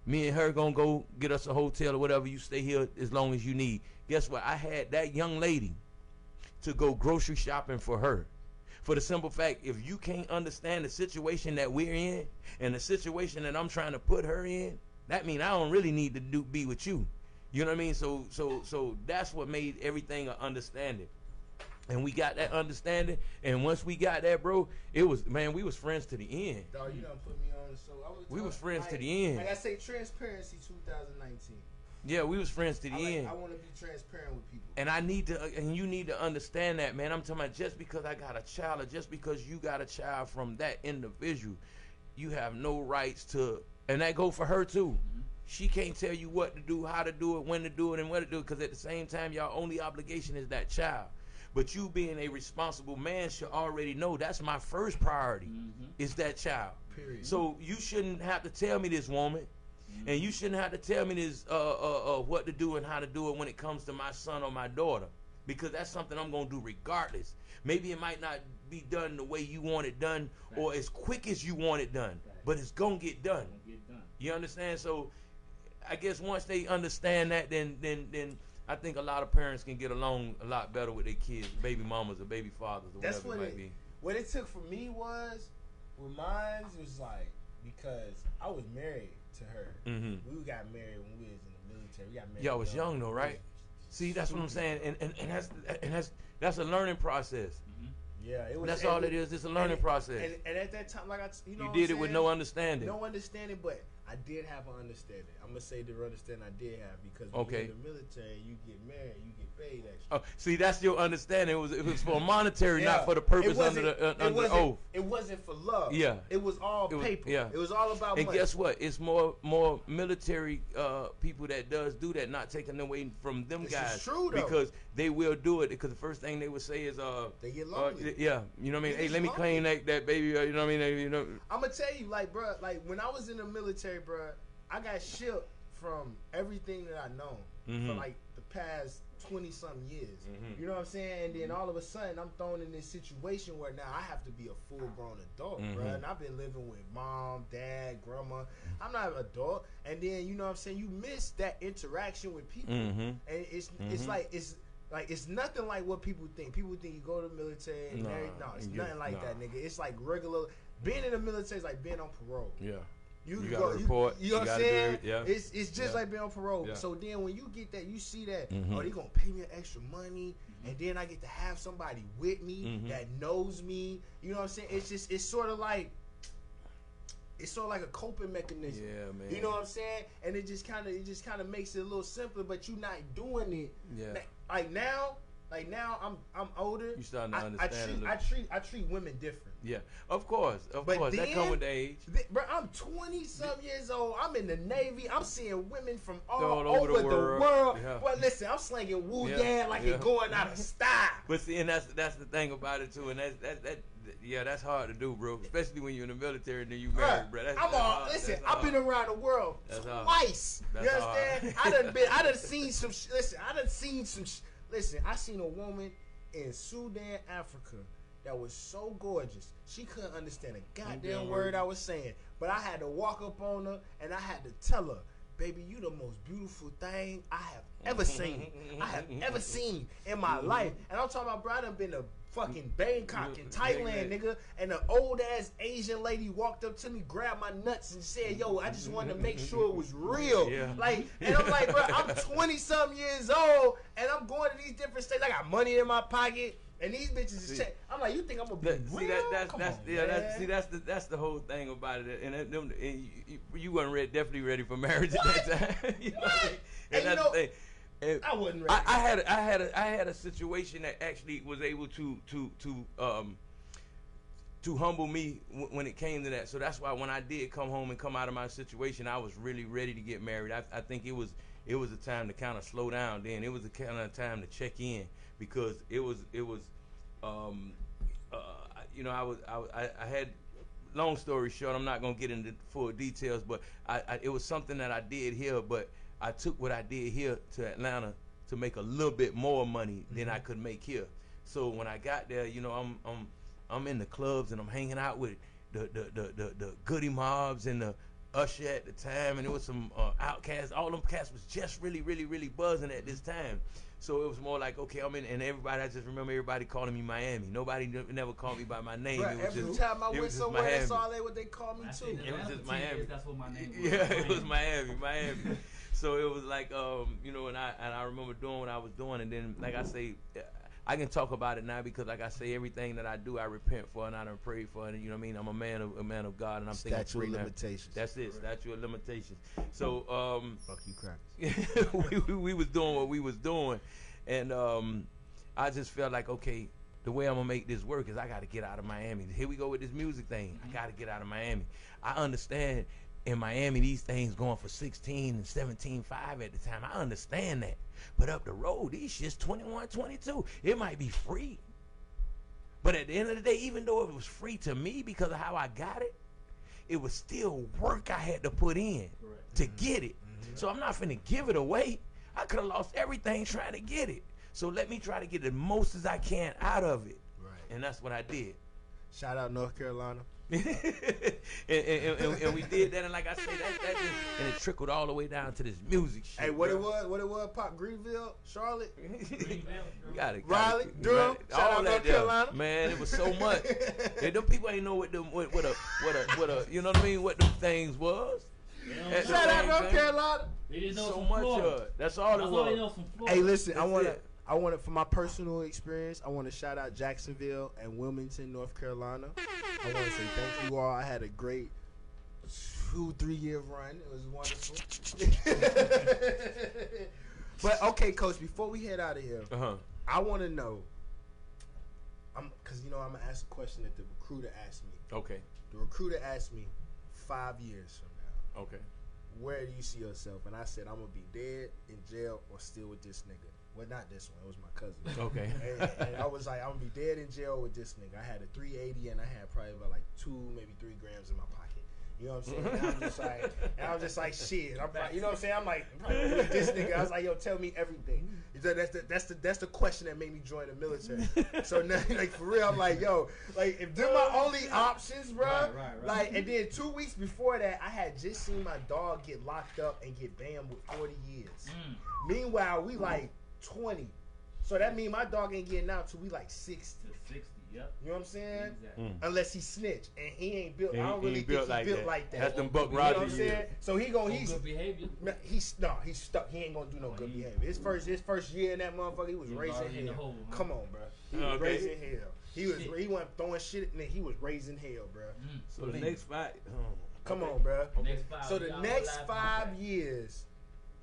Me and her gonna go get us a hotel or whatever. You stay here as long as you need. Guess what? I had that young lady to go grocery shopping for her. For the simple fact, if you can't understand the situation that we're in and the situation that I'm trying to put her in, that means I don't really need to be with you. You know what I mean? So that's what made everything an understanding. And we got that understanding, and once we got that, bro, it was, man, we was friends to the end. Dog, you done put me on the show. We was friends to the end. Like I say, transparency 2019. Yeah, we was friends to the end. I want to be transparent with people. And I need to, and you need to understand that, man. I'm talking about just because I got a child, or just because you got a child from that individual, you have no rights to, and that go for her too. She can't tell you what to do, how to do it, when to do it, and what to do it, because at the same time, your only obligation is that child. But you being a responsible man should already know that's my first priority, is that child. Period. So you shouldn't have to tell me this, woman, and you shouldn't have to tell me this what to do and how to do it when it comes to my son or my daughter, because that's something I'm going to do regardless. Maybe it might not be done the way you want it done or as quick as you want it done, but it's going to get done. You understand? So I guess once they understand that, then I think a lot of parents can get along a lot better with their kids, baby mamas or baby fathers or That's whatever it might be. What it took for me was, with mine, it was like, because I was married to her. We got married when we was in the military. We got married. Y'all was young though, right? See, that's what I'm saying, and that's a learning process. Yeah, it was. That's all it is. It's a learning process. And at that time, like you did it with no understanding. No understanding, but I did have an understanding. I'm gonna say the understanding I did have because when you're in the military, you get married, you get paid extra. Oh, see, that's your understanding. It was for monetary, not for the purpose under the oath. It wasn't for love. Yeah, it was all paper. Yeah, it was all about and money. guess what? It's more military people that do that, not taking away from them guys. It's true though, because they will do it. Because the first thing they would say is they get lonely. Yeah, you know what I mean. Hey, let me claim that baby. You know what I mean. You know. I'm gonna tell you, like, bro, like when I was in the military, bro, I got shipped from everything that I know for like the past 20-something years. You know what I'm saying? And then all of a sudden, I'm thrown in this situation where now I have to be a full-grown adult, bro. And I've been living with mom, dad, grandma. I'm not an adult. And then, you know what I'm saying? You miss that interaction with people. And it's it's nothing like what people think. People think you go to the military and no, it's nothing like that, nigga. It's like regular. Being in the military is like being on parole. Yeah. You gotta report. You know what I'm saying? Yeah. It's just like being on parole. Yeah. So then when you get that, you see that, oh, they gonna pay me extra money, and then I get to have somebody with me that knows me. You know what I'm saying? It's sort of like a coping mechanism. Yeah, man. You know what I'm saying? And it just kind of makes it a little simpler, but you're not doing it. Yeah. Like now I'm older. You starting to understand. I treat women different. Yeah, of course. Then, that come with age. Bro, I'm 20-some years old. I'm in the Navy. I'm seeing women from all over the world. Yeah. Well, listen, I'm slinging woo-yan like it's going out of style. But see, and that's the thing about it too, and that's hard to do, bro. Especially when you're in the military and then you married, bro. Listen, I've been around the world twice. You understand? I done seen some. Listen, I seen a woman in Sudan, Africa, that was so gorgeous. She couldn't understand a goddamn word I was saying. But I had to walk up on her and I had to tell her, baby, you the most beautiful thing I have ever seen. I have ever seen in my life. And I'm talking about, bro, I done been to fucking Bangkok in Thailand, nigga. And an old ass Asian lady walked up to me, grabbed my nuts and said, yo, I just wanted to make sure it was real. Yeah. Like, and I'm like, bro, I'm 20-something years old and I'm going to these different states. I got money in my pocket. And these bitches is check. I'm like, you think I'm gonna be real? That's the whole thing about it. And you weren't definitely ready for marriage at that time. You know? And that's the thing. And I wasn't ready. I had a situation that actually was able to humble me when it came to that. So that's why when I did come home and come out of my situation, I was really ready to get married. I think it was a time to kind of slow down. Then it was a kind of time to check in. Because it was you know, I had, long story short, I'm not gonna get into full details, but it was something that I did here, but I took what I did here to Atlanta to make a little bit more money than I could make here. So when I got there, you know, I'm in the clubs and I'm hanging out with the Goody Mobs and the Usher at the time, and it was some Outcasts. All them cats was just really buzzing at this time. So it was more like, okay, I'm in, and I just remember everybody calling me Miami. Nobody never called me by my name. Right, every time I went somewhere, that's all what they called me too. It was just Miami. That's what my name was. Yeah, it was Miami. So it was like, you know, and I remember doing what I was doing, and then, like I say, I can talk about it now because, like I say, everything that I do, I repent for and I done prayed for, and you know what I mean. I'm a man of God, and I'm thinking statute of limitations. That's it, statute of limitations. So fuck you, crackers. we was doing what we was doing, and I just felt like, okay, the way I'm gonna make this work is I got to get out of Miami. Here we go with this music thing. I got to get out of Miami. I understand in Miami these things going for 16 and 17.5 at the time. I understand that. But up the road, these shit's 21, 22. It might be free. But at the end of the day, even though it was free to me because of how I got it, it was still work I had to put in to get it. So I'm not finna give it away. I could have lost everything trying to get it. So let me try to get the most as I can out of it. Right. And that's what I did. Shout out North Carolina. and we did that, and like I said, that just, and it trickled all the way down to this music shit. Hey, what it was, Pop, Greenville, Charlotte, Raleigh, Durham, shout out North Carolina. Man, it was so much. And them people ain't know what a you know what I mean, what them things was. Shout out North Carolina. They didn't know so much of it. That's all it was. Hey, listen, I want to, for my personal experience, I want to shout out Jacksonville and Wilmington, North Carolina. I want to say thank you all. I had a great 2-3 year run. It was wonderful. But okay, Coach. Before we head out of here, I want to know. Because I'm gonna ask a question that the recruiter asked me. Okay. The recruiter asked me 5 years from now. Okay. Where do you see yourself? And I said I'm gonna be dead in jail or still with this nigga. Well, not this one. It was my cousin. Okay. And I was like, I'm gonna be dead in jail with this nigga. I had a 380 and I had probably about like 2, maybe 3 grams in my pocket. You know what I'm saying? And I'm just like, shit. I'm like, you know what I'm saying? I'm like, with this nigga. I was like, yo, tell me everything. That's the question that made me join the military. So now, like, for real, I'm like, yo, like, if they're my only options, bro. Right. Like, and then 2 weeks before that, I had just seen my dog get locked up and get banned with 40 years. Meanwhile, we like 20. So that means my dog ain't getting out till we like 60. Yep. You know what I'm saying? Exactly. Unless he snitch and he ain't built. He I don't really think built he's like built that. like that. That's them Buck You know what I'm Rogers saying? years. So he's good behavior. He's stuck. He ain't gonna do no good behavior. His first year in that motherfucker, he was raising hell. Come on, bro. He was raising hell. He went throwing shit and he was raising hell, bro. So the next 5. Come on, bro. So the y'all next live 5 years,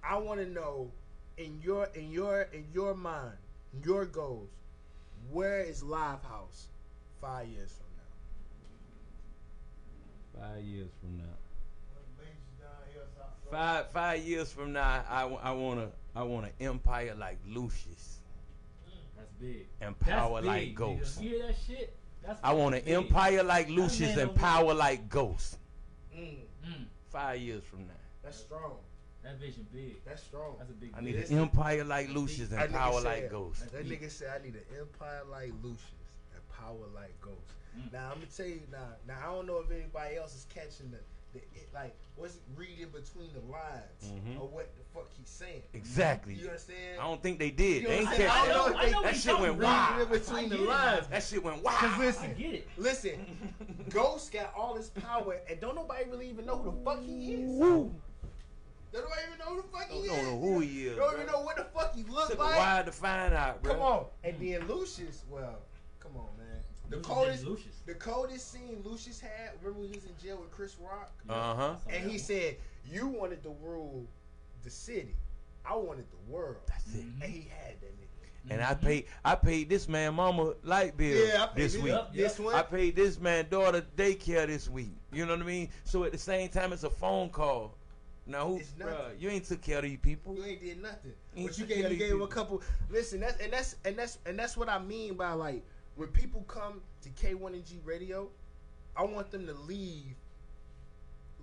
I want to know in your mind, your goals, where is Live House 5 years from now? 5 years from now. 5 years from now, I want an empire like Lucius. That's big. And power That's like big, Ghost. nigga. You hear that shit? I want an empire like Lucius and power like Ghost. 5 years from now. That's strong. That vision big. That's strong. That's a big. I need an empire like Lucius and power like Ghost. That nigga said I need an empire like Lucius and power like Ghost. Now I'm gonna tell you now I don't know if anybody else is catching the like what's reading between the lines or what the fuck he's saying. Exactly. You understand? I don't think they did. You They ain't know catch I know that. That shit went wild. Reading between the lines. That shit went wild. Cause listen, Ghost got all this power and don't nobody really even know who the fuck he is. Woo. They don't even know who the fuck he is. Don't know who he is. Don't even know what the fuck he look Took like. a while to find out, bro. Come on. And then Lucius, well, come on, man. The coldest scene Lucius had, remember when he was in jail with Chris Rock? And he said, you wanted to rule the city. I wanted the world. That's it. And he had that nigga. And I paid this man mama light bill this week. This one. I paid this man daughter daycare this week. You know what I mean? So at the same time, it's a phone call. Now, bruh, you ain't took care of these people. You ain't did nothing. But you gave him a couple. Listen, that's what I mean by like when people come to K1ng Radio, I want them to leave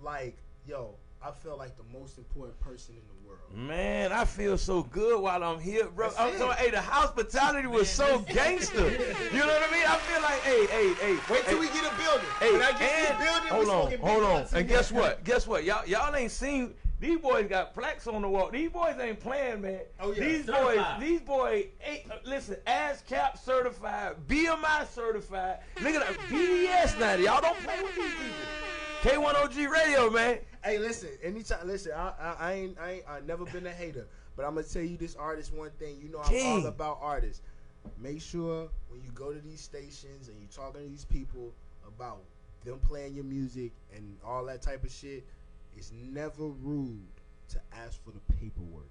like, yo, I feel like the most important person in the world. Man, I feel so good while I'm here, bro. I'm talking, hey, the hospitality was so gangster. You know what I mean? I feel like, hey. Wait till we get a building. Hey, when I get this building, hold on. And guess what? Y'all ain't seen. These boys got plaques on the wall. These boys ain't playing, man. Oh yeah. These boys ain't listen. ASCAP certified, BMI certified. Look at that BDS now. Y'all don't play with these people. K1ng Radio, man. Hey, listen. Anytime, listen. I never been a hater, but I'm gonna tell you this artist one thing. You know I'm all about artists. Make sure when you go to these stations and you talking to these people about them playing your music and all that type of shit. It's never rude to ask for the paperwork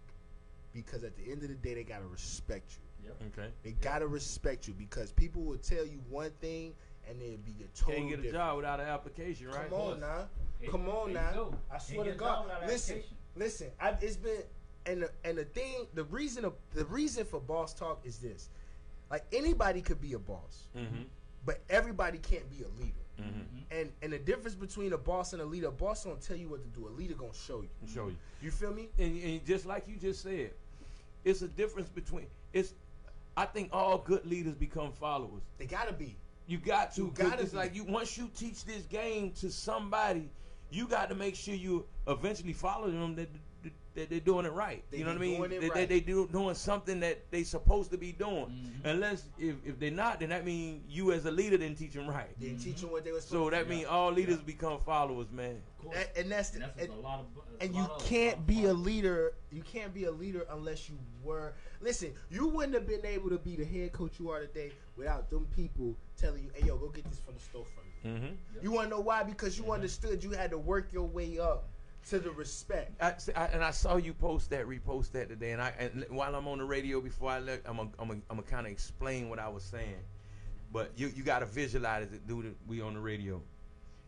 because at the end of the day, they gotta respect you. Yep. Okay. They gotta respect you because people will tell you one thing and it'll be a total Can't get a job without an application, right? Come on now. I swear to God. Listen. It's been and the thing, the reason for Boss Talk is this: like anybody could be a boss, but everybody can't be a leader. And the difference between a boss and a leader, a boss don't tell you what to do. A leader gonna show you. You feel me? And just like you just said, it's a difference between I think all good leaders become followers. They gotta be. You got to. It's like once you teach this game to somebody, you got to make sure you eventually follow them that they're doing it right. They You know what I be mean? doing it That right. they doing something that they supposed to be doing. Unless if they're not, then that means you as a leader didn't teach them right. Didn't teach them what they were supposed So to. that means all leaders become followers, man. And that's And that's and, a lot of. and you can't be a leader. You can't be a leader unless you were. Listen, you wouldn't have been able to be the head coach you are today without them people telling you, "Hey, yo, go get this from the store for me." You want to know why? Because you understood you had to work your way up to the respect. And I saw you repost that today. And while I'm on the radio before I left, I'm gonna kind of explain what I was saying. But you got to visualize it, dude. We on the radio.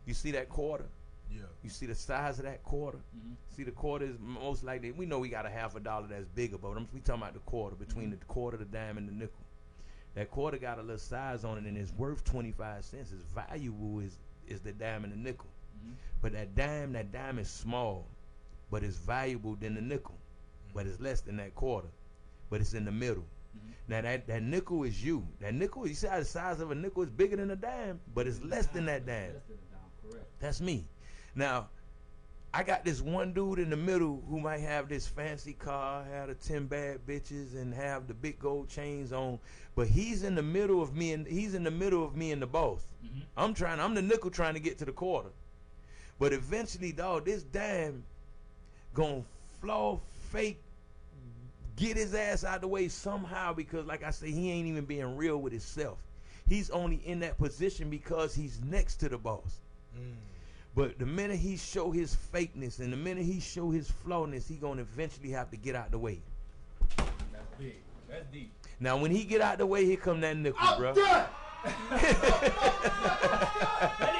You see that quarter? Yeah. You see the size of that quarter? See, the quarter is most likely. We know we got a $50 that's bigger, but we talking about the quarter, between the quarter, the dime, and the nickel. That quarter got a little size on it, and it's worth 25 cents. Its valuable is the dime and the nickel. But that dime is small, but it's valuable than the nickel. But it's less than that quarter. But it's in the middle. Now that nickel is you. That nickel, you see how the size of a nickel is bigger than a dime, but it's less than that dime. That's me. Now, I got this one dude in the middle who might have this fancy car, have the 10 bad bitches, and have the big gold chains on, but he's in the middle of me and the boss. I'm the nickel trying to get to the quarter. But eventually, dog, this dime gonna flaw, fake, get his ass out the way somehow, because like I say, he ain't even being real with himself. He's only in that position because he's next to the boss. But the minute he show his fakeness and the minute he show his flawness, he gonna eventually have to get out the way. That's big. That's deep. Now when he get out the way, here come that nickel, bro. That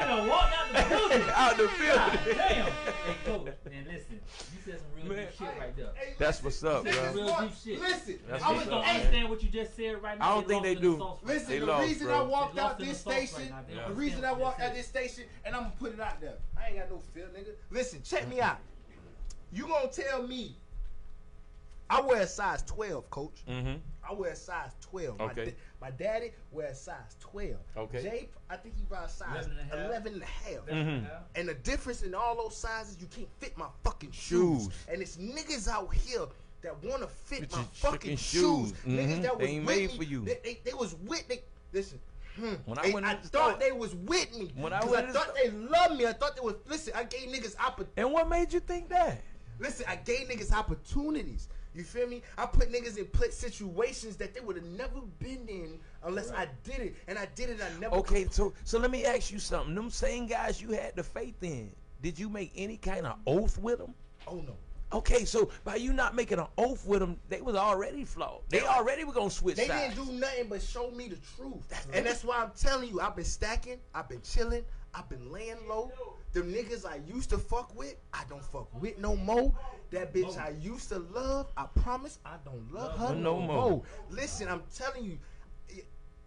nigga walked out the building. Out the building. Damn. Hey, coach, man, listen. You said some real deep shit right there. That's what's up, bro. Some real deep shit. Listen, I was gonna understand what you just said right now. I don't think they do. Listen, the reason I walked out this station, the reason I walked out this station, and I'm gonna put it out there. I ain't got no fear, nigga. Listen, check me out. You gonna tell me I wear a size 12, coach. I wear a size 12. Okay. My daddy wears a size 12. Okay. Jay, I think he wears a size 11 and a half. And the difference in all those sizes, you can't fit my fucking shoes. And it's niggas out here that want to fit my fucking shoes. Niggas that They was ain't with made me. for you. They was with me. Listen. When I went I to the thought store- they was with me. When I Because went I to the thought they loved me. I thought they was. Listen, I gave niggas opportunities. And what made you think that? Listen, I gave niggas opportunities. You feel me? I put niggas in situations that they would have never been in unless I did it. And I did it, I never. Okay, so let me ask you something. Them same guys you had the faith in, did you make any kind of oath with them? Oh, no. Okay, so by you not making an oath with them, they was already flawed. They already were going to switch They sides. didn't do nothing but show me the truth. And that's why I'm telling you, I've been stacking, I've been chilling, I've been laying low. Them niggas I used to fuck with, I don't fuck with no more. That bitch I used to love, I promise I don't love her no more. Listen, I'm telling you.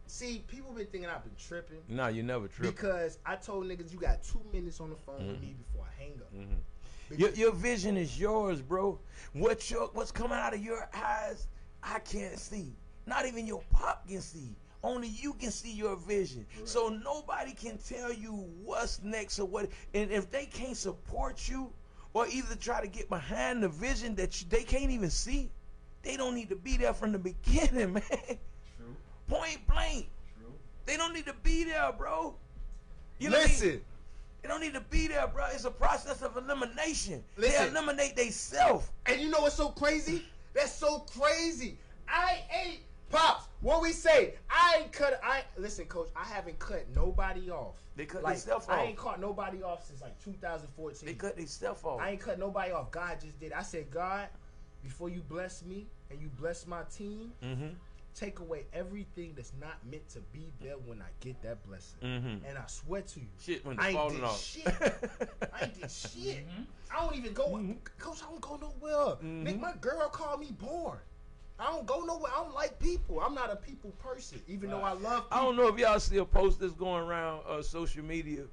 See, people been thinking I've been tripping. No, you never tripped. Because I told niggas you got 2 minutes on the phone with me before I hang up. Your vision is yours, bro. What's coming out of your eyes, I can't see. Not even your pop can see. Only you can see your vision. Right. So nobody can tell you what's next or what. And if they can't support you or either try to get behind the vision that they can't even see, they don't need to be there from the beginning, man. True. Point blank. True. They don't need to be there, bro. You know Listen. What I mean? They don't need to be there, bro. It's a process of elimination. Listen. They eliminate themselves. And you know what's so crazy? That's so crazy. I ain't Pops, what we say? Listen, coach, I haven't cut nobody off. They cut themselves off. I ain't cut nobody off since like 2014. They cut themselves off. I ain't cut nobody off. God just did. I said, God, before you bless me and you bless my team, take away everything that's not meant to be there when I get that blessing. And I swear to you, shit when I ain't falling did off. shit. I ain't did shit. I don't even go. Coach, I don't go nowhere. Nigga, my girl called me bored. I don't go nowhere. I don't like people. I'm not a people person, even though I love people. I don't know if y'all see a post that's going around social media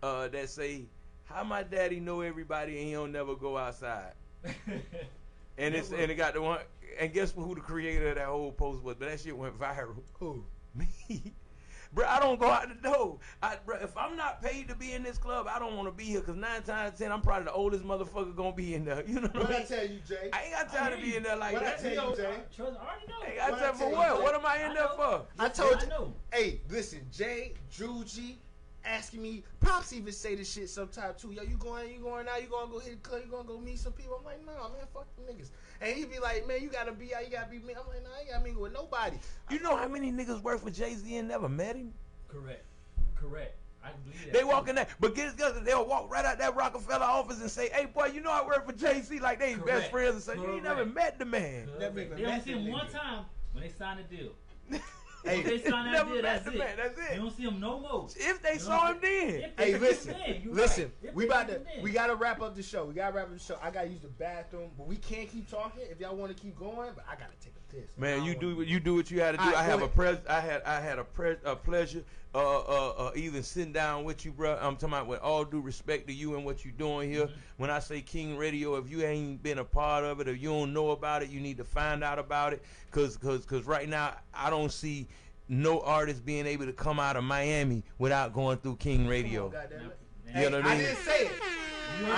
that say, how my daddy know everybody and he don't never go outside. and it got the one, and guess who the creator of that whole post was? But that shit went viral. Who? Me. Bro, I don't go out the door. Bro, if I'm not paid to be in this club, I don't want to be here because 9 times out of 10, I'm probably the oldest motherfucker gonna be in there. You know what I mean? I tell you, Jay? I ain't got time to be in there like that. I tell you, Jay? I ain't got time for what? What am I in there for? I told you. Hey, listen, Jay, Juji, asking me, Pops even say this shit sometime too. Yo, you going out? You gonna go hit the club? You gonna go meet some people? I'm like, nah, man, fuck them niggas. And he be like, man, you gotta be out, you gotta be me. I'm like, nah, I ain't gotta mingle with nobody. You know how many niggas work for Jay-Z and never met him? Correct. I can believe that. They walk in there, but they'll walk right out that Rockefeller office and say, hey, boy, you know I work for Jay-Z, like they best friends, and say, you ain't never met the man. They only see him one time when they sign a deal. Hey, if they sign that deal, that's it. Man, that's it. You don't see him no more. If they saw him then. Hey, listen. We gotta wrap up the show. I gotta use the bathroom, but we can't keep talking if y'all want to keep going. But I gotta take a piss. Man, you do what you had to do. Right, I had a pleasure even sitting down with you, bro. I'm talking about with all due respect to you and what you're doing here. When I say King Radio, if you ain't been a part of it, if you don't know about it, you need to find out about it. Cause right now I don't see no artist being able to come out of Miami without going through King Radio. You know what I mean? I didn't say it.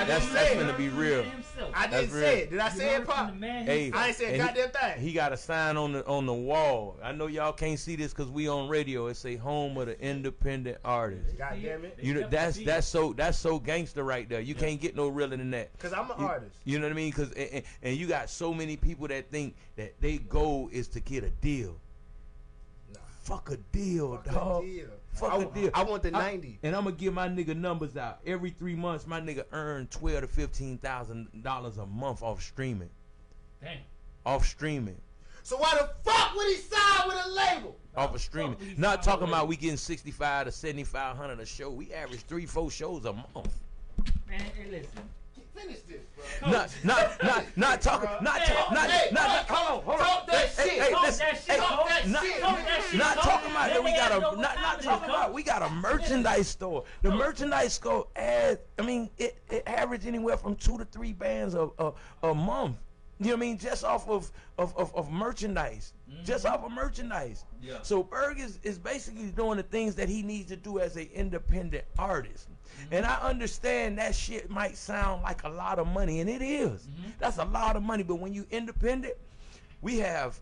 That's gonna be real. I didn't say it. Did I say it, Pop? Hey, I ain't say a goddamn thing. He got a sign on the wall. I know y'all can't see this because we on radio. It say home of the independent artist. God damn it. You know that's so gangster right there. You can't get no realer than that. Cause I'm an artist. You know what I mean? Cause and you got so many people that think that their goal is to get a deal. Nah. Fuck a deal, dog. Fuck a deal. I want the 90. And I'm gonna give my nigga numbers out. Every 3 months, my nigga earn $12,000 to $15,000 a month off streaming. Damn. Off streaming. So why the fuck would he sign with a label? Off of streaming. Not talking about we getting $6,500 to $7,500 a show. We average 3-4 shows a month. Man, hey, listen. Finish this, bro. Not talking. Hold on. Talk that shit. Not talking about that. Not talking about we got a merchandise store. The merchandise store adds. I mean, it average anywhere from 2 to 3 bands a month. You know what I mean? Just off of merchandise. Just off of merchandise. Yeah. So Berg is basically doing the things that he needs to do as an independent artist. And I understand that shit might sound like a lot of money, and it is. That's a lot of money. But when you independent, we have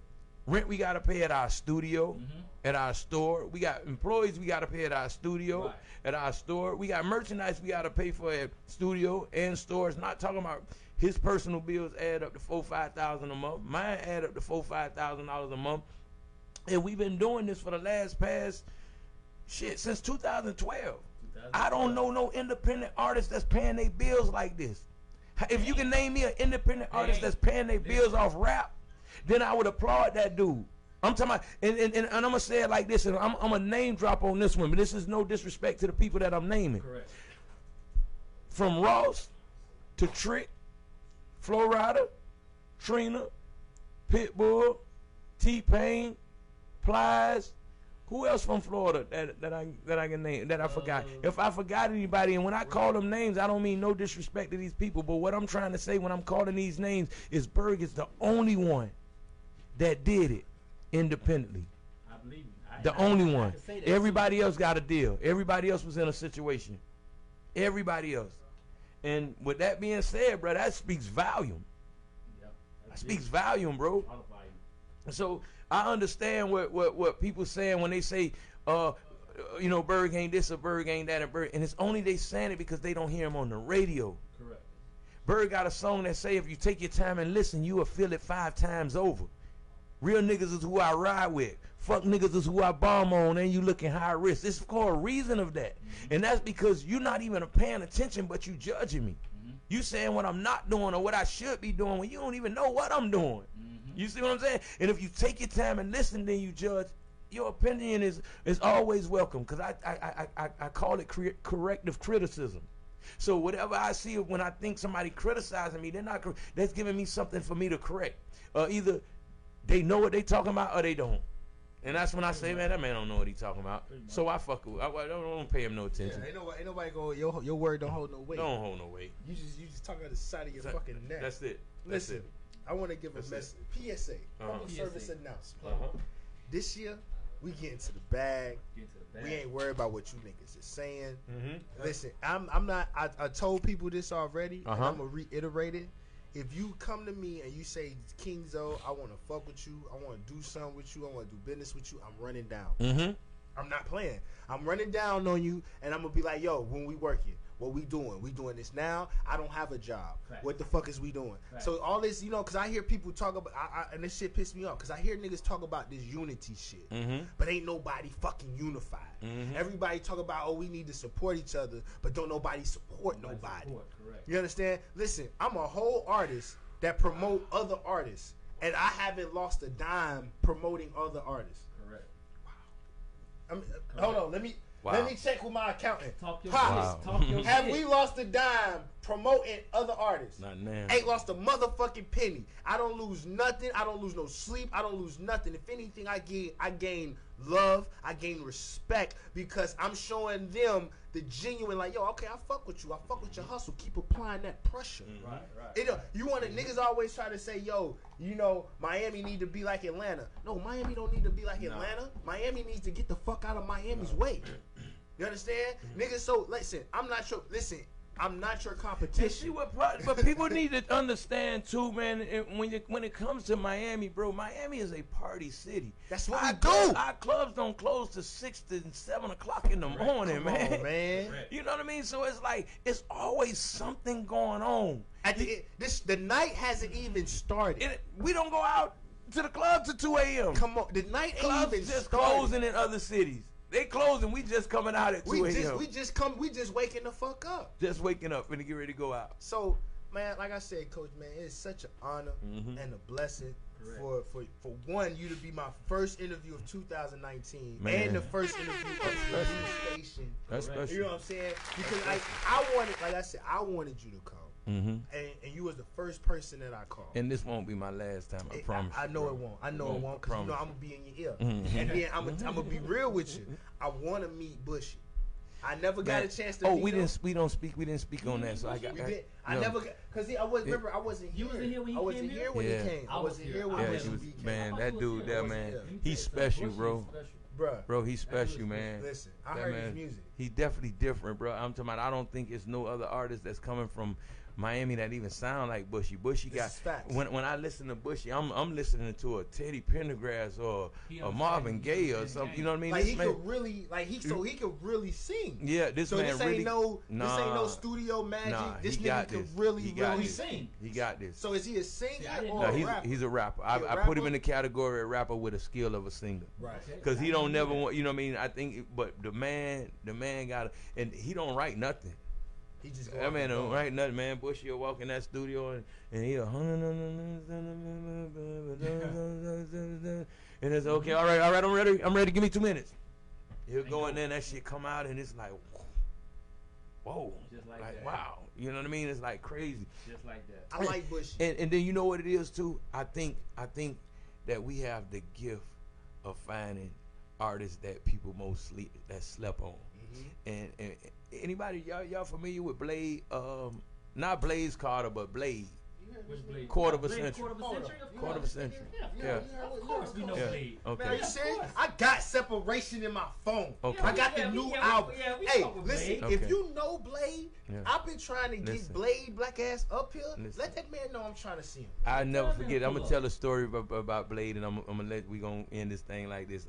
rent we got to pay at our studio, at our store. We got employees we got to pay at our studio, at our store. We got merchandise we got to pay for at studio and stores. Not talking about his personal bills add up to $4,000-$5,000 a month. Mine add up to $4,000-$5,000 a month. And we've been doing this for the past since 2012. I don't know no independent artist that's paying their bills like this. If you can name me an independent artist that's paying their bills off rap, then I would applaud that dude. I'm talking about, and I'm gonna say it like this, and I'm a name drop on this one, but this is no disrespect to the people that I'm naming. Correct. From Ross to Trick, Flo Rida, Trina, Pitbull, T-Pain, Plies. Who else from Florida that I can name that I forgot? If I forgot anybody, and when I call them names, I don't mean no disrespect to these people, but what I'm trying to say when I'm calling these names is Berg is the only one that did it independently. I believe you. The only one. Everybody else got a deal. Everybody else was in a situation. Everybody else. And with that being said, bro, that speaks volume. That speaks volume, bro. So I understand what people saying when they say, you know, Berg ain't this or Berg ain't that, and it's only they saying it because they don't hear him on the radio. Correct. Berg got a song that say if you take your time and listen, you will feel it 5 times over. Real niggas is who I ride with. Fuck niggas is who I bomb on, and you looking high risk. It's for a reason of that. And that's because you're not even paying attention, but you judging me. You saying what I'm not doing or what I should be doing when you don't even know what I'm doing. You see what I'm saying? And if you take your time and listen, then you judge. Your opinion is always welcome, because I call it corrective criticism. So whatever I see when I think somebody criticizing me, that's giving me something for me to correct. Either they know what they talking about or they don't. And that's when I say, man, that man don't know what he talking about. So I fuck with. I don't pay him no attention. Yeah, ain't nobody go. Your word don't hold no weight. Don't hold no weight. You just talk out the side of your fucking neck. That's it. Listen, I want to give a message. PSA. Public service announcement. This year, We get into the bag. We ain't worried about what you niggas is saying. Listen, I'm not. I told people this already, and I'm gonna reiterate it. If you come to me and you say, King Zoe, I want to fuck with you, I want to do something with you, I want to do business with you, I'm running down. I'm not playing. I'm running down on you, and I'm gonna be like, yo, when we working, what we doing? We doing this now. I don't have a job. What the fuck is we doing? So all this, you know, because I hear people talk about, and this shit pissed me off, because I hear niggas talk about this unity shit, but ain't nobody fucking unified. Everybody talk about, oh, we need to support each other, but don't nobody support nobody. You understand? Listen, I'm a whole artist that promote other artists, and I haven't lost a dime promoting other artists. Hold on, let me check with my accountant. Talk your Have shit. we lost a dime promoting other artists? Not now. Ain't lost a motherfucking penny. I don't lose nothing. I don't lose no sleep. I don't lose nothing. If anything, I gain love. I gain respect because I'm showing them the genuine, like, yo, okay, I fuck with you. I fuck with your hustle. Keep applying that pressure. You want to, niggas always try to say, yo, you know, Miami need to be like Atlanta. No, Miami don't need to be like Atlanta. Miami needs to get the fuck out of Miami's way. You understand? Niggas, so listen, I'm not your competition. See but people need to understand too, man. When it comes to Miami, bro, Miami is a party city. That's what we do. Our clubs don't close to 6 to 7 o'clock in the morning, man. Man. You know what I mean? So it's like it's always something going on. At the night hasn't even started. We don't go out to the club till 2 a.m. Come on, the night clubs ain't even just started. closing in other cities. They closing. We just coming out at 2 a.m. We just waking the fuck up. Just waking up and get ready to go out. So, man, like I said, Coach, man, it's such an honor and a blessing for one, you to be my first interview of 2019 and the first interview of the new station. That's special. You know what I'm saying? Because I wanted you to come. And you was the first person that I called. And this won't be my last time, I promise. I know it won't. I know it won't because you know I'm gonna be in your ear. And then I'm gonna be real with you. I want to meet Bushy. I never got a chance to. Oh, we didn't speak on that. So I never got because I wasn't here. You wasn't here when he I wasn't came here when he came. I wasn't here when he came. Man, that dude there, man, he's special, bro. Bro, he's special, man. Listen, I heard his music. He's definitely different, bro. I'm talking about. I don't think it's no other artist that's coming from Miami that even sound like Bushy. Bushy got when I listen to Bushy, I'm listening to a Teddy Pendergrass or a Marvin Gaye or something. You know what I mean? Like he could really sing. Yeah, this man this really. Ain't no studio magic. Nah, this nigga could really sing. He got this. So is he a singer or a rapper? He's a rapper. I put him in the category of rapper with a skill of a singer. Right. Because he don't never want. You know what I mean? I think, but the man got, and he don't write nothing. He just that man don't write nothing, man. Bushy will walk in that studio and he'll and it's okay. All right, I'm ready. Give me 2 minutes. He'll go in there and that shit come out and it's like, whoa, just like that. that. Wow. You know what I mean? It's like crazy. Just like that. I like Bushy. And then you know what it is too. I think that we have the gift of finding artists that people slept on. And anybody y'all familiar with Blade? Not Blaze Carter, but Blade. Quarter of a century. Quarter of a century. Yeah. Of course we know Blade. Okay. Man, you saying? I got Separation in my phone. Okay. I got the new album. Hey, listen, Blade. if you know Blade, I've been trying to get Blade black ass up here. Let that man know I'm trying to see him. I never forget. I'm gonna tell a story about Blade, and we gonna end this thing like this.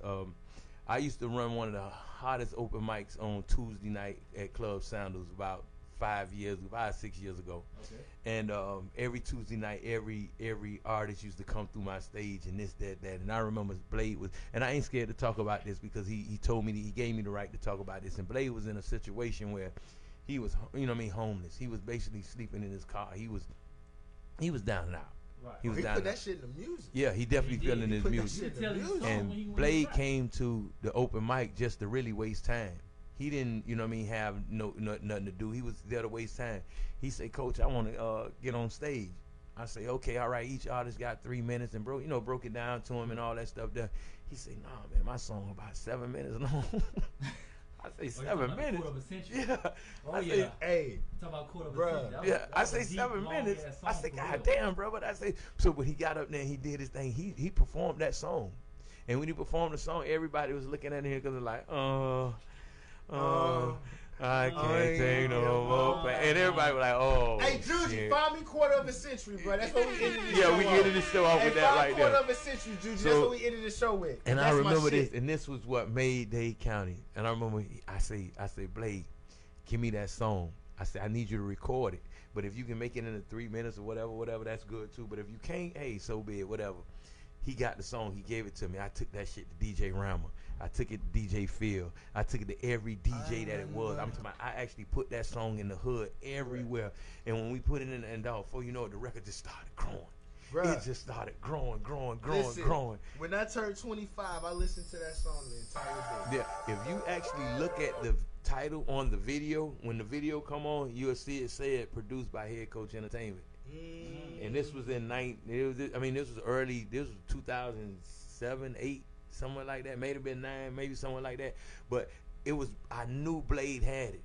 I used to run one of the hottest open mics on Tuesday night at Club Sandals about 5, 6 years ago. Okay. And every Tuesday night, every artist used to come through my stage and this, that. And I remember Blade was, and I ain't scared to talk about this because he told me, he gave me the right to talk about this. And Blade was in a situation where he was, you know what I mean, homeless. He was basically sleeping in his car. He was down and out. Right. He was he down put that shit in the music. Yeah, he definitely feeling his music. And Blade came to the open mic just to really waste time. He didn't, you know what I mean, have nothing to do. He was there to waste time. He said, Coach, I want to get on stage. I say, okay, all right, each artist got 3 minutes, and broke it down to him and all that stuff there. He said, nah, man, my song about 7 minutes long. I say 7 minutes. Yeah. Oh, yeah. Hey. Talk about quarter of a century. Yeah. I say 7 minutes. I say, God damn, bro. But I say, so when he got up there and he did his thing, he performed that song. And when he performed the song, everybody was looking at him because they're like, I can't take no more pain. And everybody was like, oh. Hey, Juji, find me quarter of a century, bro. That's what we ended the show Yeah, we ended the show off with that right there. Quarter of a century, Juji. That's what we ended the show with. And I remember this, and this was what made Dade County. And I remember I say, Blade, give me that song. I said, I need you to record it. But if you can make it in 3 minutes or whatever, that's good too. But if you can't, hey, so be it, whatever. He got the song. He gave it to me. I took that shit to DJ Rama. I took it to DJ Phil. I took it to every DJ that it was. I'm talking about, I actually put that song in the hood everywhere. And when we put it in the end, before you know it, the record just started growing. Bruh. It just started growing. Listen, when I turned 25, I listened to that song the entire day. Yeah, if you actually look at the title on the video, when the video come on, you'll see it said produced by Head Coach Entertainment. And this was in this was early. This was 2007, 8, somewhere like that. May have been 9, maybe somewhere like that. But it was. I knew Blade had it.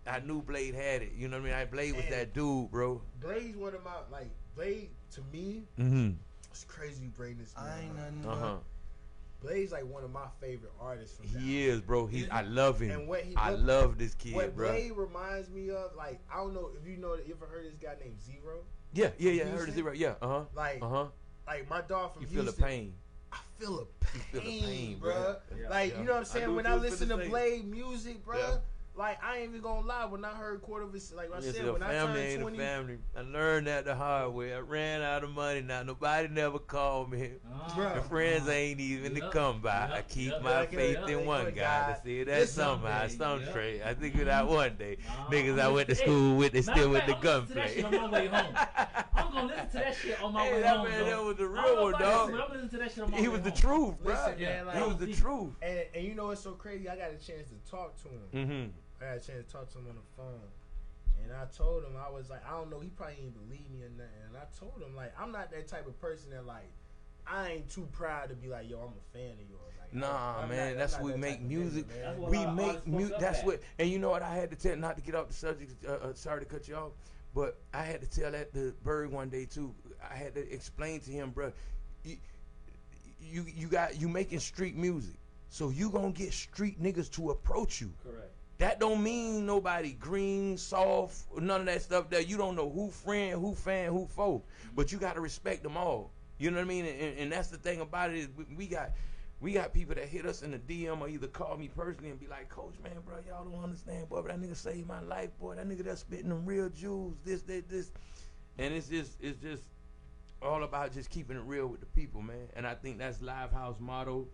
You know what I mean? Blade was that dude, bro. Blade's one of my Blade to me. It's crazy you bring this man. Blade's like one of my favorite artists. He is, bro. I love him. And I love this kid, what bro. Blade reminds me of, I don't know if you ever heard this guy named Zero. Yeah, I heard of Zero. Yeah, Like my dog from You Houston. feel the pain. I feel the pain, bro. Yeah, you know what I'm saying? When I listen to Blade Blade music, bro, I ain't even gonna lie. When I heard quarter of his, I said, when I turned 20, family. I learned that the hard way. I ran out of money. Now nobody never called me. The friends ain't even to come by. I keep my faith in one guy to see that somehow, some trade. I think of that one day. Niggas I went to school with, they still with the gunplay. I'm gonna listen to that shit on my way home. That was the real one, dog. I'm listening to that shit on my way He home. was the truth, bro. Listen, man, he was the truth. And you know what's so crazy? I got a chance to talk to him. I had a chance to talk to him on the phone. And I told him, I was like, I don't know, he probably didn't believe me or nothing. And I told him, I'm not that type of person that, I ain't too proud to be like, yo, I'm a fan of yours. Nah, man, that's what we make music. We make music. That's what, and you know what I had to tell, not to get off the subject, sorry to cut you off, but I had to tell that to Bird one day too. I had to explain to him, bro, you making street music. So you gonna get street niggas to approach you. Correct. That don't mean nobody green, soft, none of that stuff there. You don't know who friend, who fan, who foe. But you got to respect them all. You know what I mean? And that's the thing about it is we got people that hit us in the DM or either call me personally and be like, Coach, man, bro, y'all don't understand, boy, but that nigga saved my life, boy. That nigga that's spitting them real jewels, this. And it's just all about just keeping it real with the people, man. And I think that's Live House motto.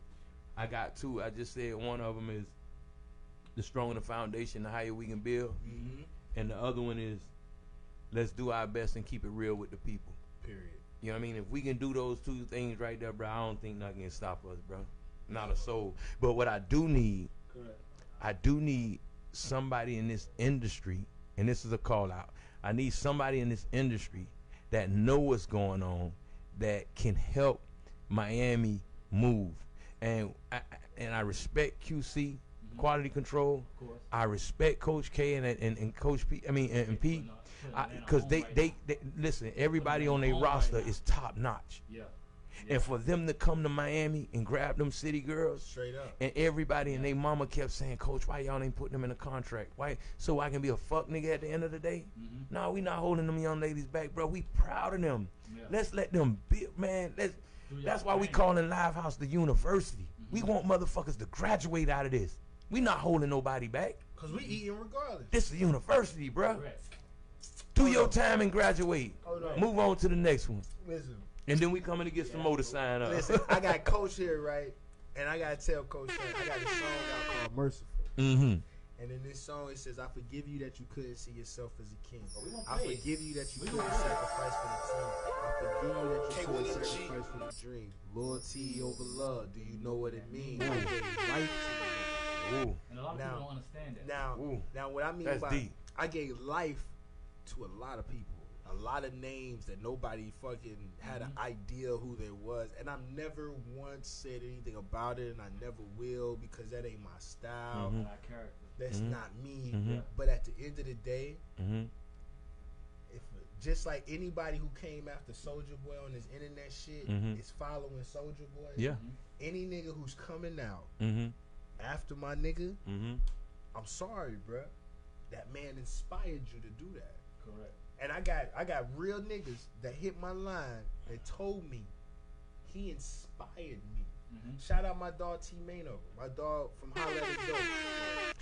I got two. I just said one of them is, the stronger the foundation, the higher we can build. And the other one is, let's do our best and keep it real with the people. Period. You know what I mean? If we can do those two things right there, bro, I don't think nothing can stop us, bro. Not a soul. But what I do need, somebody in this industry, and this is a call out. I need somebody in this industry that know what's going on, that can help Miami move. And I respect QC. Quality control. I respect Coach K and Coach P. And Pete, because they listen. Everybody on their roster is top notch. Yeah. And for them to come to Miami and grab them city girls, straight up, and everybody and their mama kept saying, Coach, why y'all ain't putting them in a contract? Why? So I can be a fuck nigga at the end of the day? No, we not holding them young ladies back, bro. We proud of them. Let's let them be, man. That's why we calling Live House the university. We want motherfuckers to graduate out of this. We not holding nobody back. Because we eating regardless. This is a university, bro. Do your time and graduate. Move on to the next one. Listen. And then we coming to get some more to sign up. Listen, I got Coach here, right? And I got to tell Coach that I got a song out called Merciful. And in this song, it says, I forgive you that you couldn't see yourself as a king. I forgive you that you couldn't sacrifice for the team. I forgive you that you couldn't sacrifice for the dream. Loyalty over love. Do you know what it means? I gave life to you. And a lot of people don't understand that. Now what I mean by I gave life to a lot of people. A lot of names that nobody fucking had an idea who they was. And I've never once said anything about it, and I never will, because that ain't my style. That's not me. But at the end of the day, if just like anybody who came after Soulja Boy on this internet shit is following Soulja Boy. Yeah. Any nigga who's coming out after my nigga, I'm sorry, bruh. That man inspired you to do that. Correct. And I got real niggas that hit my line that told me he inspired me. Shout out my dog T Mano, my dog from Holla at the Door.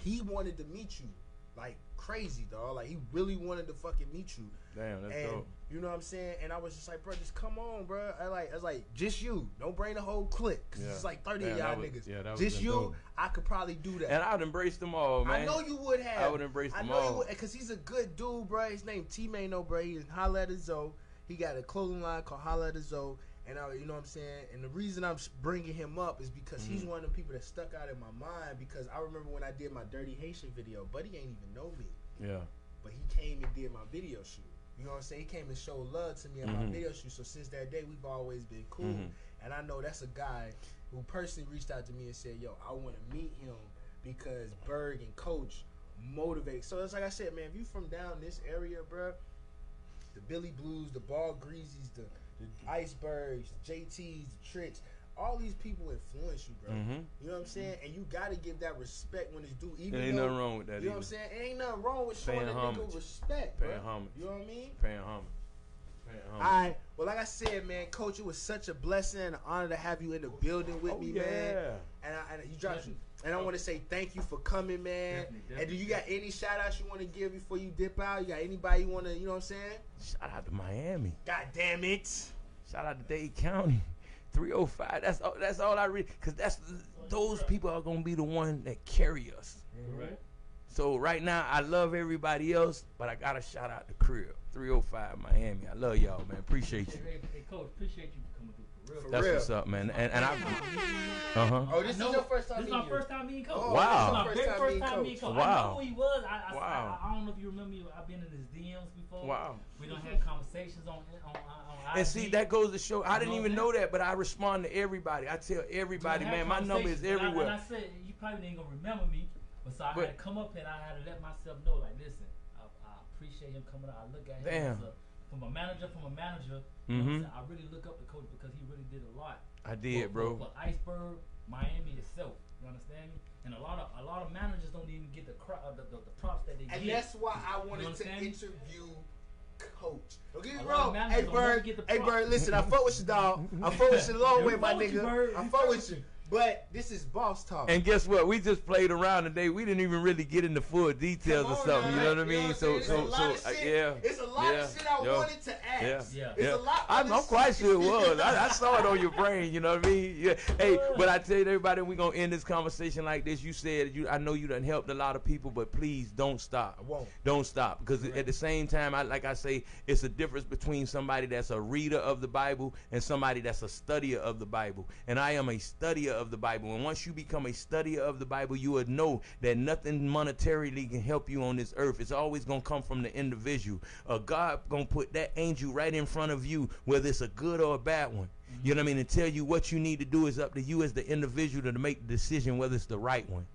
He wanted to meet you like crazy, dog. Like he really wanted to fucking meet you. Damn, that's and, dope. You know what I'm saying? And I was just like, bro, just come on, bro. I was like, just you. Don't bring the whole clique. Cause it's like 30 of y'all niggas. Yeah, that was just you. dope. I could probably do that. And I'd embrace them all, man. I know you would have. I would embrace them all. I know you would, because he's a good dude, bro. His name T Mano, bro. He's Holla at the Zoe. He got a clothing line called Holla at the Zoe. And you know what I'm saying? And the reason I'm bringing him up is because he's one of the people that stuck out in my mind, because I remember when I did my Dirty Haitian video, Buddy ain't even know me. Yeah. But he came and did my video shoot. You know what I'm saying? He came and showed love to me at my video shoot. So since that day, we've always been cool. And I know that's a guy who personally reached out to me and said, yo, I want to meet him because Berg and Coach motivate. So it's like I said, man, if you from down this area, bro, the Billy Blues, the Ball Greasies, the Icebergs, the JTs, the Tricks, all these people influence you, bro. You know what I'm saying? And you gotta give that respect when it's due. Even ain't nothing wrong with that. You know what I'm saying? It ain't nothing wrong with showing that nigga respect, bro. Paying homage. You know what I mean? Paying homage. All right. Well, like I said, man, Coach, it was such a blessing and an honor to have you in the building with me, man. And you dropped you. And I want to say thank you for coming, man. Definitely. And do you got any shout outs you want to give before you dip out? You got anybody you want to, you know what I'm saying? Shout out to Miami. God damn it. Shout out to Dade County. 305. That's all I read. Because those people are going to be the one that carry us. Right. So right now, I love everybody else, but I got to shout out the crib. 305 Miami. I love y'all, man. Appreciate you. Hey, Coach, appreciate you coming through. That's what's up, man. And I. Oh, this is your first time. This is my first time meeting Coach. Oh, wow. This is my very first time meeting Coach. Wow. I know who he was. Wow. I don't know if you remember me. I've been in his DMs before. Wow. We don't have conversations on and see, that goes to show. I didn't even know that, but I respond to everybody. I tell everybody, man, my number is everywhere. And I said, you probably ain't gonna remember me, but so I had to come up here and I had to let myself know, like, listen, I appreciate him coming out. I look at him from a manager. You know what I'm saying? I really look up to Coach because he really did a lot. I did, bro. For Iceberg, Miami itself. You understand me? And a lot of managers don't even get the props that they get. And that's why I wanted to interview Coach. Don't get me wrong. Hey, Bird, listen, I fuck with you, dog. I fuck with you a long way, my nigga. I fuck with you. But this is boss talk. And guess what? We just played around today. We didn't even really get into full details or something. You know what I mean? It's a lot of shit I wanted to ask. It's a lot. I'm quite sure it was. I saw it on your brain. You know what I mean? Yeah. Hey, but I tell you, everybody, we're gonna end this conversation like this. You said I know you done helped a lot of people, but please don't stop. I won't. Don't stop, because at the same time, like I say, it's a difference between somebody that's a reader of the Bible and somebody that's a studier of the Bible. And I am a studier of the Bible. And once you become a studier of the Bible, you would know that nothing monetarily can help you on this earth. It's always going to come from the individual. God going to put that angel right in front of you, whether it's a good or a bad one. You know what I mean? And tell you what you need to do. Is up to you as the individual to make the decision whether it's the right one.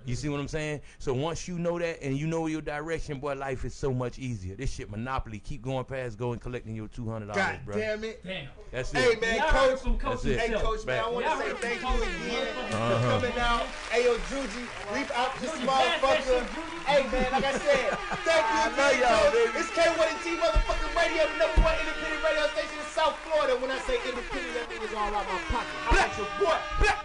You see what I'm saying? So once you know that and you know your direction, boy, life is so much easier. This shit Monopoly. Keep going past, going collecting your $200, God bro. damn it. Damn. That's Hey, it. man, Coach. That's it. Hey, Coach, man, I want to say thank you again for coming out. Hey, yo, Juji, leave out this motherfucker. Hey, man, like I said, thank you again, Coach. It's K1ng motherfucking radio, the #1 independent radio station in South Florida. When I say independent, that means all out my pocket. Black your boy. Black.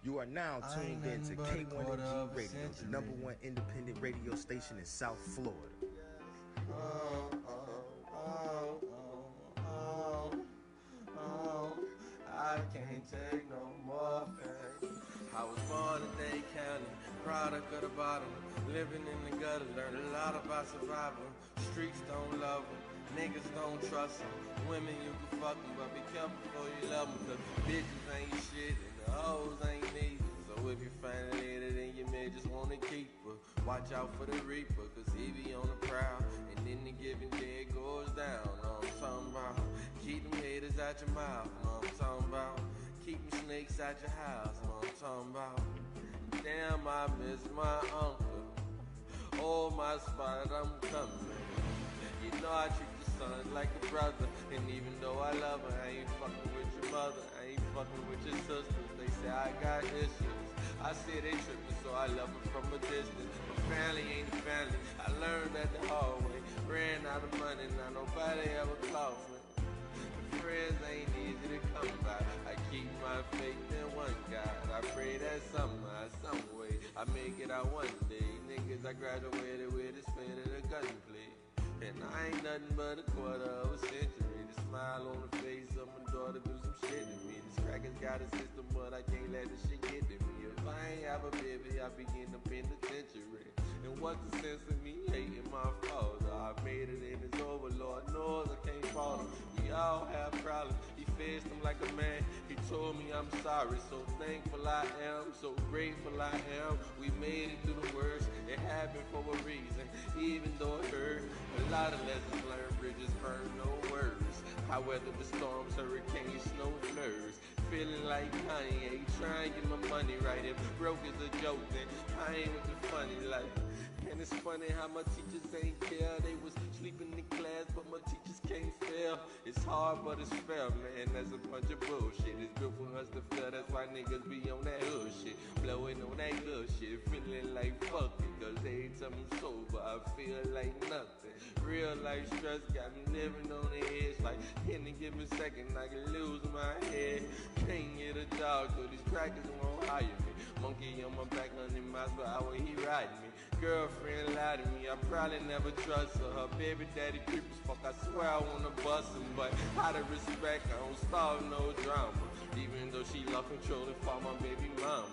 You are now tuned in to K1ng Radio, the #1 independent radio station in South Florida. I can't take no more pain. I was born in Dade County, product of the bottom, living in the gutter, learned a lot about survival. Streets don't love them, niggas don't trust them. Women you can fuck them, but be careful before you love them, cause bitches ain't shit and the hoes ain't neither. So if you find a lady, then you may just wanna keep her. Watch out for the reaper, cause he be on the prowl, and then the giving day it goes down. Know what I'm talking about? Keep them haters out your mouth. Know what I'm talking about? Keep them snakes out your house. Know what I'm talking about? Damn, I miss my uncle. Oh, my spot, I'm coming. know I treat your son like a brother. And even though I love her, I ain't fucking with your mother. I ain't fucking with your sisters. They say I got issues. I say they tripping, so I love her from a distance. But family ain't family. I learned that the hard way. Ran out of money, now nobody ever calls me. Friends ain't easy to come by. I keep my faith in one God. I pray that somehow, some way, I make it out one day. Niggas I graduated with is fed at a gunplay. And I ain't nothing but a quarter of a century. The smile on the face of my daughter do some shit to me. This crackers got a system, but I can't let this shit get to me. If I ain't have a baby, I begin the penitentiary. And what's the sense of me hating my father? I made it and it's over, Lord knows I can't follow. We all have problems. He faced them like a man. He told me I'm sorry, so thankful I am, so grateful I am. We made it through the worst. It happened for a reason, even though it hurt. A lot of lessons learned, bridges burned, no words. I weathered the storms, hurricanes, snow flurs. Feeling like Kanye, trying to get my money right. If broke is a joke, then I ain't with the funny life. And it's funny how my teachers ain't care. They was sleeping in class, but my teachers can't fail. It's hard, but it's fair, man. That's a bunch of bullshit. It's built for us to fail. That's why niggas be on that hood shit, blowing on that good shit, feeling like fuck it. Cause every time I'm sober, I feel like nothing. Real life stress got me living on the edge. Like any given second, I can lose my head. Can't get a job, cause these crackers won't hire me. Monkey on my back, 100 miles per hour, he riding me. Girlfriend lied to me, I probably never trust her. Her baby daddy creep as fuck, I swear I wanna bust him. But out of respect, I don't start no drama. Even though she lost control and fought my baby mama.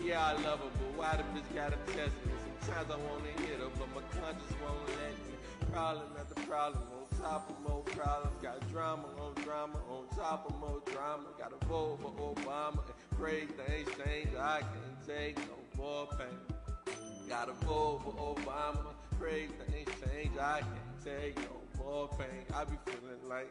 Yeah, I love her, but why the bitch gotta test me? Sometimes I wanna hit her, but my conscience won't let me. Problem after problem, on top of more problems. Got drama on drama, on top of more drama. Gotta vote for Obama and pray things change. I can't take no more pain. Gotta vote for Obama, pray things change. I can't take no more pain. I be feeling like,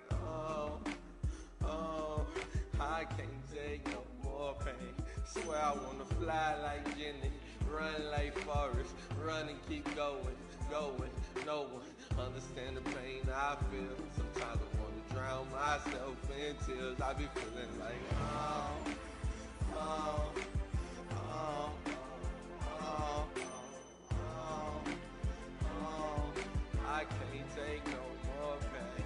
I can't take no more pain. Swear I wanna fly like Jenny, run like Forrest, run and keep going, going. No one understand the pain I feel. Sometimes I wanna drown myself in tears. I be feeling like, I can't take no more pain.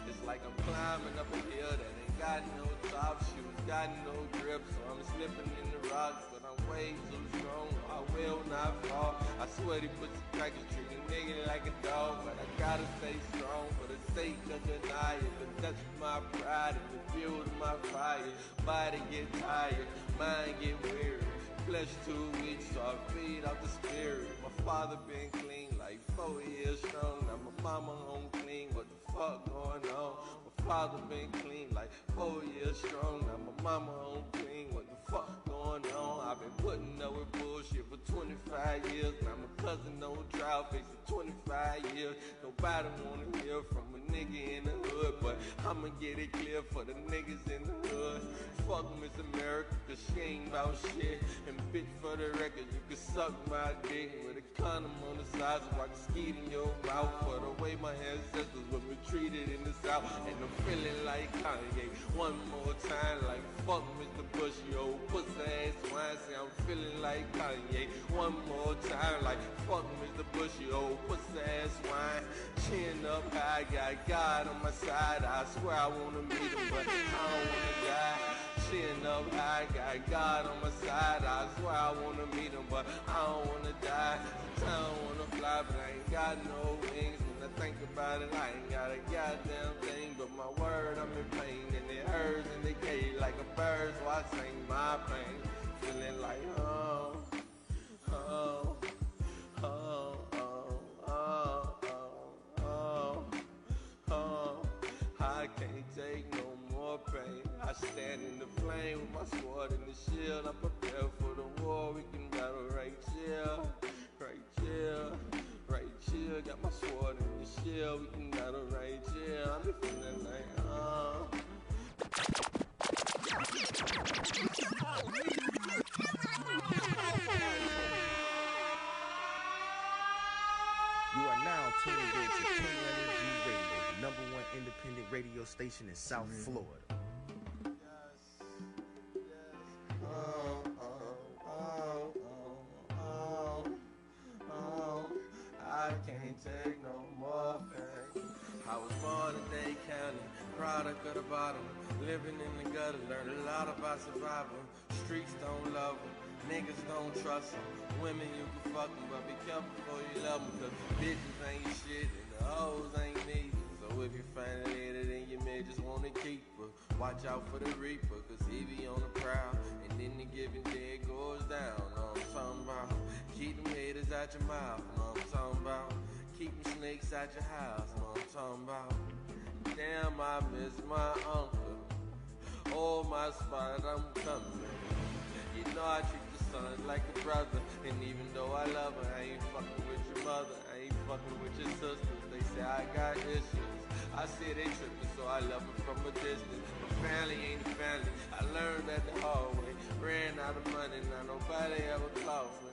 It's like I'm climbing up a hill that ain't got no top shoes, got no grip, so I'm slipping in the rocks, but I'm way too strong, I will not fall. I swear they put the crackers treat a nigga like a dog, but I gotta stay strong for the sake of denial. But that's my pride and the fuel to my fire. Body get tired, mind get weary. Flesh too weak, so I feed off the spirit. My father been clean like 4 years strong. Now my mama home clean, what the fuck going on? My father been clean like 4 years strong. Now my mama home clean, what the fuck going on? I've been putting up with bullshit for 25 years. Now my cousin on trial facing 25 years. Nobody wanna hear from a nigga in the hood, but I'ma get it clear for the niggas in the hood. Fuck Miss America, cause she ain't about shit. And bitch, for the record, you can suck my dick with a condom on the side so I can skeet in your mouth. For the way my ancestors were treated in the South. And I'm feeling like Kanye one more time, like fuck Mr. Bush, yo, pussy ass swine. Say I'm feeling like Kanye one more time, like fuck Mr. Bush, yo, pussy ass swine. Chin up high, got God on my side. I swear I wanna meet him, but I don't wanna die. Chin up high, got God on my side. I swear I wanna meet him, but I don't wanna die. Sometimes I wanna fly, but I ain't got no wings. When I think about it, I ain't got a goddamn thing. But my word, I'm in pain, and it hurts in the cage like a bird, so I sing my pain. Feeling like, I can't take no more pain. I stand in the flame with my sword and the shield. I'm prepared for the war. We can battle right here, right here, right here. Got my sword and the shield. We can battle right here. I'm feeling like, You are now tuned in to K1ng Radio, the #1 independent radio station in South Florida. I can't take no more pain. I was born in Dade County, product of the bottom, living in the gutter, learned a lot about survival. Streets don't love them, niggas don't trust them. Women you can fuck them, but be careful before you love them, cause bitches ain't shit and the hoes ain't neither. So if you find a lady, then you may just wanna keep her. Watch out for the reaper, cause he be on the prowl, and then the giving day it goes down. Know what I'm talking about? Keep them haters out your mouth. Know what I'm talking about? Keep them snakes out your house. Know what I'm talking about? Damn, I miss my uncle. Oh, my spot, I'm coming. You know I treat the sons like a brother, and even though I love her, I ain't fucking with your mother. I ain't fucking with your sisters. They say I got issues. I say they tripping, so I love them from a distance. But family ain't family. I learned that the hard way. Ran out of money, now nobody ever called me.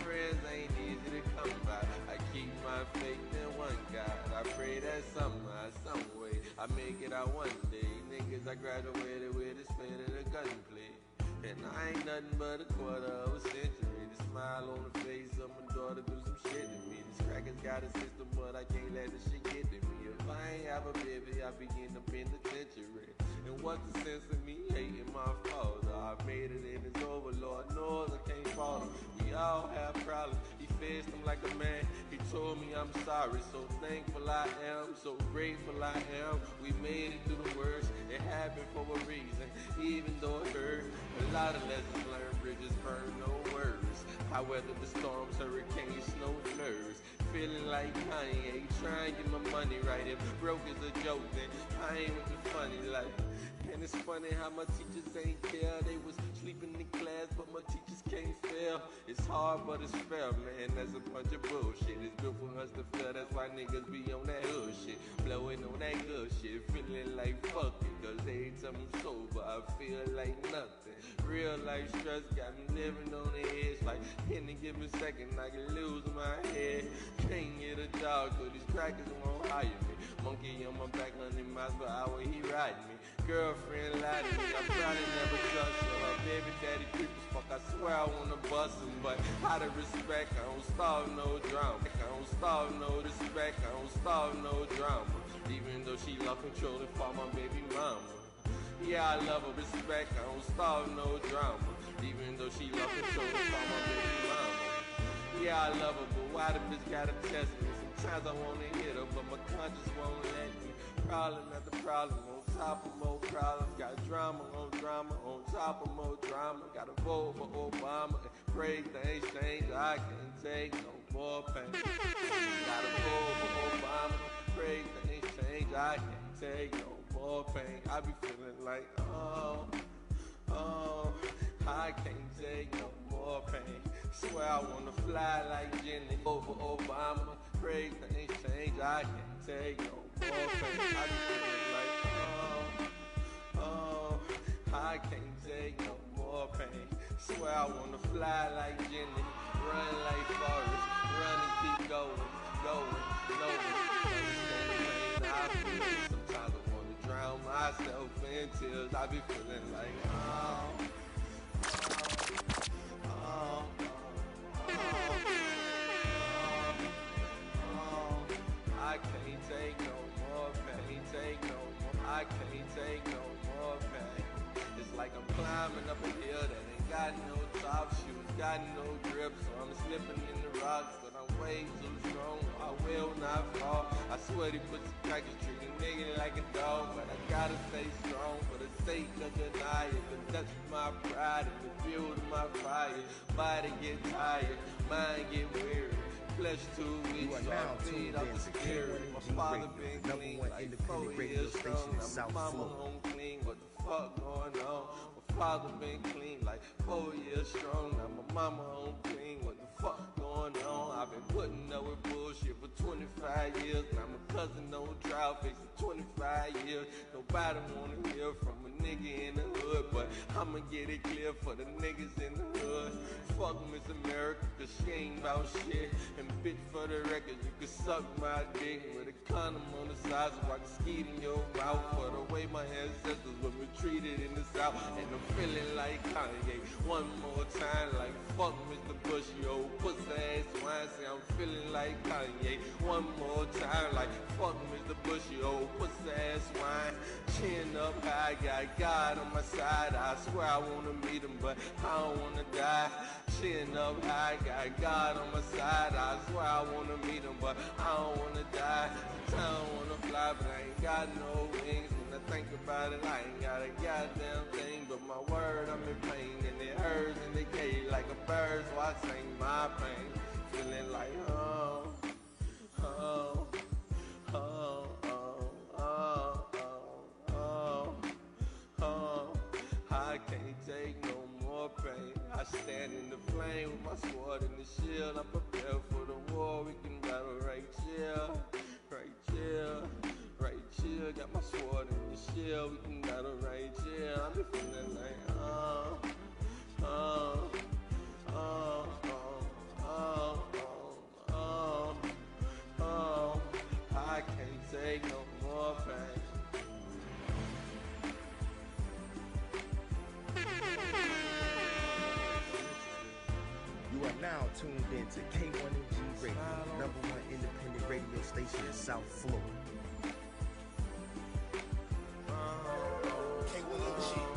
Friends ain't easy to come by. I keep my faith in one God. I pray that somehow, some way, I make it out one day. Niggas I graduated with is spinning a gunplay. And I ain't nothing but a quarter of a century. The smile on the face of my daughter do some shit to me. This crackers got a system, but I can't let this shit get to me. If I ain't have a baby, I begin the penitentiary. And what's the sense of me hating my father? I made it and it's over, Lord knows I can't follow. We all have problems. He faced them like a man. He told me I'm sorry. So thankful I am. So grateful I am. We made it through the worst. It happened for a reason. Even though it hurt. A lot of lessons learned. Bridges burned, no words. I weathered the storms, hurricanes, snow, nerves. Feeling like Kanye. Trying to get my money right. If broke is a joke, then I ain't with the funny life. And it's funny how my teachers ain't care. They was sleeping in class, but my teachers can't fail. It's hard, but it's fair, man. That's a bunch of bullshit. It's good for us to fail. That's why niggas be on that hood shit. Blowing on that good shit. Feeling like fuck it. Cause every time I'm sober, I feel like nothing. Real life stress got me living on the edge. Like any given second, I can lose my head. Can't get a job, cause these crackers won't hire me. Monkey on my back, 100 miles per hour, he riding me. Girlfriend lied to me, I probably never trust her. Her baby daddy creep as fuck, I swear I wanna bust him. But out of respect, I don't start no drama. I don't start no respect, I don't start no drama. Even though she love controlling for my baby mama. Yeah, I love her, respect, I don't start no drama. Even though she love controlling for my baby mama. Yeah, I love her, but why the bitch gotta test me? Sometimes I wanna hit her, but my conscience won't let me. Problem after problem, on top of more problems. Got drama on top of more drama. Gotta vote for Obama and pray things change. I can't take no more pain. Gotta vote for Obama, pray things change. I can't take no more pain. I be feeling like, I can't take no more pain. Swear I wanna fly like Jenny over Obama. Pray things change. I can't take no more pain. I be feeling like, I can't take no more pain. Swear I wanna fly like Jenny, run like Forrest, run and keep going. Understand the pain I feel. Sometimes I wanna drown myself in tears. I be feeling like, I can't take no more pain, I can't take no more pain. It's like I'm climbing up a hill that ain't got no top shoes, got no grip, so I'm slipping in the rocks, but I'm way too strong, I will not fall. I swear they put the crackers treat a nigga like a dog, but I gotta stay strong for the sake of the night, cause that's my pride and the fuel to my fire. Body get tired, mind get weary. Flesh too weak, so I feed off the spirit. My father been clean like 4 years strong. Now my mama home clean, what the fuck going on? My father been clean like 4 years strong. Now my mama home clean, what the fuck going on? I've been putting up with bullshit for 25 years. Now my cousin on trial facing 25 years. Nobody wanna hear from a nigga in the hood. but I'ma get it clear for the niggas in the hood. Fuck Miss America, cause she ain't about shit. And bitch, for the record, you can suck my dick with a condom on the side so I can skeet in your mouth. For the way my ancestors were treated in the South. And I'm feeling like Kanye one more time, like fuck Mr. Bush, yo, pussy ass wine. Say I'm feeling like Kanye one more time, like fuck Mr. Bush, yo, pussy ass wine. Chin up high, got God on my side. I swear I wanna meet him, but I don't wanna die. Chin up high, got God on my side. I swear I wanna meet him, but I don't wanna die. I don't wanna fly, but I ain't got no wings. When I think about it, I ain't got a goddamn thing. But my word, I'm in pain, and it hurts in the cage like a bird. So I sing my pain, feeling like oh, oh, oh, oh, oh, oh, oh. I can't take no more pain. I stand in the flame with my sword and the shield. I'm prepared for the war. We can battle right here, right here, right here. Got my sword and the shield. We can battle right here. I'm just feeling like oh, oh, oh, oh, oh, oh, oh. I can't take no more pain. You are now tuned in to K1ng Radio, number one independent radio station in South Florida. K1ng.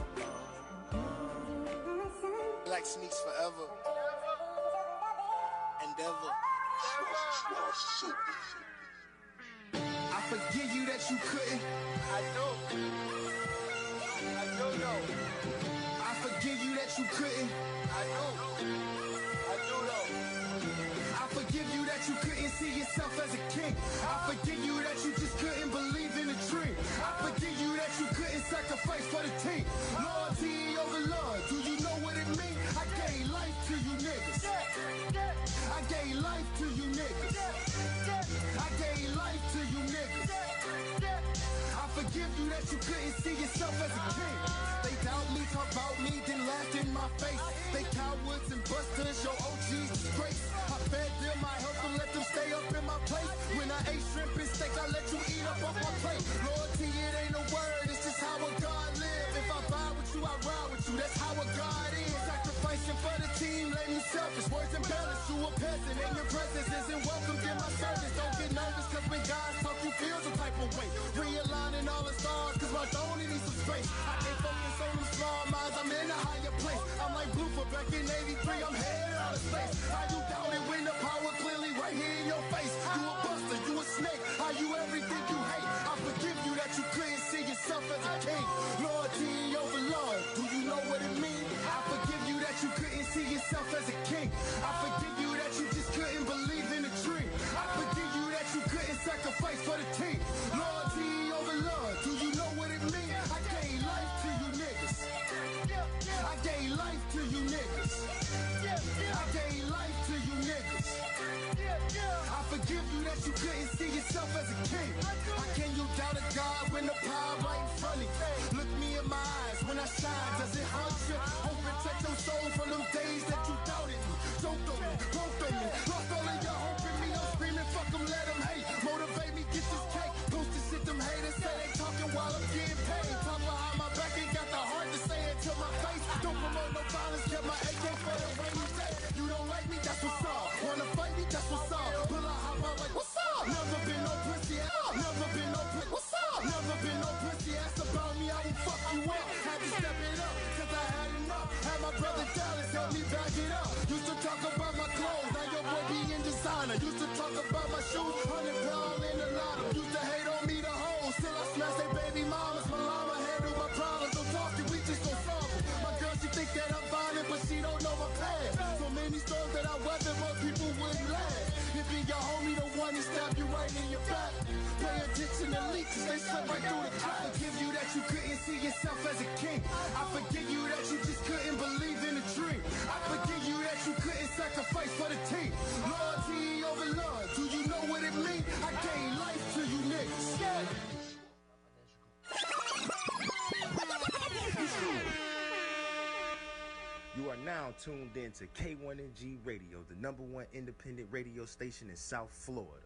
Like Sneaks forever. Endeavor. I forgive you that you couldn't. I do. I do know. I forgive you that you couldn't. I do. I do know. I forgive you that you couldn't see yourself as a king. I forgive you that you just couldn't believe in a dream. I forgive you that you couldn't sacrifice for the team. Loyalty over love, do you know what it means? I gave life to you niggas. I gave life to you niggas. I gave life to you niggas. I forgive you that you couldn't see yourself as a king. They doubt me, talk about me, then laughed in my face. They cowards and busters, your OG's disgrace. I fed them, I helped them, let them stay up in my place. When I ate shrimp and steak, I let you eat up off my plate. Loyalty, it ain't a word, it's just how a God live. If I vibe with you, I ride with you, that's how a God is. Sacrificing for the team, lame you selfish. Words and balance, you a peasant, and your presence isn't welcomed in my service. Don't get nervous, cause when God's talk, you feel some type of way. Realigning all the stars, cause my throne needs some space. I can't focus on them small minds, I'm in a higher place. I'm like Bluefoot back in 83, I'm headed out of space. How you doubt it when the power clearly right here in your face? You a buster, you a snake, how you everything you hate? I forgive you that you couldn't see yourself as a king. Loyalty over love, do you know what it means? I forgive you that you couldn't see yourself as a king. I forgive you that you just couldn't believe in a dream. I forgive you that you couldn't sacrifice for the team. Loyalty over love, do you know what it means? I gave life to you niggas. I gave life to you niggas. I gave life to you niggas. I forgive you that you couldn't see yourself as a king. How can you doubt a God when the power right in front of you? Look me in my eyes when I shine, does it haunt you? Hope and protect your soul from them days that you doubted me. Don't throw me, both of me. Lost all of your hope in me, I'm screaming, fuck them, let them hate. Motivate me, get this cake. Post this shit, them haters say they talking while I'm getting paid. Talk behind my back, ain't got the heart to say it to my face. Don't promote no violence, kept my AK for the rainy day. You don't like me, that's what's up. Wanna fight me, that's what's up. Pull a hop out like, what's up? Never been no pussy ass. Never been no pussy. What's up? Never been no pussy ass about me, I will fuck you up. Had to step it up, cause I had enough. Had my brother Dallas help me back it up. Used to talk about my clothes, now your boy be in designer. Used to talk about my shoes, 100 pound in the line. Used to hate on me the whole, still I smash they baby mamas. My llama handle my problems, don't talk it, we just gon' solve it. My girl, she think that I'm violent, but she don't know my past. So many storms that I weathered, but people wouldn't last. It be your homie, the one that stabbed you right in your back. Pay attention to leaks, they slip right through the cracks. I forgive you that you couldn't see yourself as a king. I forgive you that you just couldn't believe in a dream. I forgive you that you couldn't sacrifice for the team. Loyalty over love, do you know what it means? I gave life to you niggas. You are now tuned in to K1ng Radio, the #1 independent radio station in South Florida.